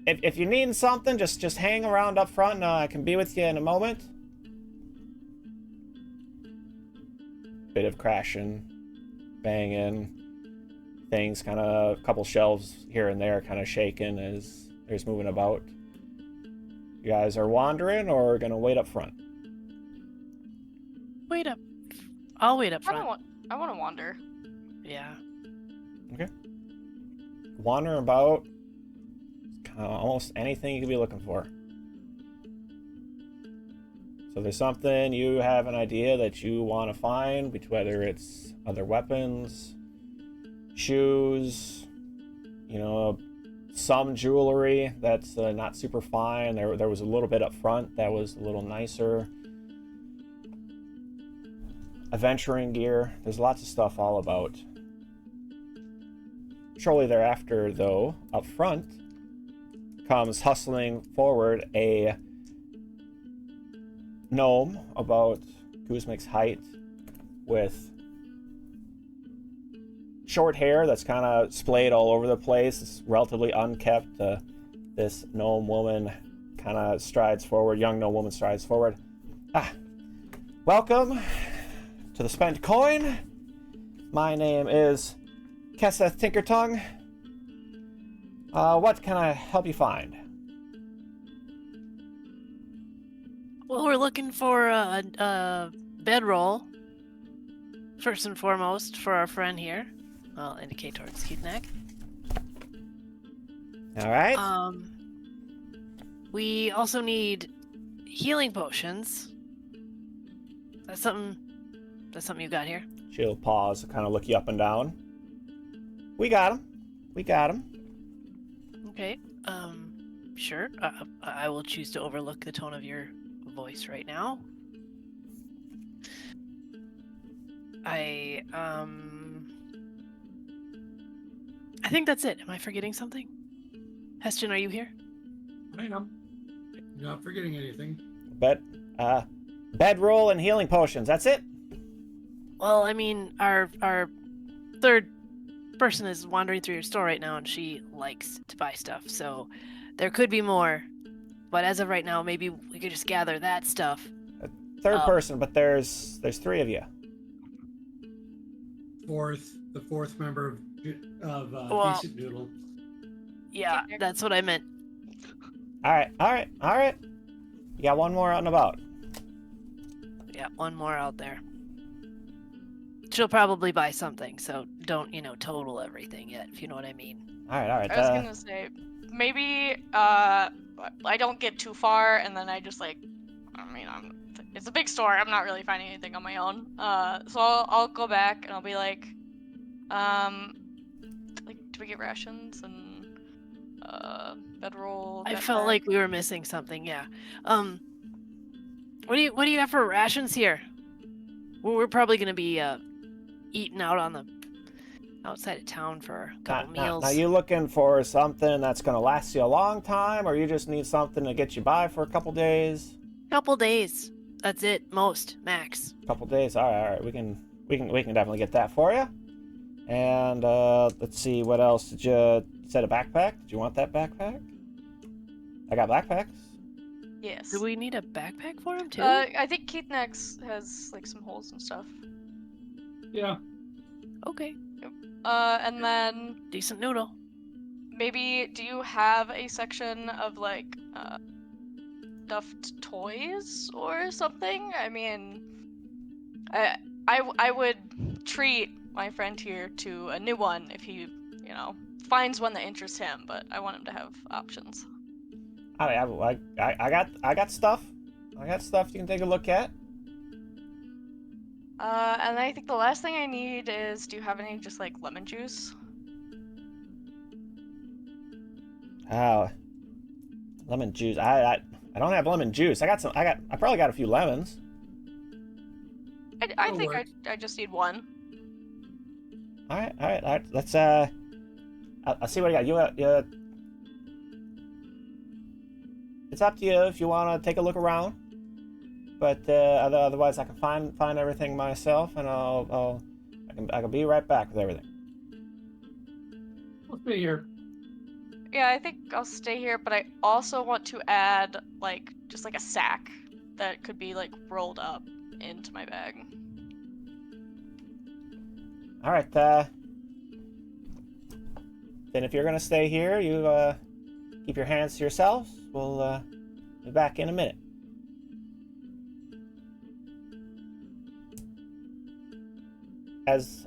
if you need something, just hang around up front, and I can be with you in a moment. Bit of crashing, banging, things kind of, a couple shelves here and there kind of shaking as there's moving about. You guys are wandering or gonna wait up front? Wait up. I'll wait up I front. want to wander. Yeah. Okay. Wandering about, kind of almost anything you could be looking for. So there's something you have an idea that you want to find, whether it's other weapons, shoes, you know, some jewelry that's not super fine. There was a little bit up front that was a little nicer. Adventuring gear. There's lots of stuff all about. Shortly thereafter, though, up front comes hustling forward a gnome about Kuzmik's height with short hair that's kind of splayed all over the place. It's relatively unkept. This gnome woman kind of strides forward. Young gnome woman strides forward. Welcome to the Spent Coin. My name is Kessa Tinkertongue. What can I help you find? Well, we're looking for a bedroll, first and foremost, for our friend here. I'll indicate towards Kithnakk. All right. We also need healing potions. That's something you got here? She'll pause and kind of look you up and down. We got him. We got him. Okay. Sure. I will choose to overlook the tone of your voice right now. I think that's it. Am I forgetting something? Heston, are you here? I am. You're not forgetting anything. Bedroll and healing potions. That's it? Well, I mean, our third person is wandering through your store right now, and she likes to buy stuff. So there could be more, but as of right now, maybe we could just gather that stuff. Third person, but there's three of you. The fourth member of Well, Decent Noodle. Yeah, that's what I meant. All right. You got one more out and about. Yeah, one more out there. She'll probably buy something, so don't, total everything yet, if you know what I mean. All right. I was gonna say, maybe I don't get too far, and then I just it's a big store. I'm not really finding anything on my own. So I'll go back and I'll be like, do we get rations and bedroll? I felt like we were missing something. Yeah. What do you have for rations here? Well, we're probably gonna be eating out on the outside of town for a couple meals. Now, you looking for something that's gonna last you a long time, or you just need something to get you by for a couple days? Couple days. That's it. Most max. Couple days. All right. We can definitely get that for you. And let's see, what else did you said a backpack? Did you want that backpack? I got backpacks. Yes. Do we need a backpack for him too? I think Kithnakk has like some holes and stuff. Yeah. Okay. And then Decent noodle. maybe do you have a section of like stuffed toys or something? I mean, I would treat my friend here to a new one if he, finds one that interests him, but I want him to have options. I got stuff. I got stuff you can take a look at. And I think the last thing I need is, do you have any just like lemon juice? Lemon juice. I don't have lemon juice. I probably got a few lemons. I think I just need one. All right. Let's I'll see what I got. You it's up to you if you want to take a look around. But otherwise, I can find everything myself, and I can be right back with everything. We'll be here. Yeah, I think I'll stay here, but I also want to add, like, just like a sack that could be, like, rolled up into my bag. All right, then if you're gonna stay here, you keep your hands to yourselves. We'll be back in a minute. As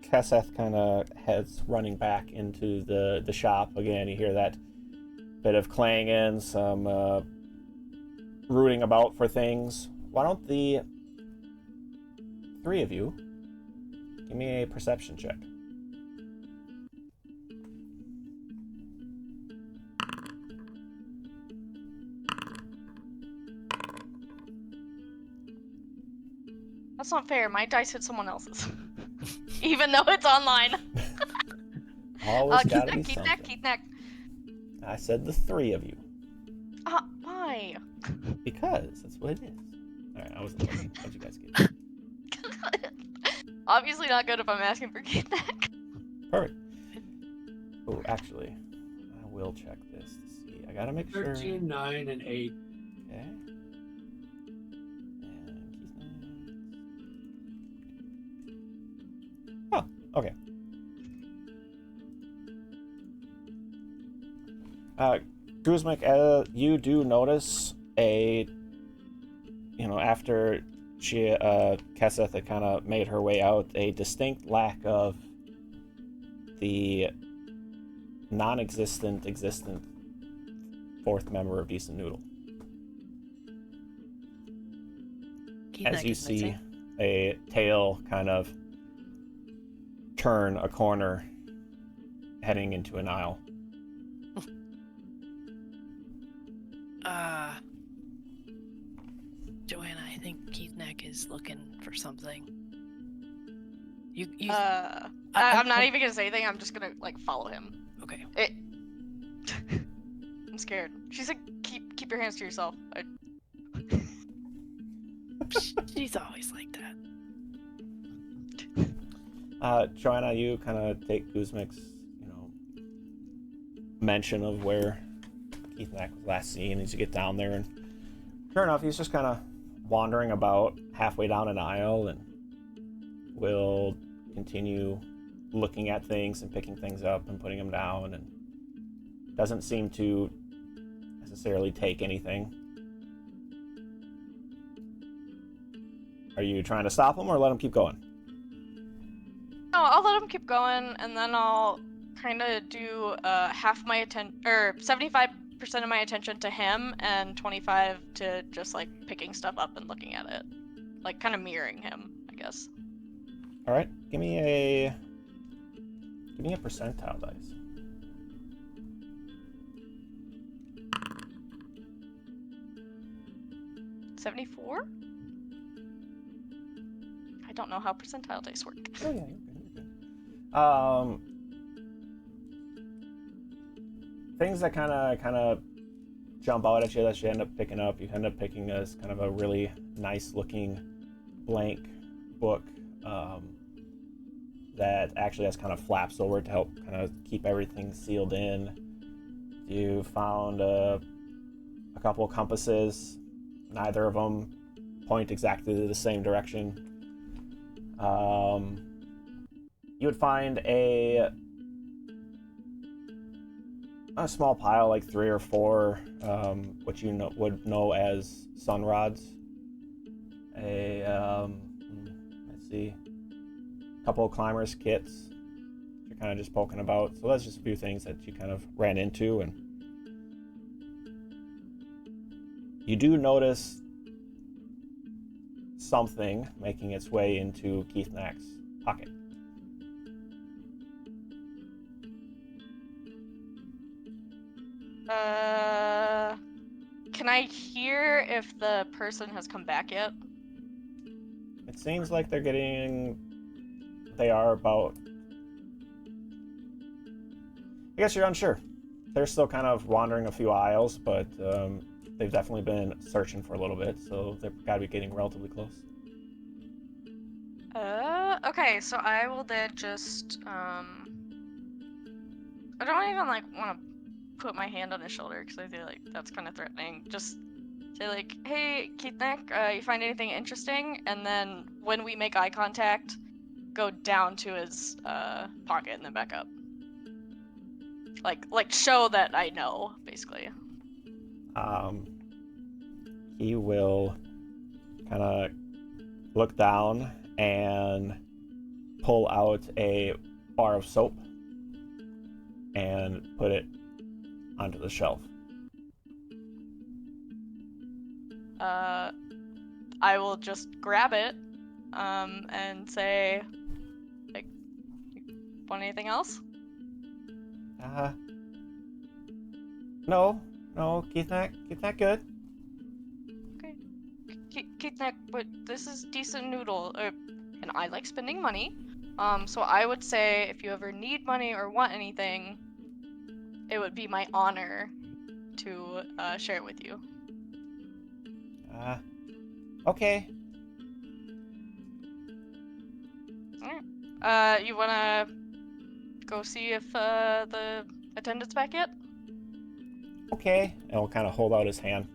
Kithnakk kind of heads running back into the shop again, you hear that bit of clanging, some rooting about for things. Why don't the three of you give me a perception check? That's not fair. My dice hit someone else's. Even though it's online. Always gotta be Kithnakk, something. Kithnakk. I said the three of you. Why? Because that's what it is. Alright, I wasn't looking. What'd you guys get? Obviously not good if I'm asking for Kithnakk. Perfect. Oh, actually, I will check this to see. I gotta make sure. 13, 9, and 8. Okay. And oh, okay. Guzmak, you do notice after she, Kithnakk had kind of made her way out, a distinct lack of the non-existent, existent fourth member of Decent Noodle. As you see a tail kind of turn a corner heading into an aisle. Joanna, I think Kithnakk is looking for something. I'm not even gonna say anything. I'm just gonna like follow him. Okay. I'm scared. She's like, keep your hands to yourself. She's always like that. Joanna, you kind of take Guzmak's, mention of where Kithnakk was last seen as you get down there, and sure enough, he's just kind of wandering about halfway down an aisle and will continue looking at things and picking things up and putting them down, and doesn't seem to necessarily take anything. Are you trying to stop him or let him keep going? No, I'll let him keep going, and then I'll kind of do half my attention, or 75% of my attention to him, and 25 to just like picking stuff up and looking at it, like kind of mirroring him, I guess. All right, give me a percentile dice. $74? I don't know how percentile dice work. Oh yeah, you're good. Things that kind of jump out at you that you end up picking up. You end up picking this kind of a really nice looking blank book that actually has kind of flaps over it to help kind of keep everything sealed in. You found a couple of compasses. Neither of them point exactly the same direction. You would find a small pile, like 3 or 4, what you would know as sun rods. Let's see, a couple of climbers kits you're kind of just poking about. So that's just a few things that you kind of ran into, and you do notice something making its way into Kithnak's pocket. Can I hear if the person has come back yet? It seems like they are about, I guess you're unsure. They're still kind of wandering a few aisles, but they've definitely been searching for a little bit, so they've got to be getting relatively close. Okay, so I will then just, I don't even, like, want to put my hand on his shoulder because I feel like that's kind of threatening. Just say like, "Hey, Kithnakk, you find anything interesting?" And then when we make eye contact, go down to his pocket and then back up. Like show that I know, basically. He will kind of look down and pull out a bar of soap and put it onto the shelf. I will just grab it, and say, like, want anything else? No, Kithnakk good. Okay. Kithnakk, but this is decent noodle, and I like spending money. So I would say if you ever need money or want anything, it would be my honor to share it with you. Okay. Alright. You wanna go see if the attendant's back yet? Okay. And we'll kind of hold out his hand.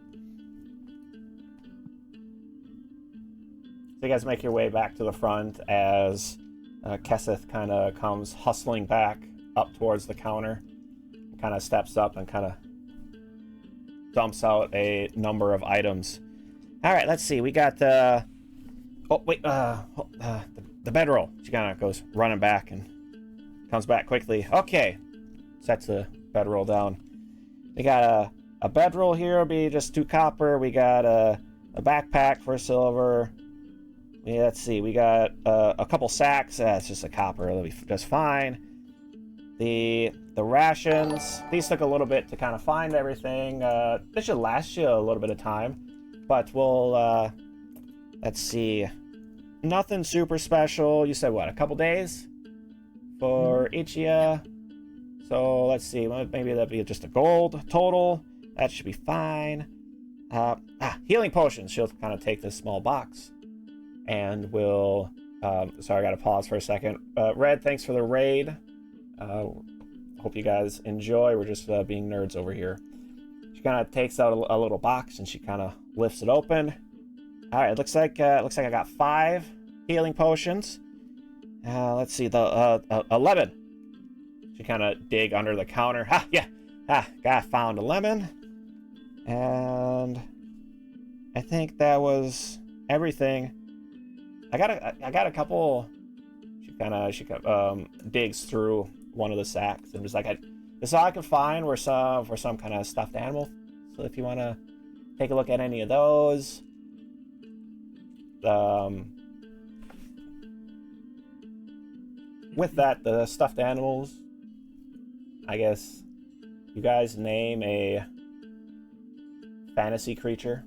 So you guys make your way back to the front as Kesseth kind of comes hustling back up towards the counter. Kind of steps up and kind of dumps out a number of items. All right, let's see. We got the bedroll. She kind of goes running back and comes back quickly. Okay, sets the bedroll down. We got a bedroll here. Will be just 2 copper. We got a backpack for silver. Yeah, let's see. We got a couple sacks. It's just a copper. It'll be just fine. The rations. These took a little bit to kind of find everything. This should last you a little bit of time. But we'll, let's see. Nothing super special. You said what, a couple days? For each of you? So, let's see. Maybe that'd be just a gold total. That should be fine. Healing potions. She'll kind of take this small box. And we'll... sorry, I gotta pause for a second. Red, thanks for the raid. Hope you guys enjoy. We're just being nerds over here. She kind of takes out a little box and she kind of lifts it open. All right, looks like I got 5 healing potions. Let's see, the 11. She kind of dig under the counter. Found a lemon, and I think that was everything. I got a couple. She digs through one of the sacks and was like, this is all I could find were some kind of stuffed animal. So if you want to take a look at any of those, with that, the stuffed animals, I guess you guys name a fantasy creature,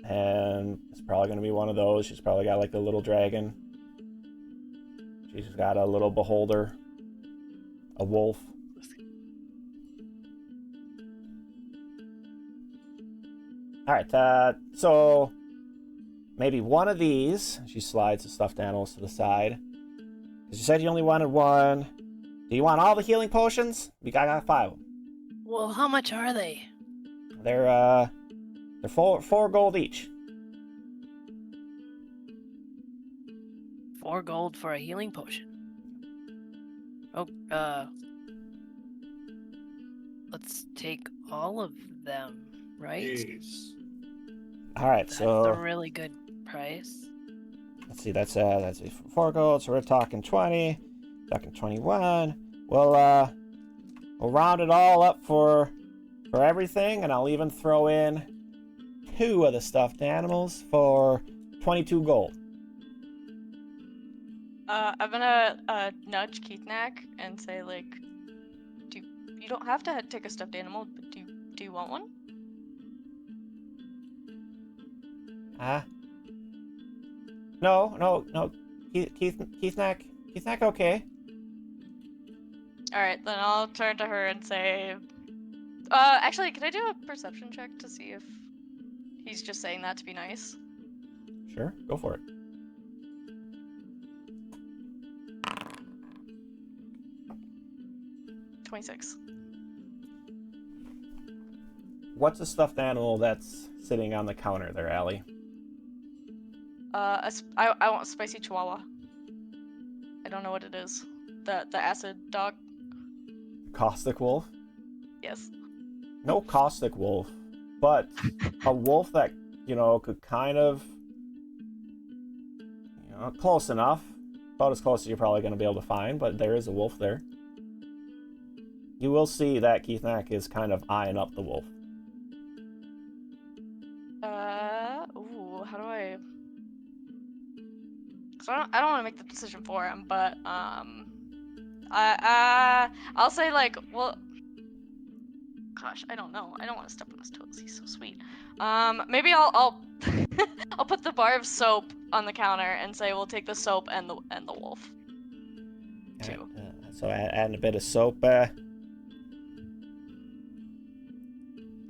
and it's probably going to be one of those. She's probably got like a little dragon. She's got a little beholder, a wolf. All right, so maybe one of these. She slides the stuffed animals to the side. Because you said you only wanted one. Do you want all the healing potions? We got 5 of them. Well, how much are they? They're 4 gold each. 4 gold for a healing potion. Oh, let's take all of them, right? Jeez. All right, That's so a really good price. let's see. That's 4 gold. So we're talking 20, talking 21. We'll round it all up for everything, and I'll even throw in 2 of the stuffed animals for 22 gold. I'm gonna nudge Kithnakk and say like, you don't have to take a stuffed animal, but do you want one? No. Kithnakk, okay. All right, then I'll turn to her and say, actually, can I do a perception check to see if he's just saying that to be nice? Sure, go for it. 26. what's a stuffed animal that's sitting on the counter there, Allie? I want spicy chihuahua. I don't know what it is. The acid dog. Caustic wolf? Yes. No caustic wolf, but a wolf that, could kind of, close enough. About as close as you're probably going to be able to find, but there is a wolf there. You will see that Kithnakk is kind of eyeing up the wolf. Ooh, how do I... So I don't want to make the decision for him, but, I'll say, like, well... Gosh, I don't know. I don't want to step on his toes. He's so sweet. Maybe I'll I'll put the bar of soap on the counter and say we'll take the soap and the wolf. Too. So adding a bit of soap.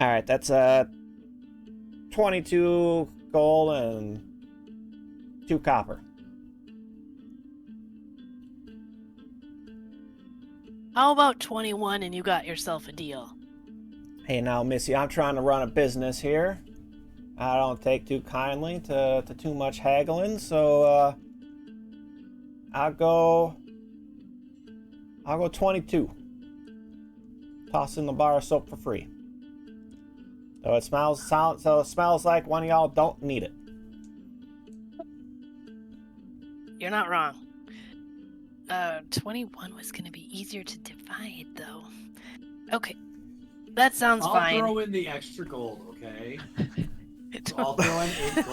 Alright, that's 22 gold and 2 copper. How about 21 and you got yourself a deal? Hey now, Missy, I'm trying to run a business here. I don't take too kindly to too much haggling, so I'll go 22. Toss in the bar of soap for free. So it smells like one of y'all don't need it. You're not wrong. 21 was gonna be easier to divide, though. Okay, that sounds I'll fine. throw in the extra gold, okay? So I'll throw in 8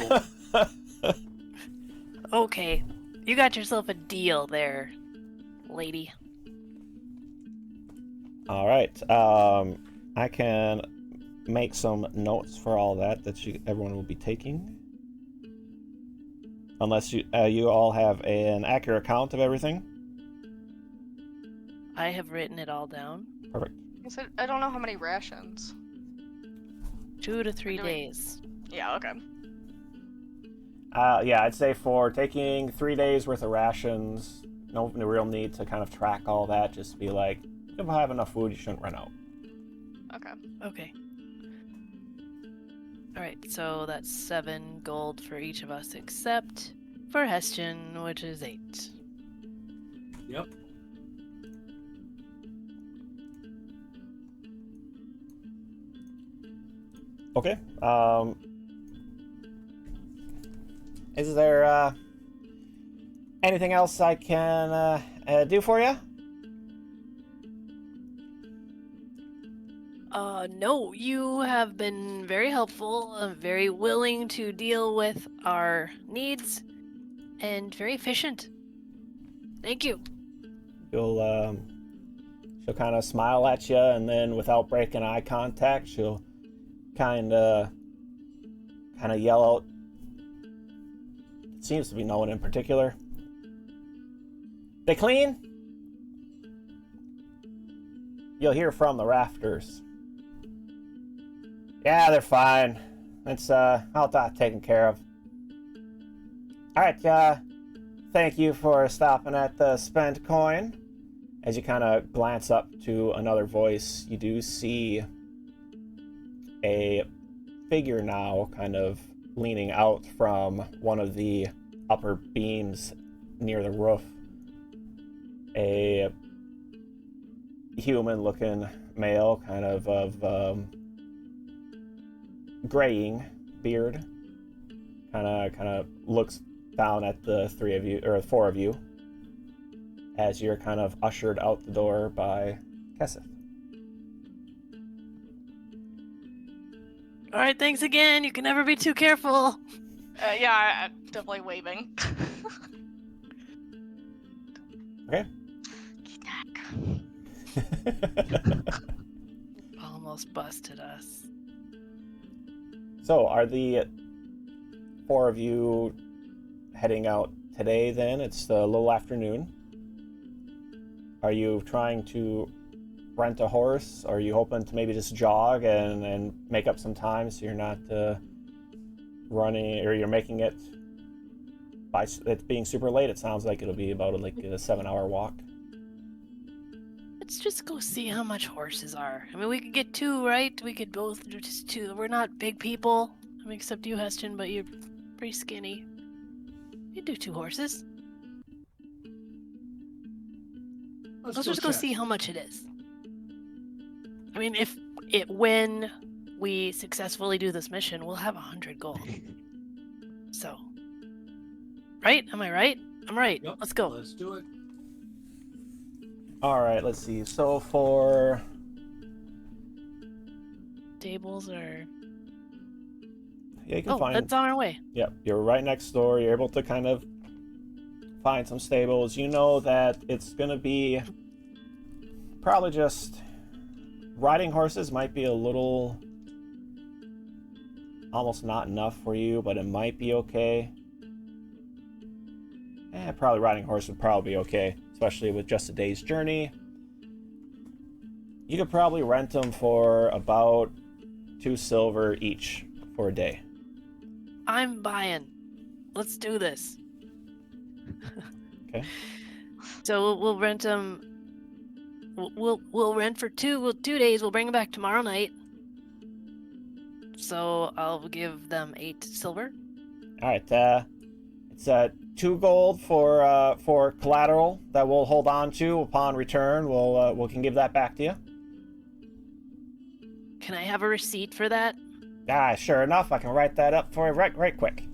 gold. Okay, you got yourself a deal there, lady. All right. I can make some notes for all that everyone will be taking. Unless you all have an accurate count of everything. I have written it all down. Perfect. I said I don't know how many rations. 2 to 3 Or do we- days. Yeah, okay. Yeah, I'd say for taking 3 days worth of rations, no real need to kind of track all that. Just be like, if I have enough food, you shouldn't run out. Okay. Okay. Alright, so that's 7 gold for each of us except for Heston, which is 8. Yep. Okay. Is there anything else I can do for you? No, you have been very helpful, very willing to deal with our needs, and very efficient. Thank you. She'll kind of smile at you, and then without breaking eye contact, she'll kind of yell out. It seems to be no one in particular. They clean? You'll hear from the rafters. Yeah, they're fine. It's all taken care of. All right. Thank you for stopping at the spent coin. As you kind of glance up to another voice, you do see a figure now kind of leaning out from one of the upper beams near the roof. A human-looking male, kind of graying beard, kind of looks down at the 4 of you as you're kind of ushered out the door by Kesseth. All right, thanks again. You can never be too careful. Yeah, I'm definitely waving. Okay. Kithnakk. Almost busted us. So, are the 4 of you heading out today then? It's a little afternoon. Are you trying to rent a horse? Are you hoping to maybe just jog and make up some time so you're not running, or you're making it by it being super late? It sounds like it'll be about a 7-hour walk. Let's just go see how much horses are. I mean, we could get 2, right? We could both do just 2. We're not big people. I mean, except you, Heston, but you're pretty skinny. You do 2 horses. Let's just go check. see how much it is. I mean, when we successfully do this mission, we'll have 100 gold. So, right? Am I right? I'm right. Yep, Let's go. Let's do it. All right, let's see. So for Stables are... yeah, you can Oh, find. that's on our way. Yep, you're right next door. You're able to kind of find some stables. You know that it's gonna be probably just riding horses might be a little almost not enough for you, but it might be okay. Probably riding horse would probably be okay, especially with just a day's journey. You could probably rent them for about 2 silver each for a day. I'm buying. Let's do this. Okay. So we'll rent them. We'll rent for 2 days. We'll bring them back tomorrow night. So I'll give them 8 silver. All right. It's 2 gold for collateral that we'll hold on to upon return. We can give that back to you. Can I have a receipt for that? Sure enough, I can write that up for you right quick.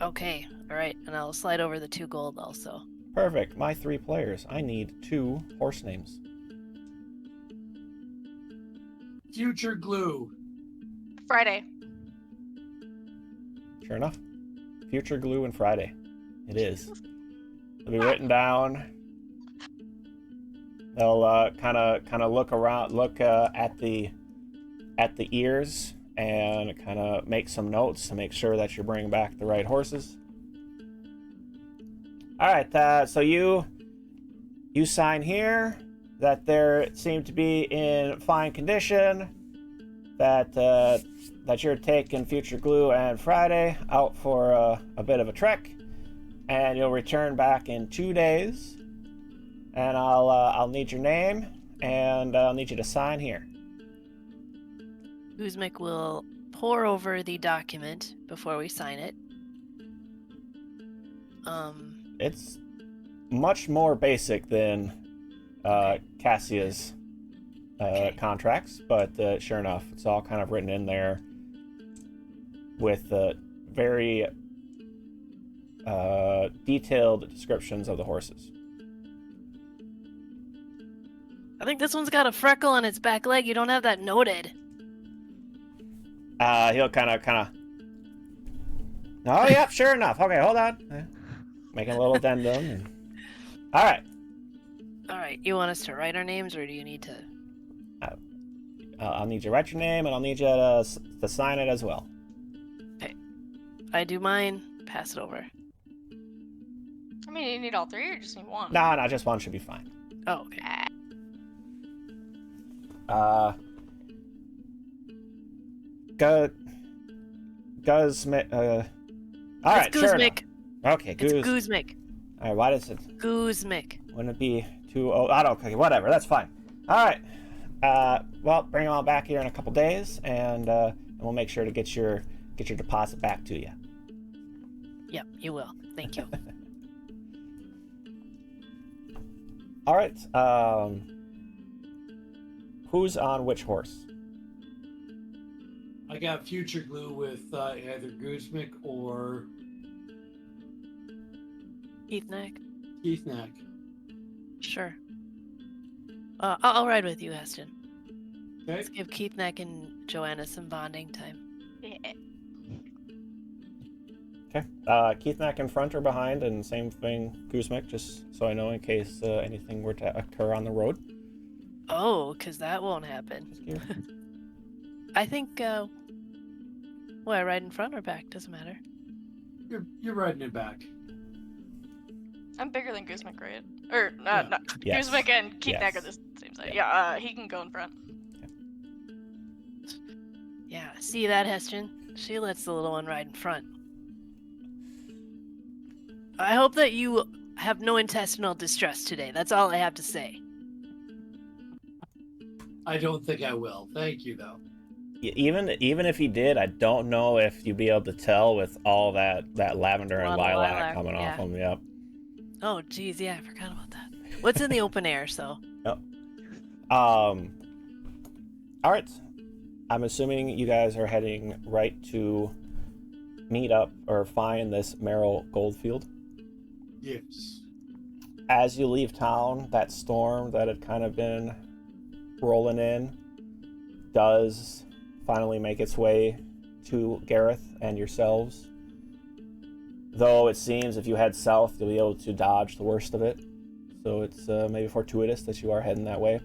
Okay. All right, and I'll slide over the 2 gold also. Perfect. My 3 players. I need 2 horse names. Future glue. Friday. Sure enough. Future Glue and Friday. It is. It'll be written down. They'll kind of look around, at the ears, and kind of make some notes to make sure that you're bringing back the right horses. All right. So you sign here that they seem to be in fine condition. That you're taking Future Glue and Friday out for a bit of a trek, and you'll return back in 2 days. And I'll need your name, and I'll need you to sign here. Kuzmik will pore over the document before we sign it. It's much more basic than Cassia's contracts, but sure enough, it's all kind of written in there with very detailed descriptions of the horses. I think this one's got a freckle on its back leg. You don't have that noted. He'll kind of. Oh, yep, sure enough. Okay, hold on. Making a little addendum. All right. All right. You want us to write our names, or do you need to? I'll need you to write your name, and I'll need you to sign it as well. Okay. I do mine. Pass it over. I mean, you need all 3 or just need 1? No, just 1 should be fine. Oh, okay. Guzmik. All right, sure enough. Okay, It's Kuzmik. All right, why does it? Kuzmik. Wouldn't it be too? Oh, I don't. Okay, whatever. That's fine. All right. Well, bring them all back here in a couple days, and we'll make sure to get your deposit back to you. Yep, you will. Thank you. All right. Who's on which horse? I got Future Glue with either Guzmik or Kithnakk. Kithnakk. Sure. I'll ride with you, Heston. Okay. Let's give Kithnakk and Joanna some bonding time. Yeah. Okay. Kithnakk in front or behind, and same thing, Guzmik, just so I know in case anything were to occur on the road. Oh, because that won't happen. I think, I ride in front or back? Doesn't matter. You're riding it back. I'm bigger than Guzmik, right? Or, no. Yes. Guzmik and Kithnakk Yes. are the same size. Yeah, he can go in front. Yeah, see that, Heston? She lets the little one ride in front. I hope that you have no intestinal distress today. That's all I have to say. I don't think I will. Thank you, though. Even if he did, I don't know if you'd be able to tell with all that lavender A and lot of lilac lilac, coming off yeah. him. Yep. Oh, geez, yeah, I forgot about that. What's in the open air, so? Yep. All right. I'm assuming you guys are heading right to meet up or find this Merrill Goldfield. Yes. As you leave town, that storm that had kind of been rolling in does finally make its way to Gareth and yourselves. Though it seems if you head south, you'll be able to dodge the worst of it. So it's maybe fortuitous that you are heading that way.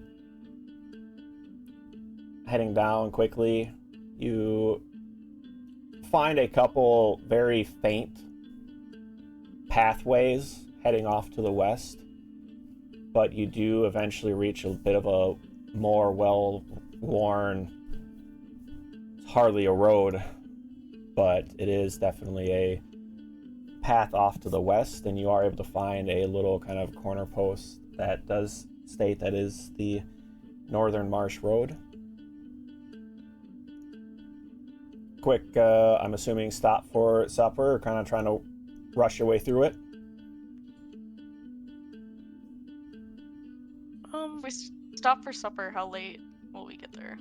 Heading down quickly, you find a couple very faint pathways heading off to the west, but you do eventually reach a bit of a more well-worn, it's hardly a road, but it is definitely a path off to the west, and you are able to find a little kind of corner post that does state that is the Northern Marsh Road. Quick, I'm assuming stop for supper, or kind of trying to rush your way through it. If we stop for supper, how late will we get there?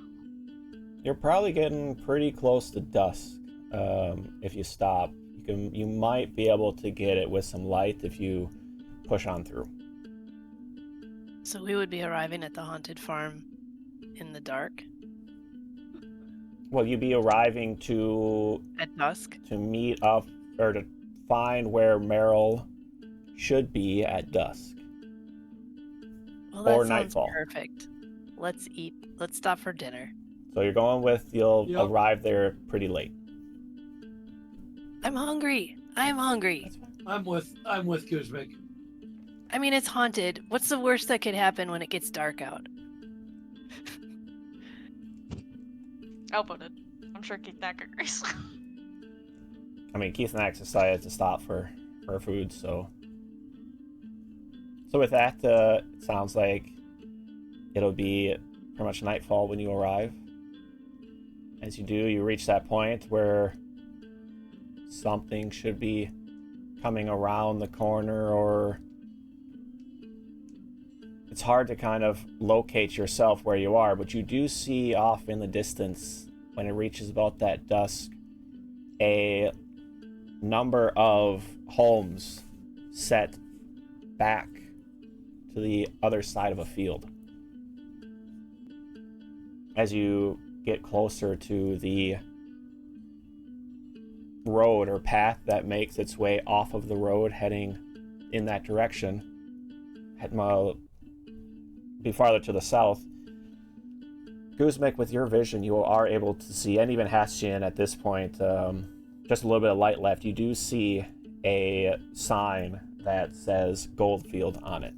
You're probably getting pretty close to dusk. If you stop, you might be able to get it with some light if you push on through. So we would be arriving at the haunted farm in the dark Well, you'd be arriving at dusk. to meet up or to find where Merrill should be at dusk. Well, that Or sounds nightfall. perfect. Let's eat. Let's stop for dinner. So you're going with you'll Yep. arrive there pretty late. I'm hungry. I'm hungry. That's fine. I'm with Kuzmik. I mean, it's haunted. What's the worst that could happen when it gets dark out? Outvoted. I'm sure Kithnakk agrees. I mean, Kithnakk decided to stop for food, so with that, it sounds like it'll be pretty much nightfall when you arrive. As you do, you reach that point where something should be coming around the corner, or it's hard to kind of locate yourself where you are, but you do see off in the distance, when it reaches about that dusk, a number of homes set back to the other side of a field. As you get closer to the road or path that makes its way off of the road heading in that direction, be farther to the south, Kuzmik, with your vision, you are able to see, and even Hastian at this point, just a little bit of light left, you do see a sign that says Goldfield on it.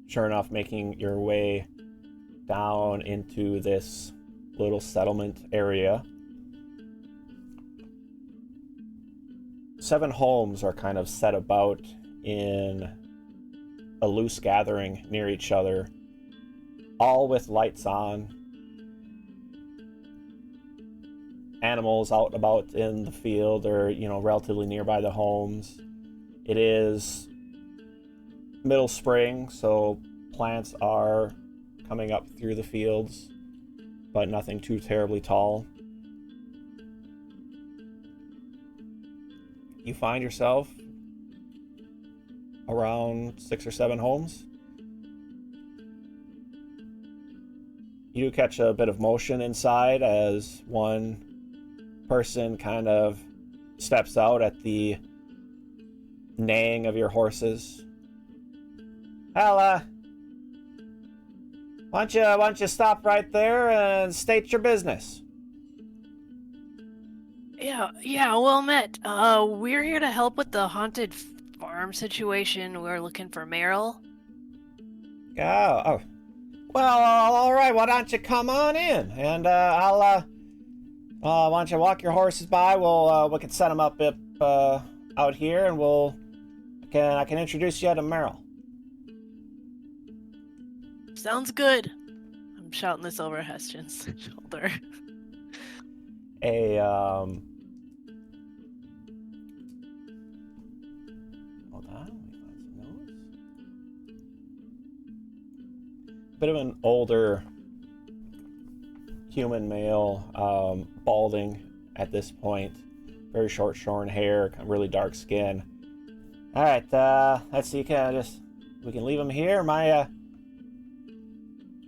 Sure enough, making your way down into this little settlement area, 7 homes are kind of set about in a loose gathering near each other, all with lights on, animals out about in the field or, relatively nearby the homes. It is middle spring, so plants are coming up through the fields, but nothing too terribly tall. You find yourself around 6 or 7 homes. You do catch a bit of motion inside as one person kind of steps out at the neighing of your horses. Well, why don't you stop right there and state your business? Yeah, well met. We're here to help with the haunted farm situation. We're looking for Meryl. Oh. Well, all right. Why don't you come on in, and why don't you walk your horses by? We can set them up out here, and I can introduce you to Meryl. Sounds good. I'm shouting this over Hestion's shoulder. Hold on, let me find some notes. Bit of an older human male, balding at this point, very short shorn hair, really dark skin. All right, let's see. We can leave him here.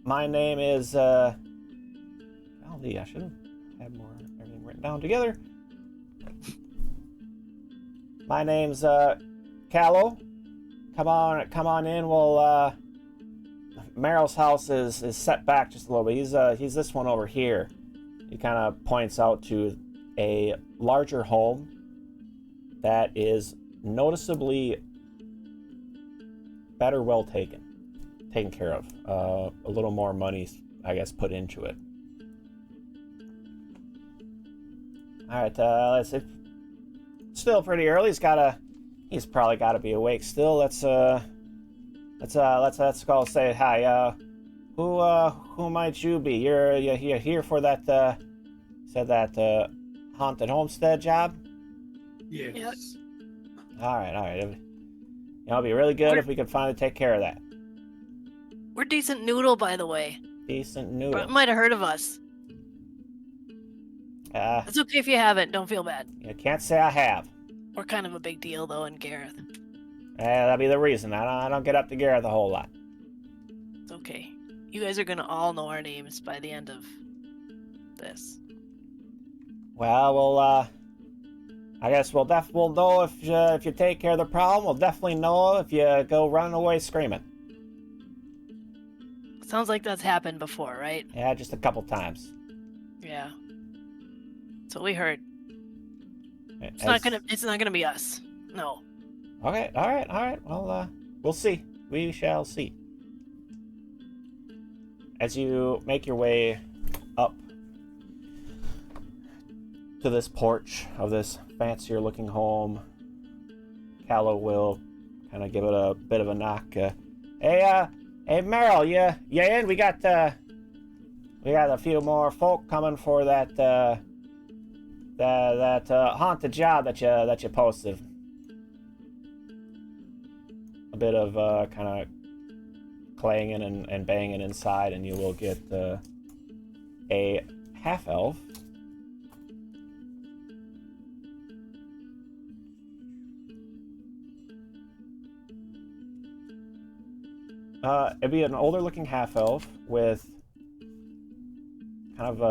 My name is golly, I should have had more everything written down together. My name's Callow. Come on in. We'll Meryl's house is set back just a little bit. He's this one over here. He kind of points out to a larger home that is noticeably better taken care of. A little more money, I guess, put into it. All right, let's see. Still pretty early. He's probably got to be awake still. Let's go say hi. Who might you be? You're here for that haunted homestead job? Yes. Yep. All right. It'd be really good if we could finally take care of that. We're Decent Noodle, by the way. Decent But noodle. might have heard of us. It's okay if you haven't. Don't feel bad. You can't say I have. We're kind of a big deal, though, in Gareth. That'd be the reason. I don't get up to Gareth a whole lot. It's okay. You guys are gonna all know our names by the end of this. Well, I guess we'll know if you take care of the problem. We'll definitely know if you go running away screaming. Sounds like that's happened before, right? Yeah, just a couple times. Yeah. That's what we heard. It's It's not gonna be us. No. Okay, all right. Well, we'll see. We shall see. As you make your way up to this porch of this fancier-looking home, Callow will kind of give it a bit of a knock. Hey, Meryl, you in? We got a few more folk coming for that haunted job that you posted. A bit of kind of clanging and banging inside, and you will get a half-elf. It'd be an older-looking half-elf with kind of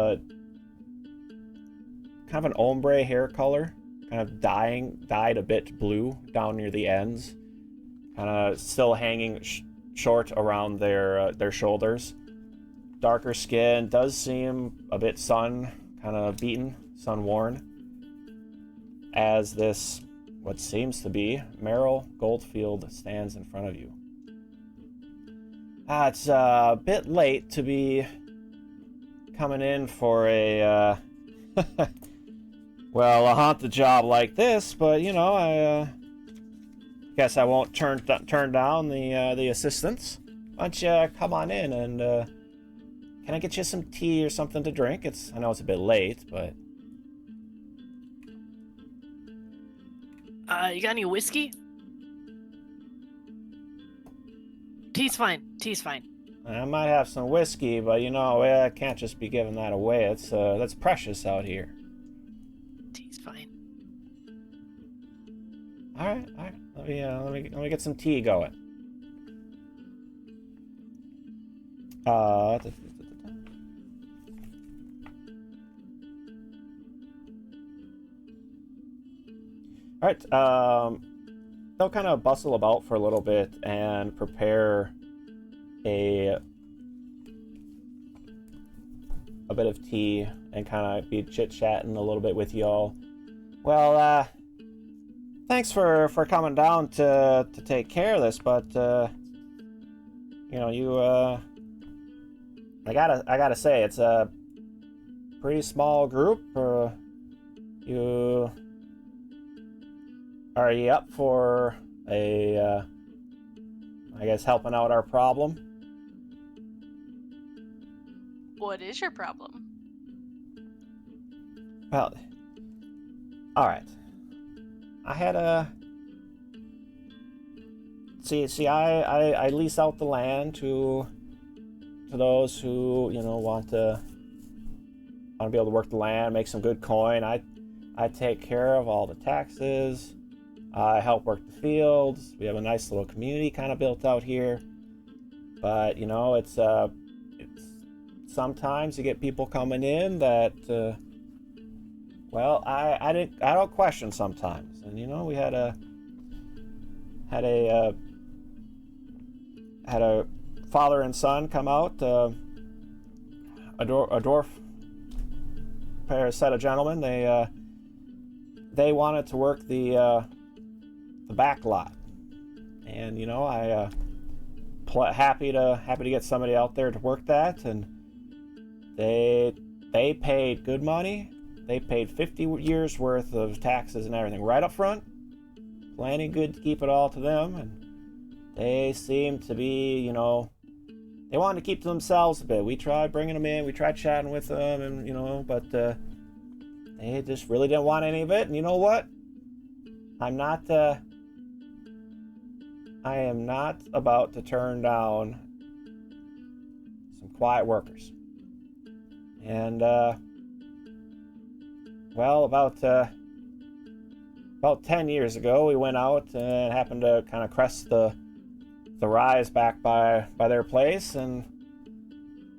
an ombre hair color, kind of dyed a bit blue down near the ends, kind of still hanging short around their shoulders. Darker skin, does seem a bit sun worn. As this, what seems to be Meryl Goldfield, stands in front of you. It's a bit late to be coming in for a well, a haunted job like this, but I guess I won't turn down the assistance. Why don't you come on in and can I get you some tea or something to drink? I know it's a bit late, but You got any whiskey? Tea's fine. I might have some whiskey, but I can't just be giving that away. That's precious out here. Tea's fine. All right. Let me get some tea going. All right. They'll kind of bustle about for a little bit and prepare a bit of tea and kind of be chit-chatting a little bit with y'all. Well, thanks for coming down to take care of this, but I gotta say, it's a pretty small group. Are you up for I guess helping out our problem? What is your problem? Well, all right. I had a see. I lease out the land to those who want to be able to work the land, make some good coin. I take care of all the taxes. I help work the fields. We have a nice little community kind of built out here. But it's sometimes you get people coming in that I don't question sometimes. And we had a father and son come out, a dwarf set of gentlemen. They wanted to work the back lot, and I happy to get somebody out there to work that, and they paid good money. They paid 50 years worth of taxes and everything right up front. Plenty good to keep it all to them, and they seemed to be, they wanted to keep to themselves a bit. We tried bringing them in, we tried chatting with them, and but they just really didn't want any of it. And you know what? I am not about to turn down some quiet workers. And about 10 years ago, we went out and happened to kind of crest the rise back by their place, and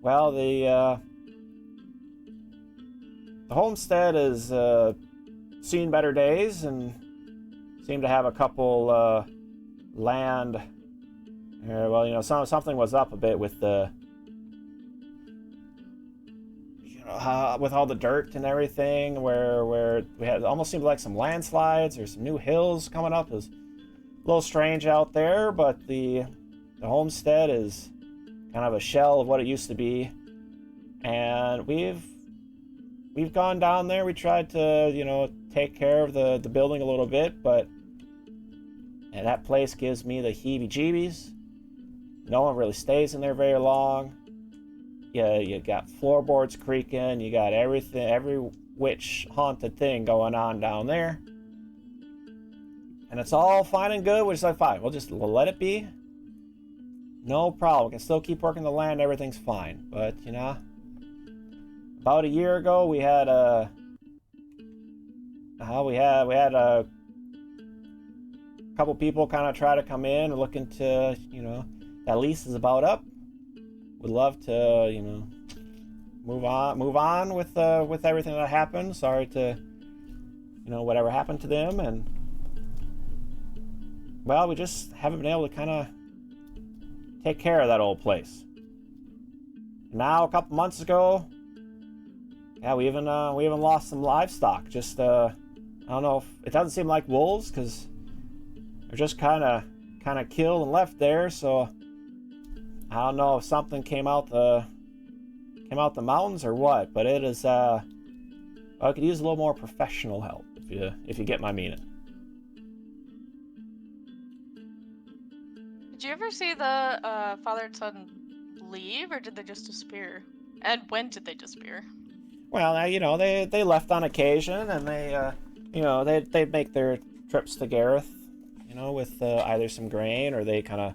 the homestead has seen better days and seemed to have a couple land. Something was up a bit with the with all the dirt and everything, where we had almost seemed like some landslides or some new hills coming up. It was a little strange out there, but the homestead is kind of a shell of what it used to be, and we've gone down there. We tried to take care of the building a little bit, but that place gives me the heebie-jeebies. No one really stays in there very long. Yeah, you got floorboards creaking. You got everything, every witch haunted thing going on down there. And it's all fine and good. We're just like, fine, we'll let it be. No problem. We can still keep working the land. Everything's fine. But about a year ago, we had a couple people kind of try to come in and look into, that lease is about up. Would love to, move on with everything that happened. Sorry to, whatever happened to them, and we just haven't been able to kind of take care of that old place. And now, a couple months ago, we even lost some livestock. Just I don't know if it doesn't seem like wolves, because they're just kind of killed and left there. So I don't know if something came out the mountains or what, but it is I could use a little more professional help if you get my meaning. Did you ever see the father and son leave, or did they just disappear? And when did they disappear? Well, they left on occasion, and they'd make their trips to Gareth, with either some grain, or they kind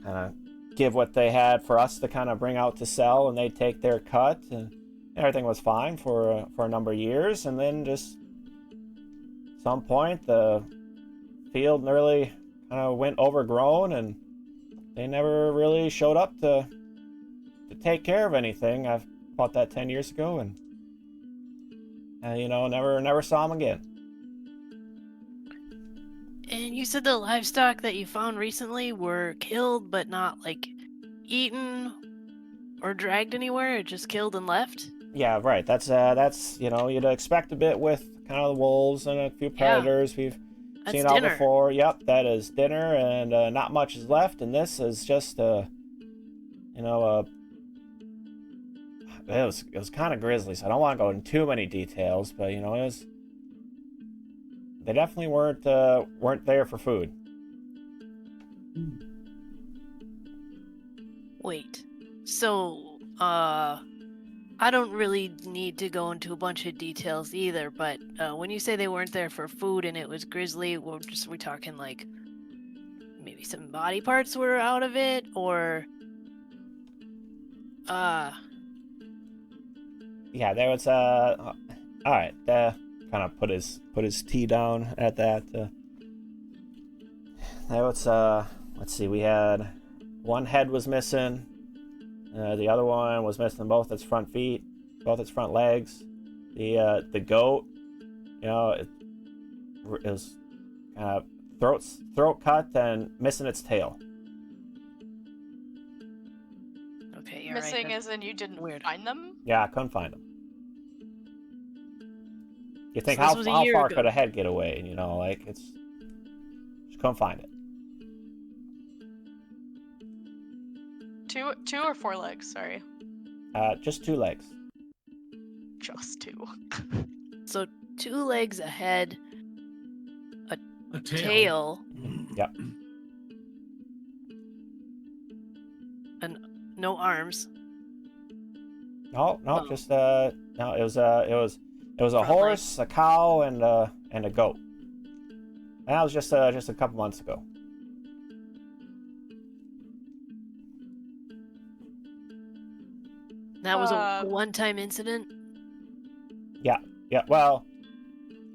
of give what they had for us to kind of bring out to sell, and they'd take their cut, and everything was fine for a number of years. And then just at some point the field nearly kind of went overgrown, and they never really showed up to take care of anything. I've bought that 10 years ago, and never saw them again. And you said the livestock that you found recently were killed, but not like eaten or dragged anywhere, just killed and left? Yeah, right. That's you'd expect a bit with kind of the wolves and a few predators we've seen all before. Yep, that is dinner, and not much is left. And this is just it was kind of grisly, so I don't want to go into too many details, but it was. They definitely weren't there for food. Wait. So, I don't really need to go into a bunch of details either, but when you say they weren't there for food and it was grisly, we talking like maybe some body parts were out of it, or Yeah, there was all right. Kind of put his tea down at that. There was let's see. We had one head was missing. The other one was missing both its front feet, both its front legs. The goat, it was kind of throat cut and missing its tail. okay, you're Missing right. as in you didn't weird. find them? Yeah, I couldn't find them. You think So this how was a year far ago. could a head get away? Just couldn't find it. Two or four legs, sorry. Just 2 legs. Just two. So 2 legs, a head, A tail, Yep. and no arms. No, Oh. just no. It was a Front horse, a cow, and a goat. And that was just a couple months ago. That was a one-time incident. Yeah. Well,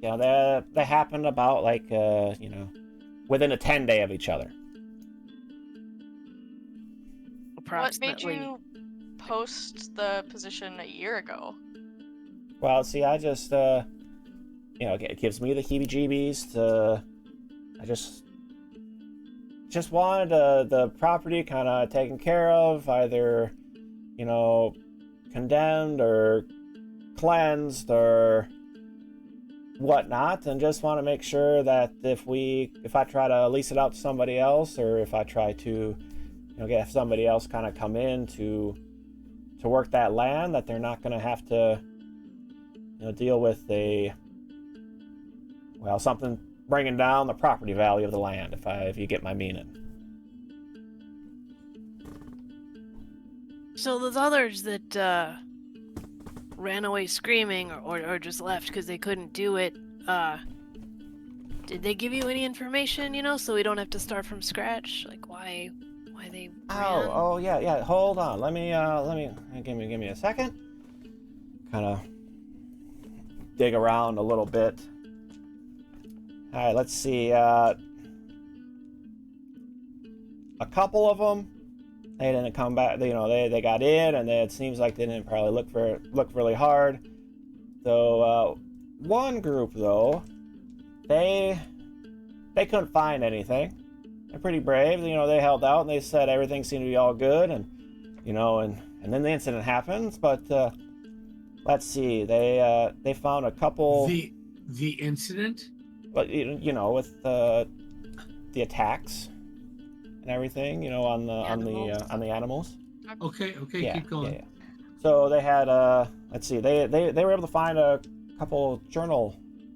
they happened about like within a 10-day of each other. What made Approximately. you post the position a year ago? Well, see, I just it gives me the heebie-jeebies I just wanted the property kind of taken care of, either condemned or cleansed or whatnot, and just want to make sure that if I try to lease it out to somebody else, or if I try to get somebody else kind of come in to work that land, that they're not going to have to deal with something bringing down the property value of the land, if you get my meaning. So those others that ran away screaming or just left because they couldn't do it, did they give you any information, so we don't have to start from scratch? Like why they ran? Oh yeah. Hold on. Let me give me a second. Kind of dig around a little bit. All right, let's see. A couple of them, they didn't come back. They got in, and it seems like they didn't probably look really hard. So one group though, they couldn't find anything. They're pretty brave. They held out and they said everything seemed to be all good, and and then the incident happens. But let's see. They found a couple. The incident. But with the attacks and everything, on the animals. Okay, Yeah, keep going. yeah. So they had let's see, they were able to find a couple journal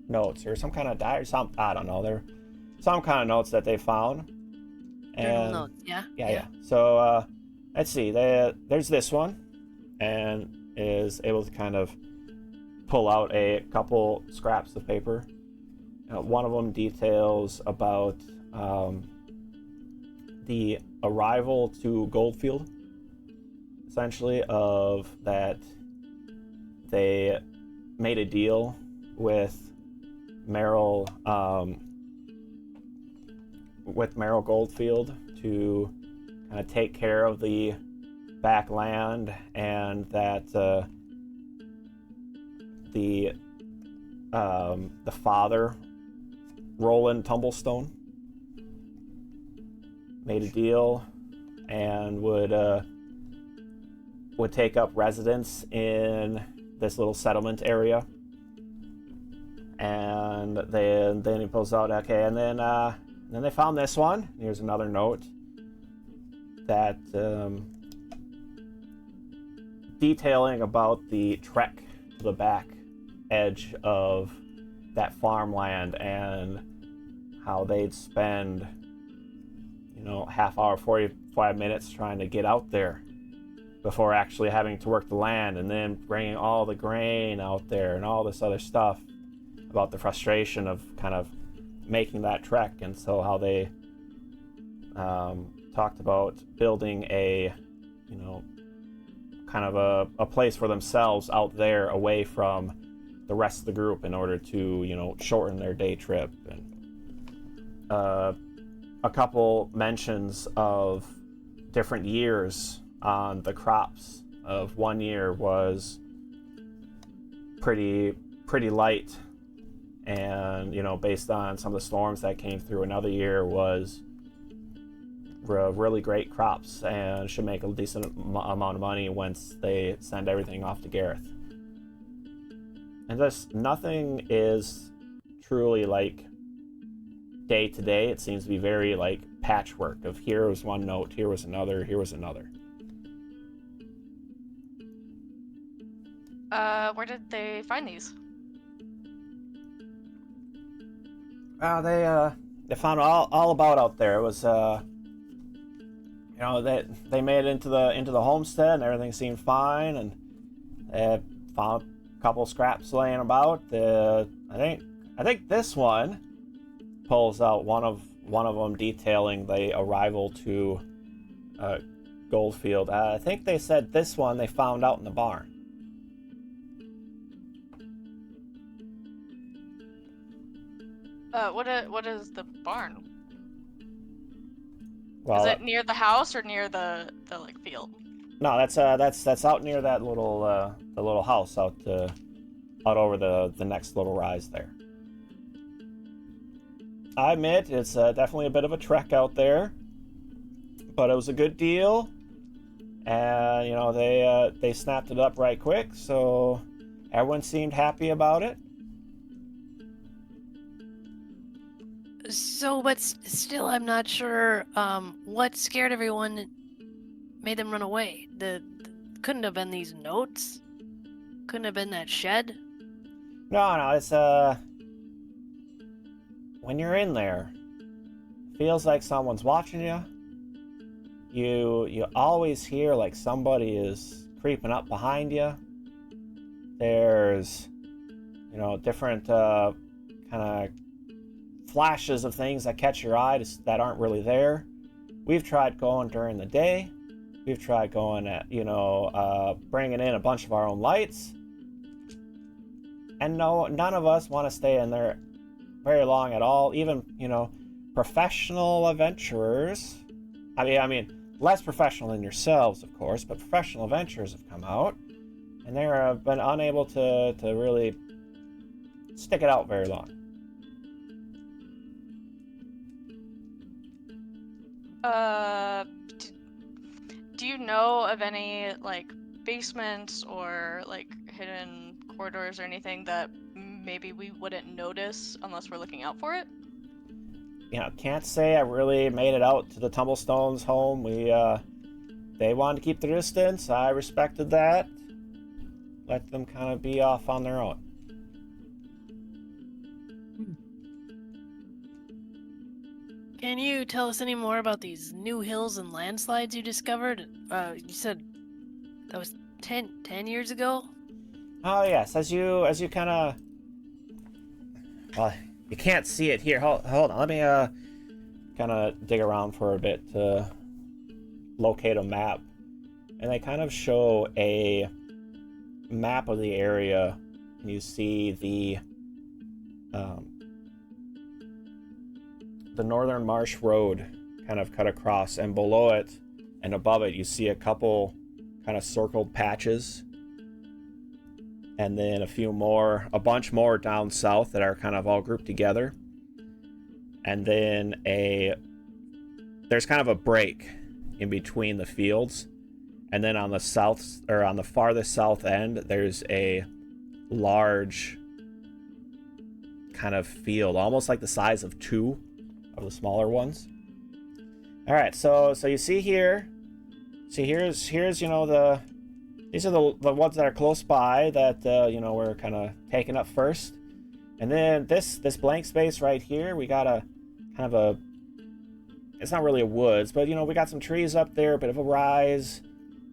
notes or some kind of diary, I don't know. There some kind of notes that they found. Journal notes, yeah. Yeah. So let's see, there's this one, and is able to kind of pull out a couple scraps of paper. One of them details about the arrival to Goldfield, essentially, of that they made a deal with Merrill Goldfield to kind of take care of the back land, and that the father, Roland Tumblestone, made a deal and would take up residence in this little settlement area. And then he pulls out, okay, and then they found this one. Here's another note that detailing about the trek to the back edge of that farmland, and how they'd spend half hour, 45 minutes trying to get out there, before actually having to work the land, and then bringing all the grain out there and all this other stuff, about the frustration of kind of making that trek. And so how they talked about building a, kind of a place for themselves out there away from the rest of the group in order to, shorten their day trip. And a couple mentions of different years on the crops. Of one year was pretty light, and based on some of the storms that came through. Another year was really great crops and should make a decent amount of money once they send everything off to Gareth. And just nothing is truly like day to day. It seems to be very like patchwork of here was one note, here was another, here was another. Where did they find these? They found all about out there. It was they made it into the homestead and everything seemed fine, and they found a couple scraps laying about. I think this one pulls out one of them detailing the arrival to Goldfield. I think they said this one they found out in the barn. What is the barn? Well, is it near the house or near the like field? No, that's out near that little the little house out over the next little rise there. I admit it's definitely a bit of a trek out there, but it was a good deal, and they snapped it up right quick, so everyone seemed happy about it. So, but still, I'm not sure what scared everyone, made them run away. Couldn't have been these notes. Couldn't have been that shed. No, it's when you're in there, feels like someone's watching you. You always hear like somebody is creeping up behind you. There's different kind of flashes of things that catch your eye that aren't really there. We've tried going during the day. We've tried going at bringing in a bunch of our own lights, and none of us want to stay in there very long at all. Even professional adventurers. I mean less professional than yourselves, of course, but professional adventurers have come out, and they have been unable to really stick it out very long. Do you know of any like basements or like hidden corridors or anything that maybe we wouldn't notice unless we're looking out for it? Can't say I really made it out to the Tumblestones' home. They wanted to keep the distance. I respected that. Let them kind of be off on their own. Can you tell us any more about these new hills and landslides you discovered? You said that was 10 years ago? Oh yes, as you kind of, well, you can't see it here. Hold on, let me kind of dig around for a bit to locate a map, and they kind of show a map of the area, and you see the Northern Marsh Road kind of cut across, and below it and above it you see a couple kind of circled patches, and then a bunch more down south that are kind of all grouped together, and then there's kind of a break in between the fields, and then on the farthest south end there's a large kind of field, almost like the size of two of the smaller ones. All right, so you see here. See, here's these are the ones that are close by that we're kind of taking up first, and then this blank space right here, we got a kind of it's not really a woods, but we got some trees up there, a bit of a rise,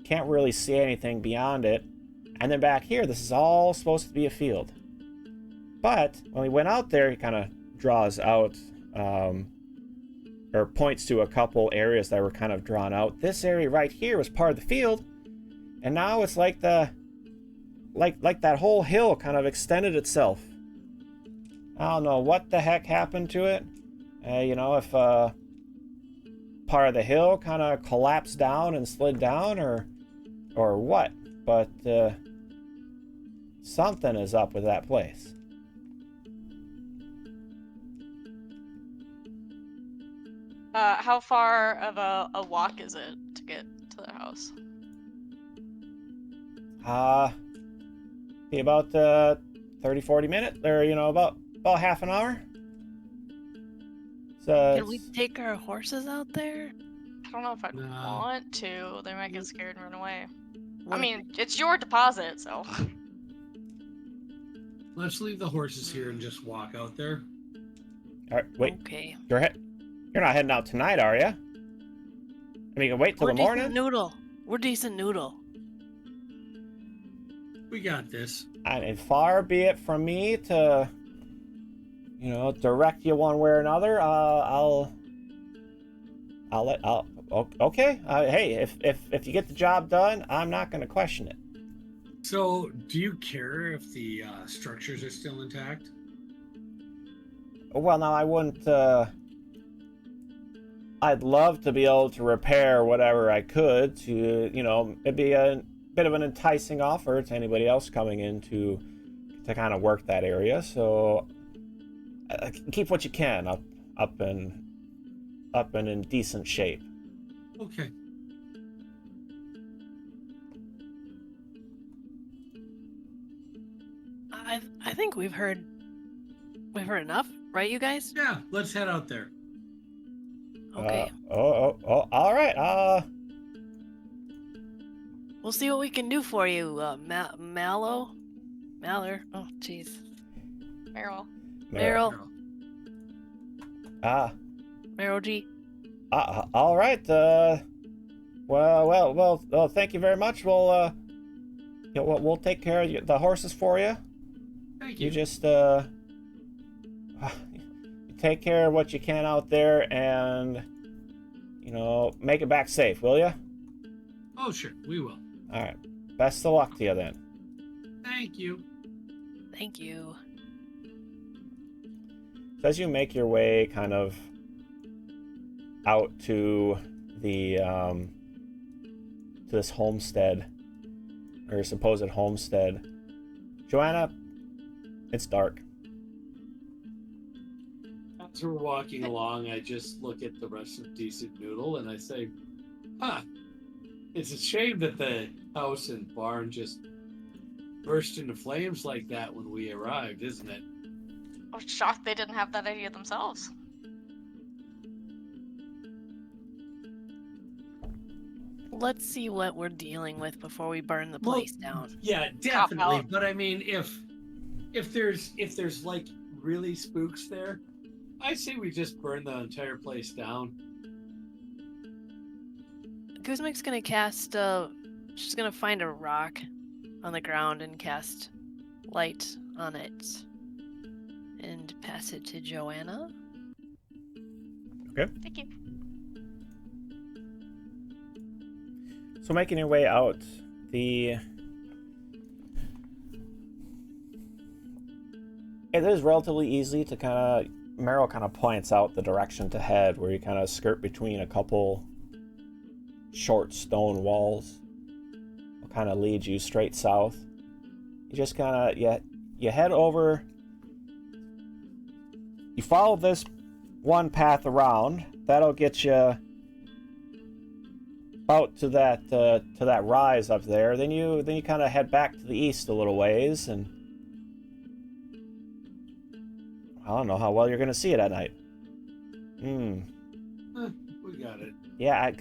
can't really see anything beyond it. And then back here, this is all supposed to be a field. But when we went out there, he kind of draws out, or points to a couple areas that were kind of drawn out. This area right here was part of the field, and now it's like like that whole hill kind of extended itself. I don't know what the heck happened to it. You know, if part of the hill kind of collapsed down and slid down, or what. But something is up with that place. How far of a walk is it to get to the house? Be about 30-40 minutes, or you know, about half an hour. So Can we take our horses out there? I don't know if I'd No. want to. They might get scared and run away. I What- mean, it's your deposit, so. Let's leave the horses here and just walk out there. all right, wait, Okay. you're not heading out tonight, are you? I mean, you can wait till We're the decent morning. noodle. We're decent noodle. We got this. And far be it from me to, you know, direct you one way or another. Okay. Hey, if you get the job done, I'm not going to question it. So, do you care if the structures are still intact? Well, now I wouldn't. I'd love to be able to repair whatever I could to, you know, it'd be a bit of an enticing offer to anybody else coming in to kind of work that area. So keep what you can up and in decent shape. Okay. I think we've heard enough, right, you guys? Yeah, let's head out there. Okay. All right. We'll see what we can do for you, Mallow. Maller. Oh, jeez. Meryl. Meryl. Ah. Meryl G. All right. Well. Thank you very much. We'll take care of the horses for you. Thank you. You just take care of what you can out there, and you know, make it back safe, will you? Oh, sure, we will. All right. Best of luck to you then. Thank you. Thank you. So as you make your way kind of out to the to this homestead, or supposed homestead, Joanna, it's dark. As we're walking along, I just look at the rest of Decent Noodle and I say, it's a shame that the house and barn just burst into flames like that when we arrived, isn't it? I was shocked they didn't have that idea themselves. Let's see what we're dealing with before we burn the Well, place down. Yeah, definitely. out. But I mean, if there's like really spooks there, I say we just burn the entire place down. Guzmik's gonna cast she's gonna find a rock on the ground and cast light on it and pass it to Joanna. Thank you. So making your way out, it is relatively easy to Meryl kind of points out the direction to head, where you kind of skirt between a couple short stone walls. Will kind of lead you straight south. You just kind of, you head over, you follow this one path around, that'll get you out to that rise up there. Then you kind of head back to the east a little ways, and I don't know how well you're gonna see it at night. We got it. Yeah, I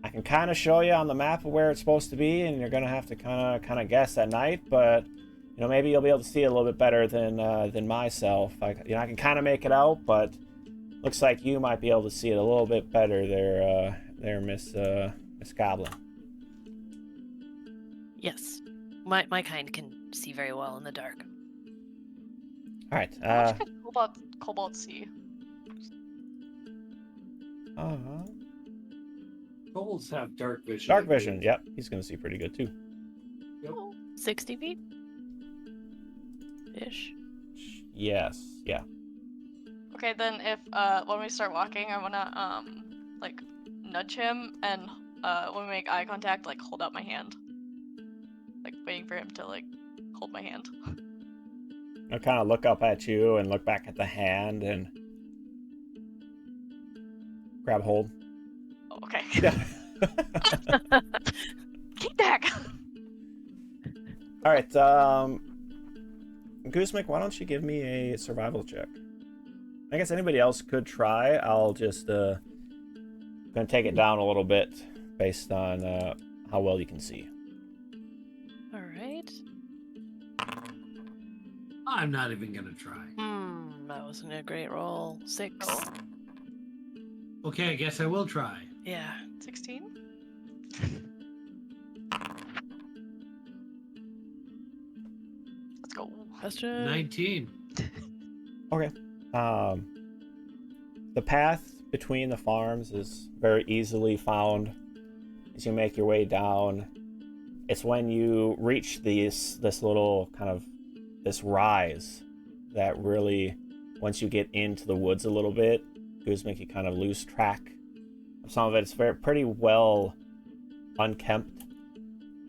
can kind of show you on the map of where it's supposed to be, and you're gonna have to kind of guess at night. But you know, maybe you'll be able to see it a little bit better than myself. I can kind of make it out, but looks like you might be able to see it a little bit better there, Miss Miss Goblin. Yes. My kind can see very well in the dark. All right. How much could kobold see? Kobolds have dark vision. Dark I vision. believe. Yep, he's gonna see pretty good too. Yep. 60 feet? Ish. Yes. Yeah. Okay, then if when we start walking, I wanna like nudge him, and when we make eye contact, like hold out my hand, like waiting for him to like hold my hand. I'll kind of look up at you and look back at the hand and grab hold. Oh, okay. Yeah. Kithnakk. All right. Goosemek, why don't you give me a survival check? I guess anybody else could try. I'll just gonna take it down a little bit based on how well you can see. All right. I'm not even gonna try. That wasn't a great roll. 6. Oh. Okay, I guess I will try. Yeah. 16. Let's go. Question. 19. Okay. The path between the farms is very easily found as you make your way down. It's when you reach this little kind of this rise that really, once you get into the woods a little bit, Goosemek, you kind of lose track of some of it. It's pretty well unkempt,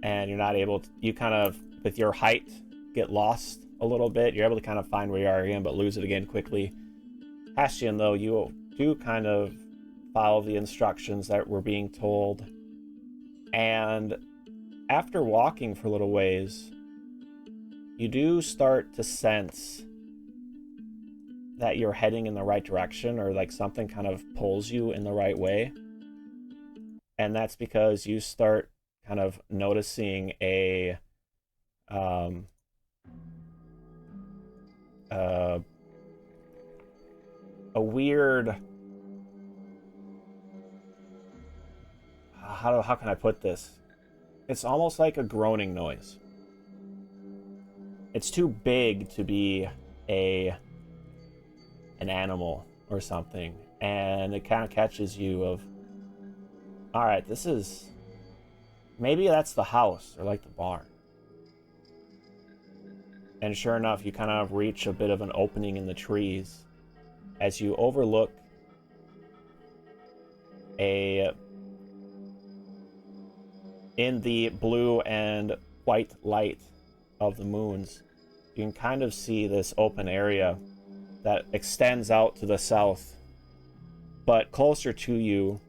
and you're not able to, you kind of, with your height, get lost a little bit. You're able to kind of find where you are again, but lose it again quickly. Hastian, though, you do kind of follow the instructions that were being told, and after walking for a little ways, you do start to sense that you're heading in the right direction, or like something kind of pulls you in the right way. And that's because you start kind of noticing a weird, how can I put this? It's almost like a groaning noise. It's too big to be an animal or something, and it kind of catches you of, all right, this is, maybe that's the house or like the barn. And sure enough, you kind of reach a bit of an opening in the trees as you overlook in the blue and white light of the moons, you can kind of see this open area that extends out to the south. But closer to you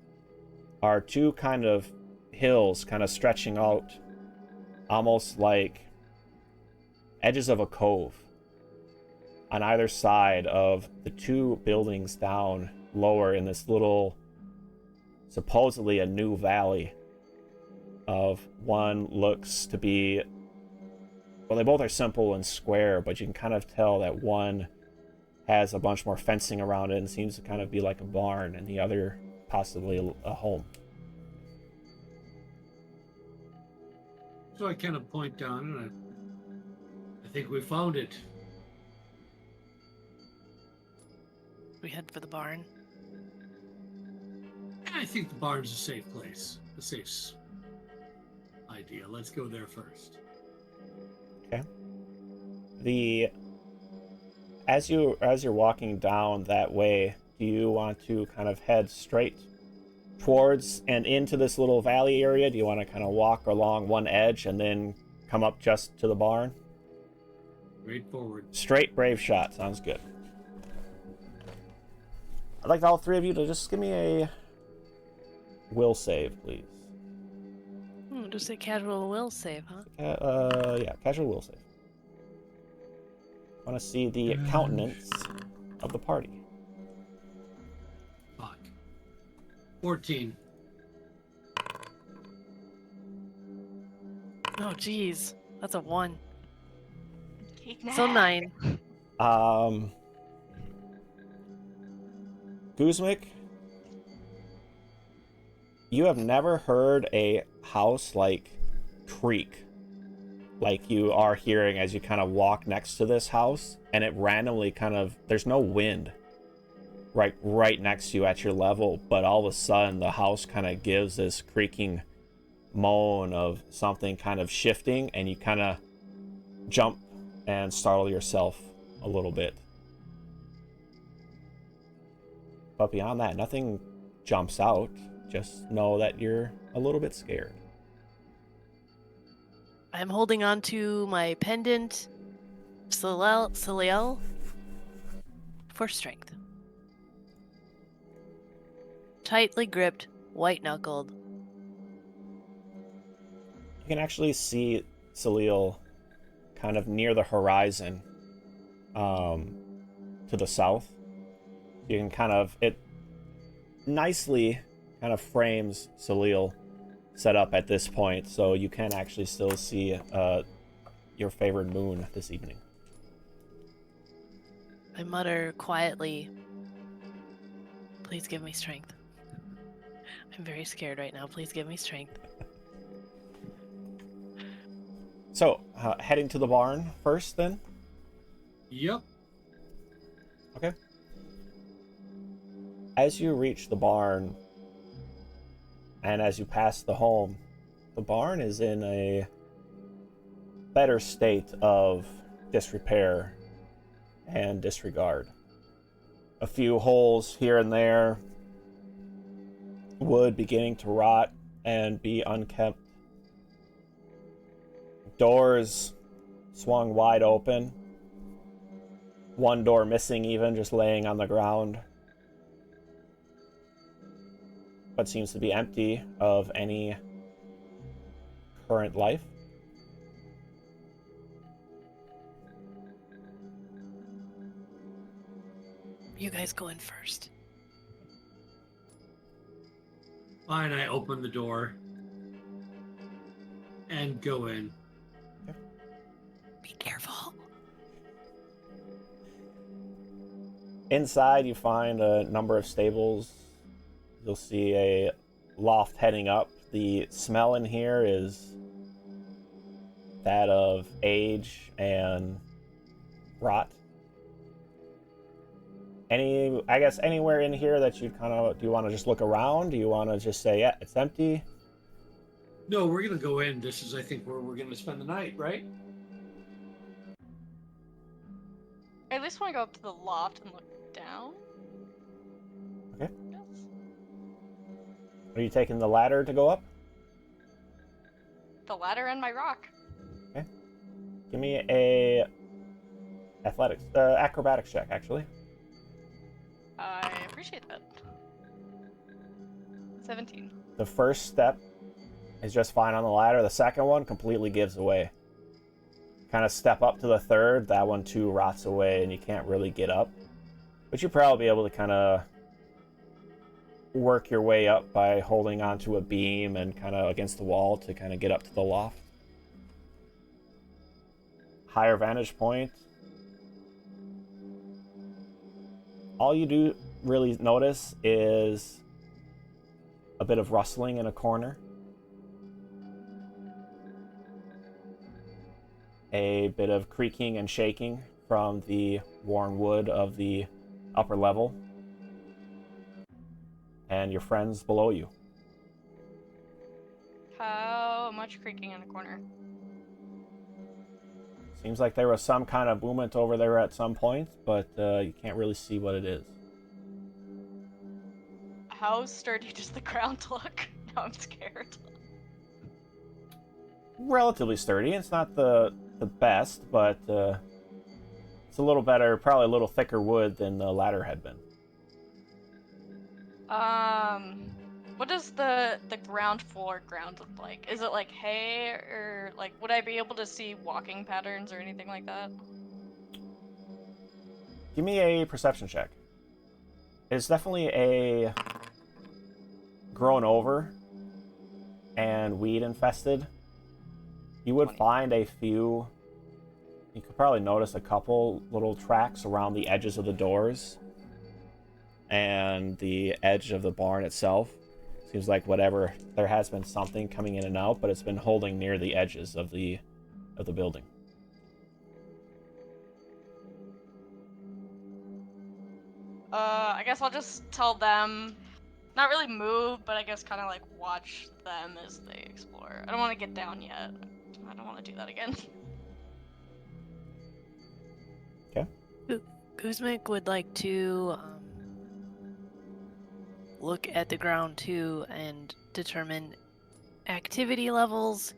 are two kind of hills kind of stretching out almost like edges of a cove on either side of the two buildings down lower in this little, supposedly a new valley. Of one looks to be, well, they both are simple and square, but you can kind of tell that one has a bunch more fencing around it and seems to kind of be like a barn, and the other possibly a home. So I kind of point down, and I think we found it. We head for the barn. I think the barn's a safe place. A safe idea. Let's go there first. Okay. As you're walking down that way, do you want to kind of head straight towards and into this little valley area? Do you want to kind of walk along one edge and then come up just to the barn? Straight forward. Straight brave shot. Sounds good. I'd like all three of you to just give me a will save, please. Just a casual will save, huh? Yeah, casual will save. I want to see the countenance of the party. Fuck. 14. Oh, geez. That's a 1. Kithnakk. So 9. Goosemek, you have never heard a house like creak like you are hearing as you kind of walk next to this house, and it randomly kind of, there's no wind right next to you at your level, but all of a sudden the house kind of gives this creaking moan of something kind of shifting, and you kind of jump and startle yourself a little bit. But beyond that, nothing jumps out. Just know that you're a little bit scared. I'm holding on to my pendant, Soleil, for strength. Tightly gripped, white-knuckled. You can actually see Salil kind of near the horizon, to the south. You can kind of, it nicely kind of frames Salil set up at this point, so you can actually still see your favored moon this evening. I mutter quietly, please give me strength. I'm very scared right now. Please give me strength. So, heading to the barn first, then? Yep. Okay. As you reach the barn, and as you pass the home, the barn is in a better state of disrepair and disregard. A few holes here and there, wood beginning to rot and be unkempt. Doors swung wide open. One door missing even, just laying on the ground. But seems to be empty of any current life. You guys go in first. Fine, I open the door and go in. Be careful. Inside, you find a number of stables. You'll see a loft heading up. The smell in here is that of age and rot. I guess anywhere in here that you kind of, do you want to just look around? Do you want to just say, yeah, it's empty? No, we're gonna go in. This is, I think, where we're gonna spend the night, right? I at least want to go up to the loft and look down. Okay. Yes. Are you taking the ladder to go up? The ladder and my rock. Give me a acrobatics check, actually. I appreciate that. 17. The first step is just fine on the ladder. The second one completely gives away. Kind of step up to the third, that one too rots away and you can't really get up. But you'll probably be able to kind of work your way up by holding onto a beam and kind of against the wall to kind of get up to the loft. Higher vantage point. All you do really notice is a bit of rustling in a corner. A bit of creaking and shaking from the worn wood of the upper level. And your friends below you. How much creaking in the corner? Seems like there was some kind of movement over there at some point, but you can't really see what it is. How sturdy does the ground look? Now I'm scared. Relatively sturdy. It's not the best, but it's a little better, probably a little thicker wood than the ladder had been. What does the ground floor ground look like? Is it like hay, or like would I be able to see walking patterns or anything like that? Give me a perception check. It's definitely a grown over and weed infested. You would 20. find a few, you could probably notice a couple little tracks around the edges of the doors and the edge of the barn itself. Seems like whatever, there has been something coming in and out, but it's been holding near the edges of the building. I guess I'll just tell them, not really move, but I guess kind of like watch them as they explore. I don't want to get down yet. I don't want to do that again. Okay. Kuzmik would like to look at the ground too and determine activity levels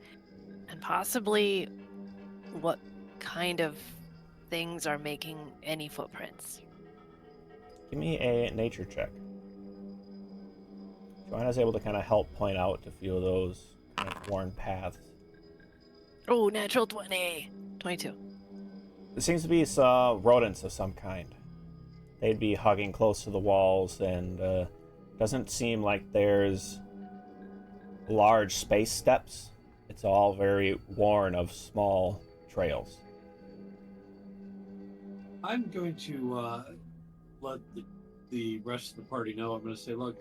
and possibly what kind of things are making any footprints. Give me a nature check. Joanna's able to kind of help point out a few of those kind of worn paths. Oh, natural 20. 22. There seems to be some rodents of some kind. They'd be hugging close to the walls, and doesn't seem like there's large space steps. It's all very worn of small trails. I'm going to let the rest of the party know. I'm going to say, look,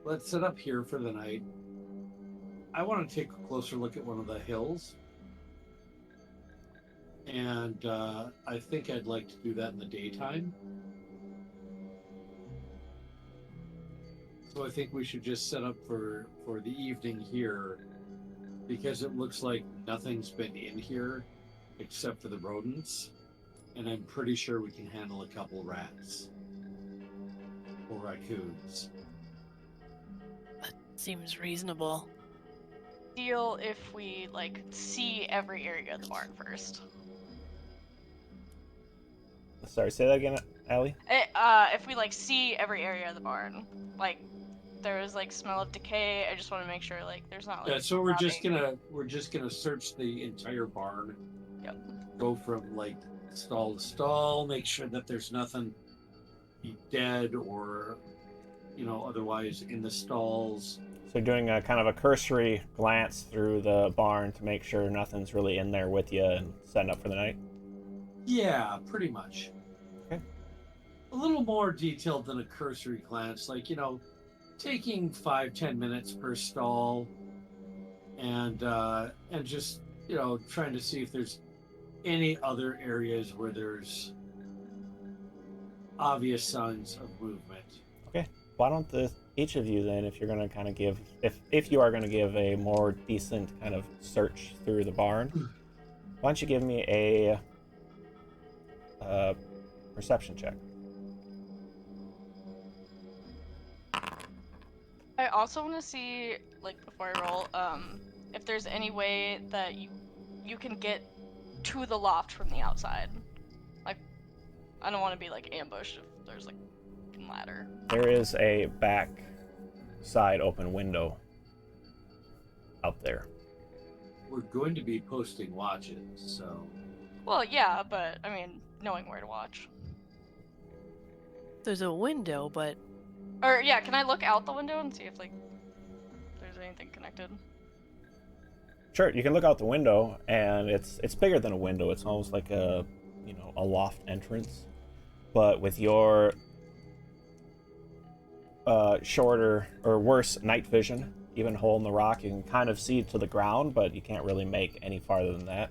let's set up here for the night. I want to take a closer look at one of the hills. And I think I'd like to do that in the daytime. So I think we should just set up for the evening here, because it looks like nothing's been in here except for the rodents. And I'm pretty sure we can handle a couple rats or raccoons. That seems reasonable. Deal if we like see every area of the barn first. Sorry, say that again, Allie? If we like see every area of the barn, like there's like smell of decay, I just want to make sure like there's not like. Yeah, so we're just gonna search the entire barn. Yep. Go from like stall to stall, make sure that there's nothing dead or otherwise in the stalls. So doing a kind of a cursory glance through the barn to make sure nothing's really in there with you and setting up for the night? Yeah, pretty much. Okay. A little more detailed than a cursory glance, like, taking 5-10 minutes per stall and just, trying to see if there's any other areas where there's obvious signs of movement. Okay. Why don't each of you then, if you're going to kind of give, if you are going to give a more decent kind of search through the barn, why don't you give me a perception check? I also want to see, like before I roll, if there's any way that you can get to the loft from the outside. Like, I don't want to be like ambushed if there's like a ladder. There is a back side open window out there. We're going to be posting watches, so. Well, yeah, but I mean, knowing where to watch. There's a window, but Or yeah, can I look out the window and see if like there's anything connected? Sure, you can look out the window, and it's bigger than a window. It's almost like a loft entrance, but with your shorter or worse night vision, even hole in the rock, you can kind of see to the ground, but you can't really make any farther than that.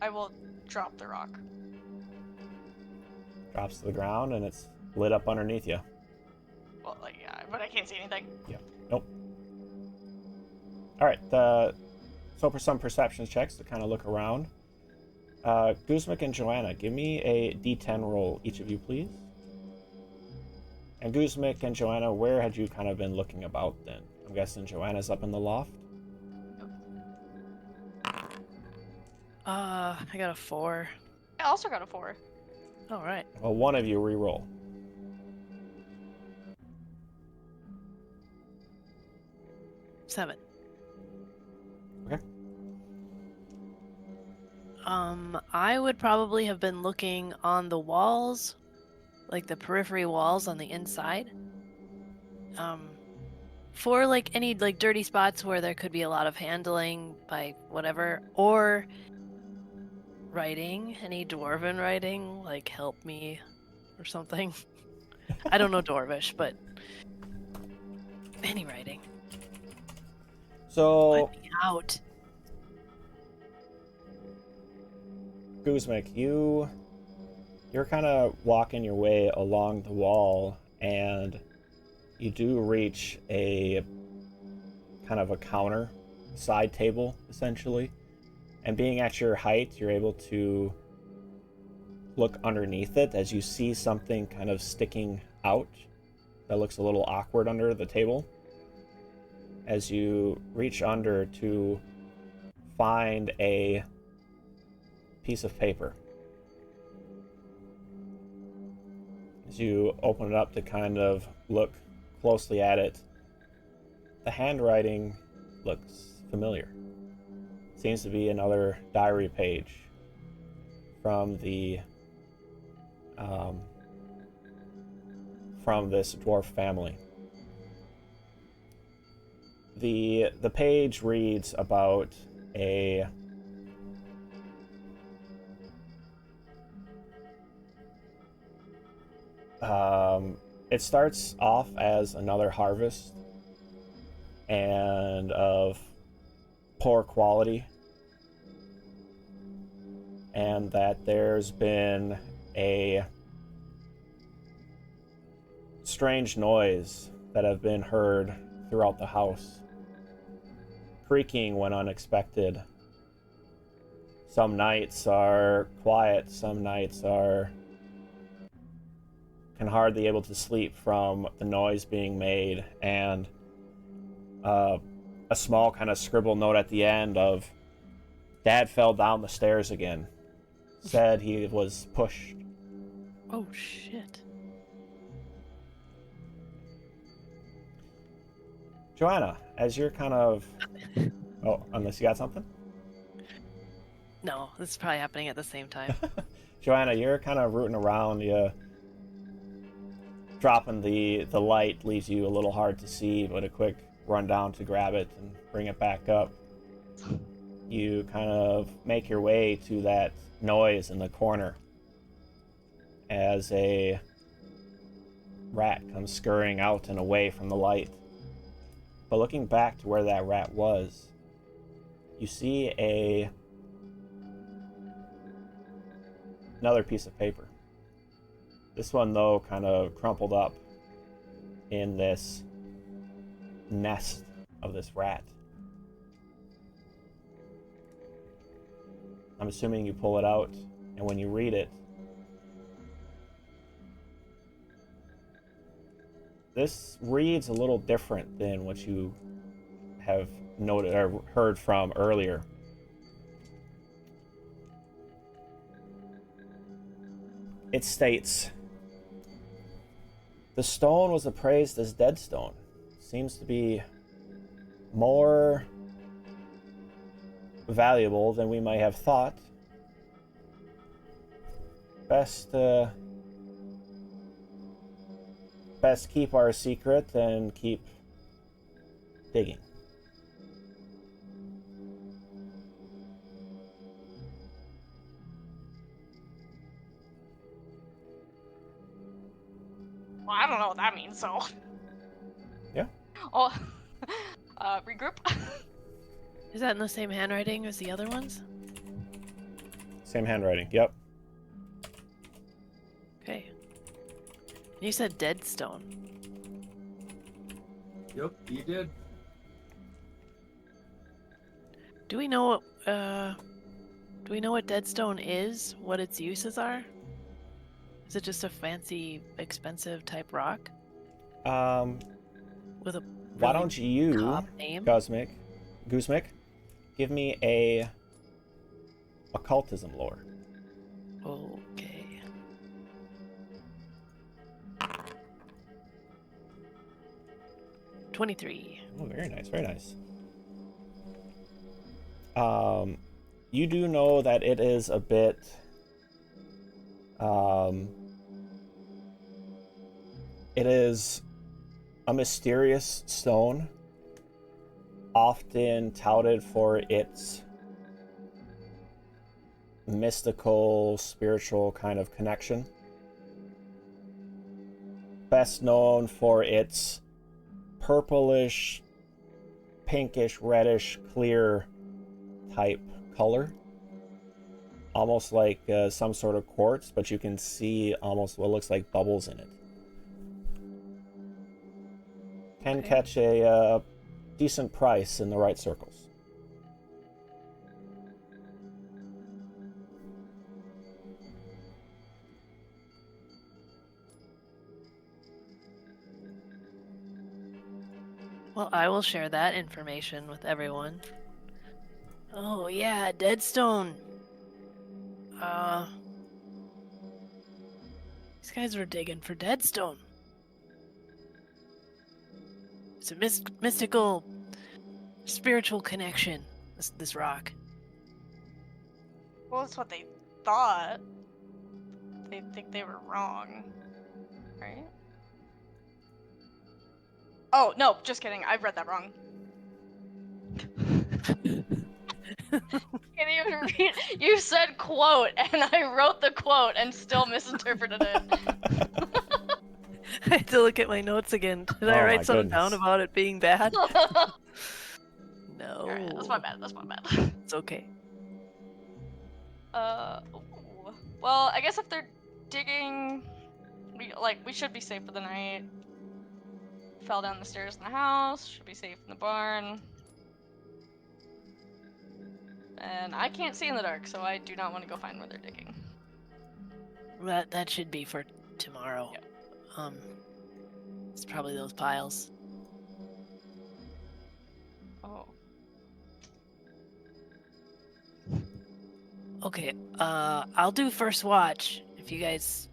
I will drop the rock. Drops to the ground, and it's lit up underneath you. Well, like yeah, but I can't see anything. Yeah. Nope. All right. So for some perception checks to kind of look around, Guzmik and Joanna, give me a D10 roll, each of you, please. And Guzmik and Joanna, where had you kind of been looking about then? I'm guessing Joanna's up in the loft. I got a 4. I also got a 4. All right. Well, one of you re-roll. Seven. Okay. I would probably have been looking on the walls, like the periphery walls on the inside. For like any like dirty spots where there could be a lot of handling by whatever, or writing, any dwarven writing, like help me or something. I don't know Dwarvish, but Any writing. So, Let me out. Guzmik, you're kind of walking your way along the wall, and you do reach a kind of a counter, side table, essentially. And being at your height, you're able to look underneath it as you see something kind of sticking out that looks a little awkward under the table. As you reach under to find a piece of paper. As you open it up to kind of look closely at it, the handwriting looks familiar. Seems to be another diary page from the from this dwarf family. The page reads about a it starts off as another harvest and of poor quality, and that there's been a strange noise that have been heard throughout the house, creaking when unexpected. Some nights are quiet, some nights can hardly able to sleep from the noise being made, and a small kind of scribble note at the end of Dad fell down the stairs again. Said he was pushed. Oh, shit. Joanna, as you're kind of... Oh, unless you got something? No, this is probably happening at the same time. Joanna, you're kind of rooting around. You dropping the light leaves you a little hard to see, but a quick run down to grab it and bring it back up. You kind of make your way to that noise in the corner as a rat comes scurrying out and away from the light. But looking back to where that rat was, you see another piece of paper. This one, though, kind of crumpled up in this nest of this rat. I'm assuming you pull it out, and when you read it, this reads a little different than what you have noted or heard from earlier. It states, "The stone was appraised as dead stone. Seems to be more valuable than we might have thought. Best keep our secret and keep digging." Well, I don't know what that means, so. Yeah. Oh, regroup. Is that in the same handwriting as the other ones? Same handwriting, yep. Okay. You said dead stone. Yep, you did. Do we know what dead stone is? What its uses are? Is it just a fancy, expensive type rock with a Why really don't you, cob name? Guzmik, give me a occultism lore. Okay. $23. Oh, very nice, very nice. You do know that it is a bit, it is a mysterious stone, often touted for its mystical, spiritual kind of connection. Best known for its purplish, pinkish, reddish, clear type color. Almost like some sort of quartz, but you can see almost what looks like bubbles in it. Can catch a decent price in the right circles. Well, I will share that information with everyone. Oh yeah, Deadstone. These guys were digging for Deadstone. It's a mystical, spiritual connection. This rock. Well, that's what they thought. They think they were wrong, right? Oh, no, just kidding. I read that wrong. Can't even read. You said quote, and I wrote the quote and still misinterpreted it. I had to look at my notes again. Did I Oh, write my something down goodness. about it being bad? No. Alright, that's my bad. That's my bad. It's okay. Ooh. Well, I guess if they're digging, we should be safe for the night. Fell down the stairs in the house. Should be safe in the barn. And I can't see in the dark, so I do not want to go find where they're digging. That should be for tomorrow. Yep. It's probably those piles. Oh. Okay, I'll do first watch if you guys,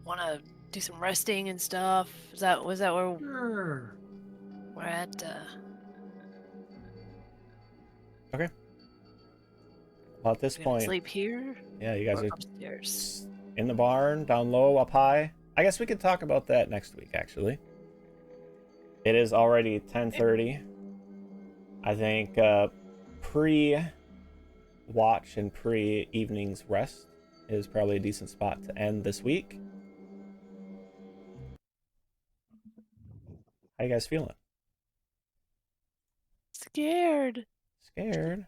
want to do some resting and stuff. Was that where Sure. we're at? Okay. Well, at this You gonna point, sleep here yeah, you guys or are upstairs? in the barn, down low, up high. I guess we could talk about that next week, actually. It is already 10:30. I think pre-watch and pre-evening's rest is probably a decent spot to end this week. How you guys feeling? Scared. Scared?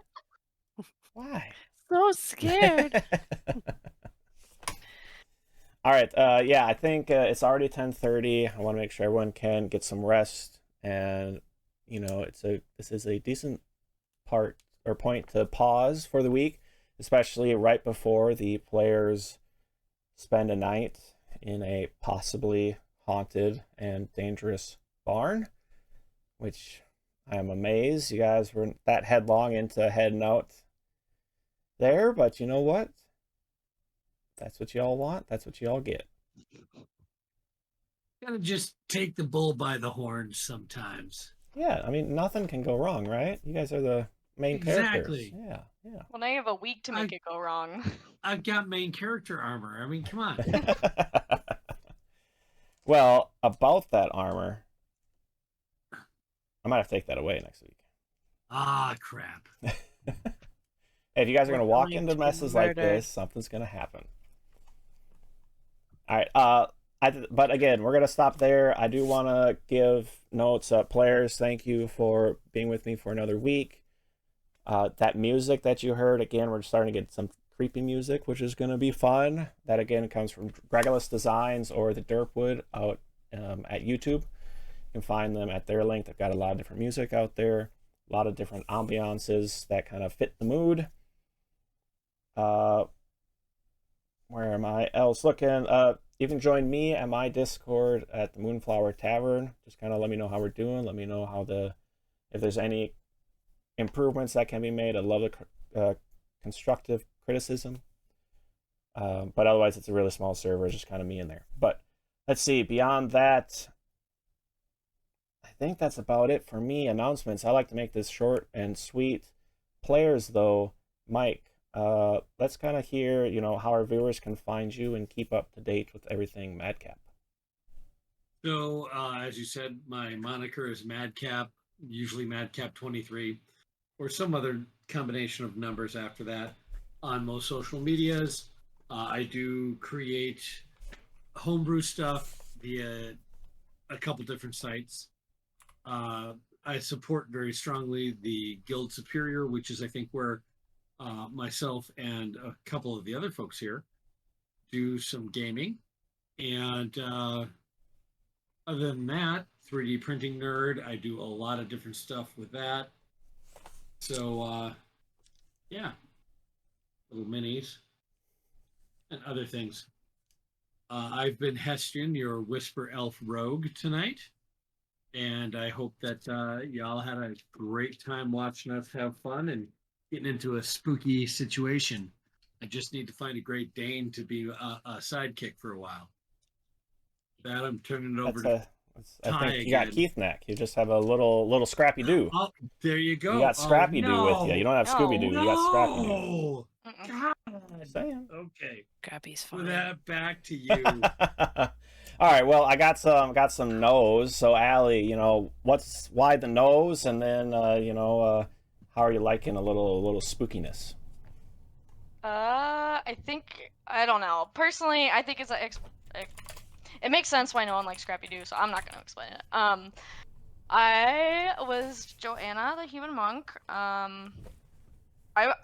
Why? So scared. All right. Yeah, I think it's already 10:30. I want to make sure everyone can get some rest, and this is a decent point to pause for the week, especially right before the players spend a night in a possibly haunted and dangerous barn, which I am amazed you guys were that headlong into heading out there, but you know what? That's what y'all want. That's what y'all get. Gotta just take the bull by the horns sometimes. Yeah, I mean, nothing can go wrong, right? You guys are the main characters. Exactly. Yeah, yeah. Well, now you have a week to make it go wrong. I've got main character armor. I mean, come on. Well, about that armor, I might have to take that away next week. Ah, crap. If you guys are We're going to walk going into to messes like murder. this, something's going to happen. All right. But again, we're going to stop there. I do want to give notes. Players, thank you for being with me for another week. That music that you heard, again, we're starting to get some creepy music, which is going to be fun. That, again, comes from Gregulus Designs or the Derpwood out at YouTube. You can find them at their link. They've got a lot of different music out there, a lot of different ambiances that kind of fit the mood. Where am I else looking? You can join me at my Discord at the Moonflower Tavern. Just kind of let me know how we're doing. Let me know if there's any improvements that can be made. I love the constructive criticism. But otherwise, it's a really small server. It's just kind of me in there. But let's see. Beyond that, I think that's about it for me. Announcements. I like to make this short and sweet. Players, though, Mike, let's kind of hear, how our viewers can find you and keep up to date with everything Madcap. So, as you said, my moniker is Madcap, usually Madcap23, or some other combination of numbers after that on most social medias. I do create homebrew stuff via a couple different sites. I support very strongly the Guild Superior, which is, I think, where myself and a couple of the other folks here do some gaming. And other than that, 3D printing nerd, I do a lot of different stuff with that. So, yeah, little minis and other things. I've been Hestian, your Whisper Elf Rogue tonight. And I hope that y'all had a great time watching us have fun and getting into a spooky situation. I just need to find a Great Dane to be a sidekick for a while. That I'm turning it over to I Ty think you got again. Kithnakk. You just have a little Scrappy Doo. Oh, there you go. You got Scrappy Doo with you. You don't have No. Scooby Doo. You got Scrappy Doo. No. Mm-mm. God. Saying. Okay. Scrappy's With fine. that, back to you. All right. Well, I got some no's. So, Allie, you know, why the nose, and then you know, how are you liking a little spookiness? I don't know. Personally, I think it makes sense why no one likes Scrappy Doo, so I'm not gonna explain it. I was Joanna, the human monk.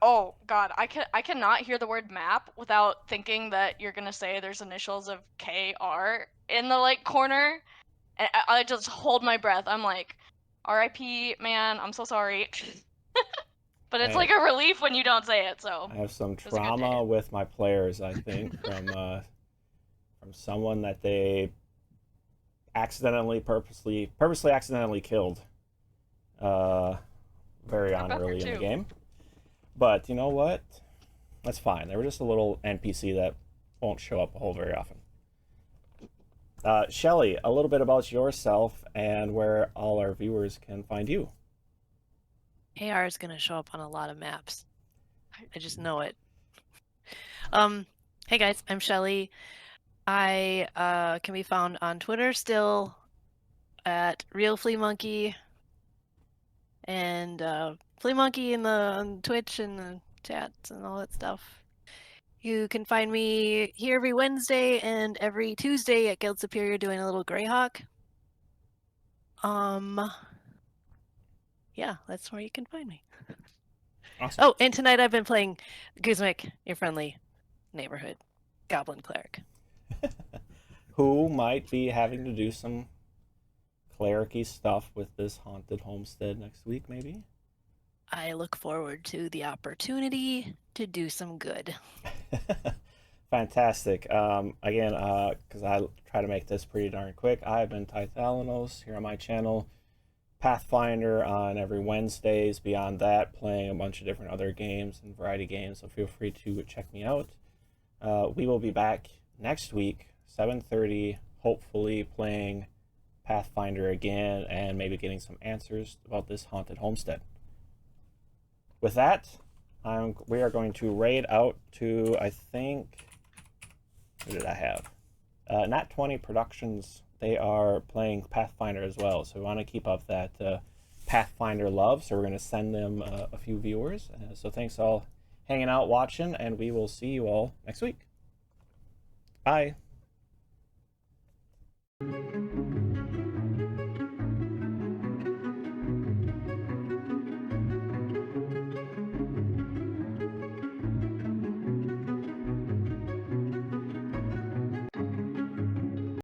Oh god, I cannot hear the word map without thinking that you're gonna say there's initials of KR in the like corner, and I just hold my breath. I'm like, R.I.P. man, I'm so sorry. But it's like a relief when you don't say it. So I have some it was a good day. trauma with my players, I think, from someone that they purposely accidentally killed very I've been there early in the too. game. But you know what? That's fine. They were just a little NPC that won't show up a whole very often. Shelly, a little bit about yourself and where all our viewers can find you. AR is gonna show up on a lot of maps. I just know it. Hey guys, I'm Shelly. I can be found on Twitter still at Real Flea Monkey, and Flea Monkey on Twitch and the chats and all that stuff. You can find me here every Wednesday and every Tuesday at Guild Superior doing a little Greyhawk. Yeah, that's where you can find me. Awesome. Oh, and tonight I've been playing Guzmek, your friendly neighborhood goblin cleric. Who might be having to do some cleric-y stuff with this haunted homestead next week, maybe? I look forward to the opportunity to do some good. Fantastic. Again, because I try to make this pretty darn quick, I've been Tythalanos here on my channel. Pathfinder on every Wednesdays. Beyond that, playing a bunch of different other games and variety games, so feel free to check me out. We will be back next week, 7:30, hopefully playing Pathfinder again and maybe getting some answers about this haunted homestead. With that, we are going to raid out to, I think, who did I have? Nat 20 Productions. They are playing Pathfinder as well, so we want to keep up that Pathfinder love, so we're going to send them a few viewers. So thanks all hanging out, watching, and we will see you all next week. Bye.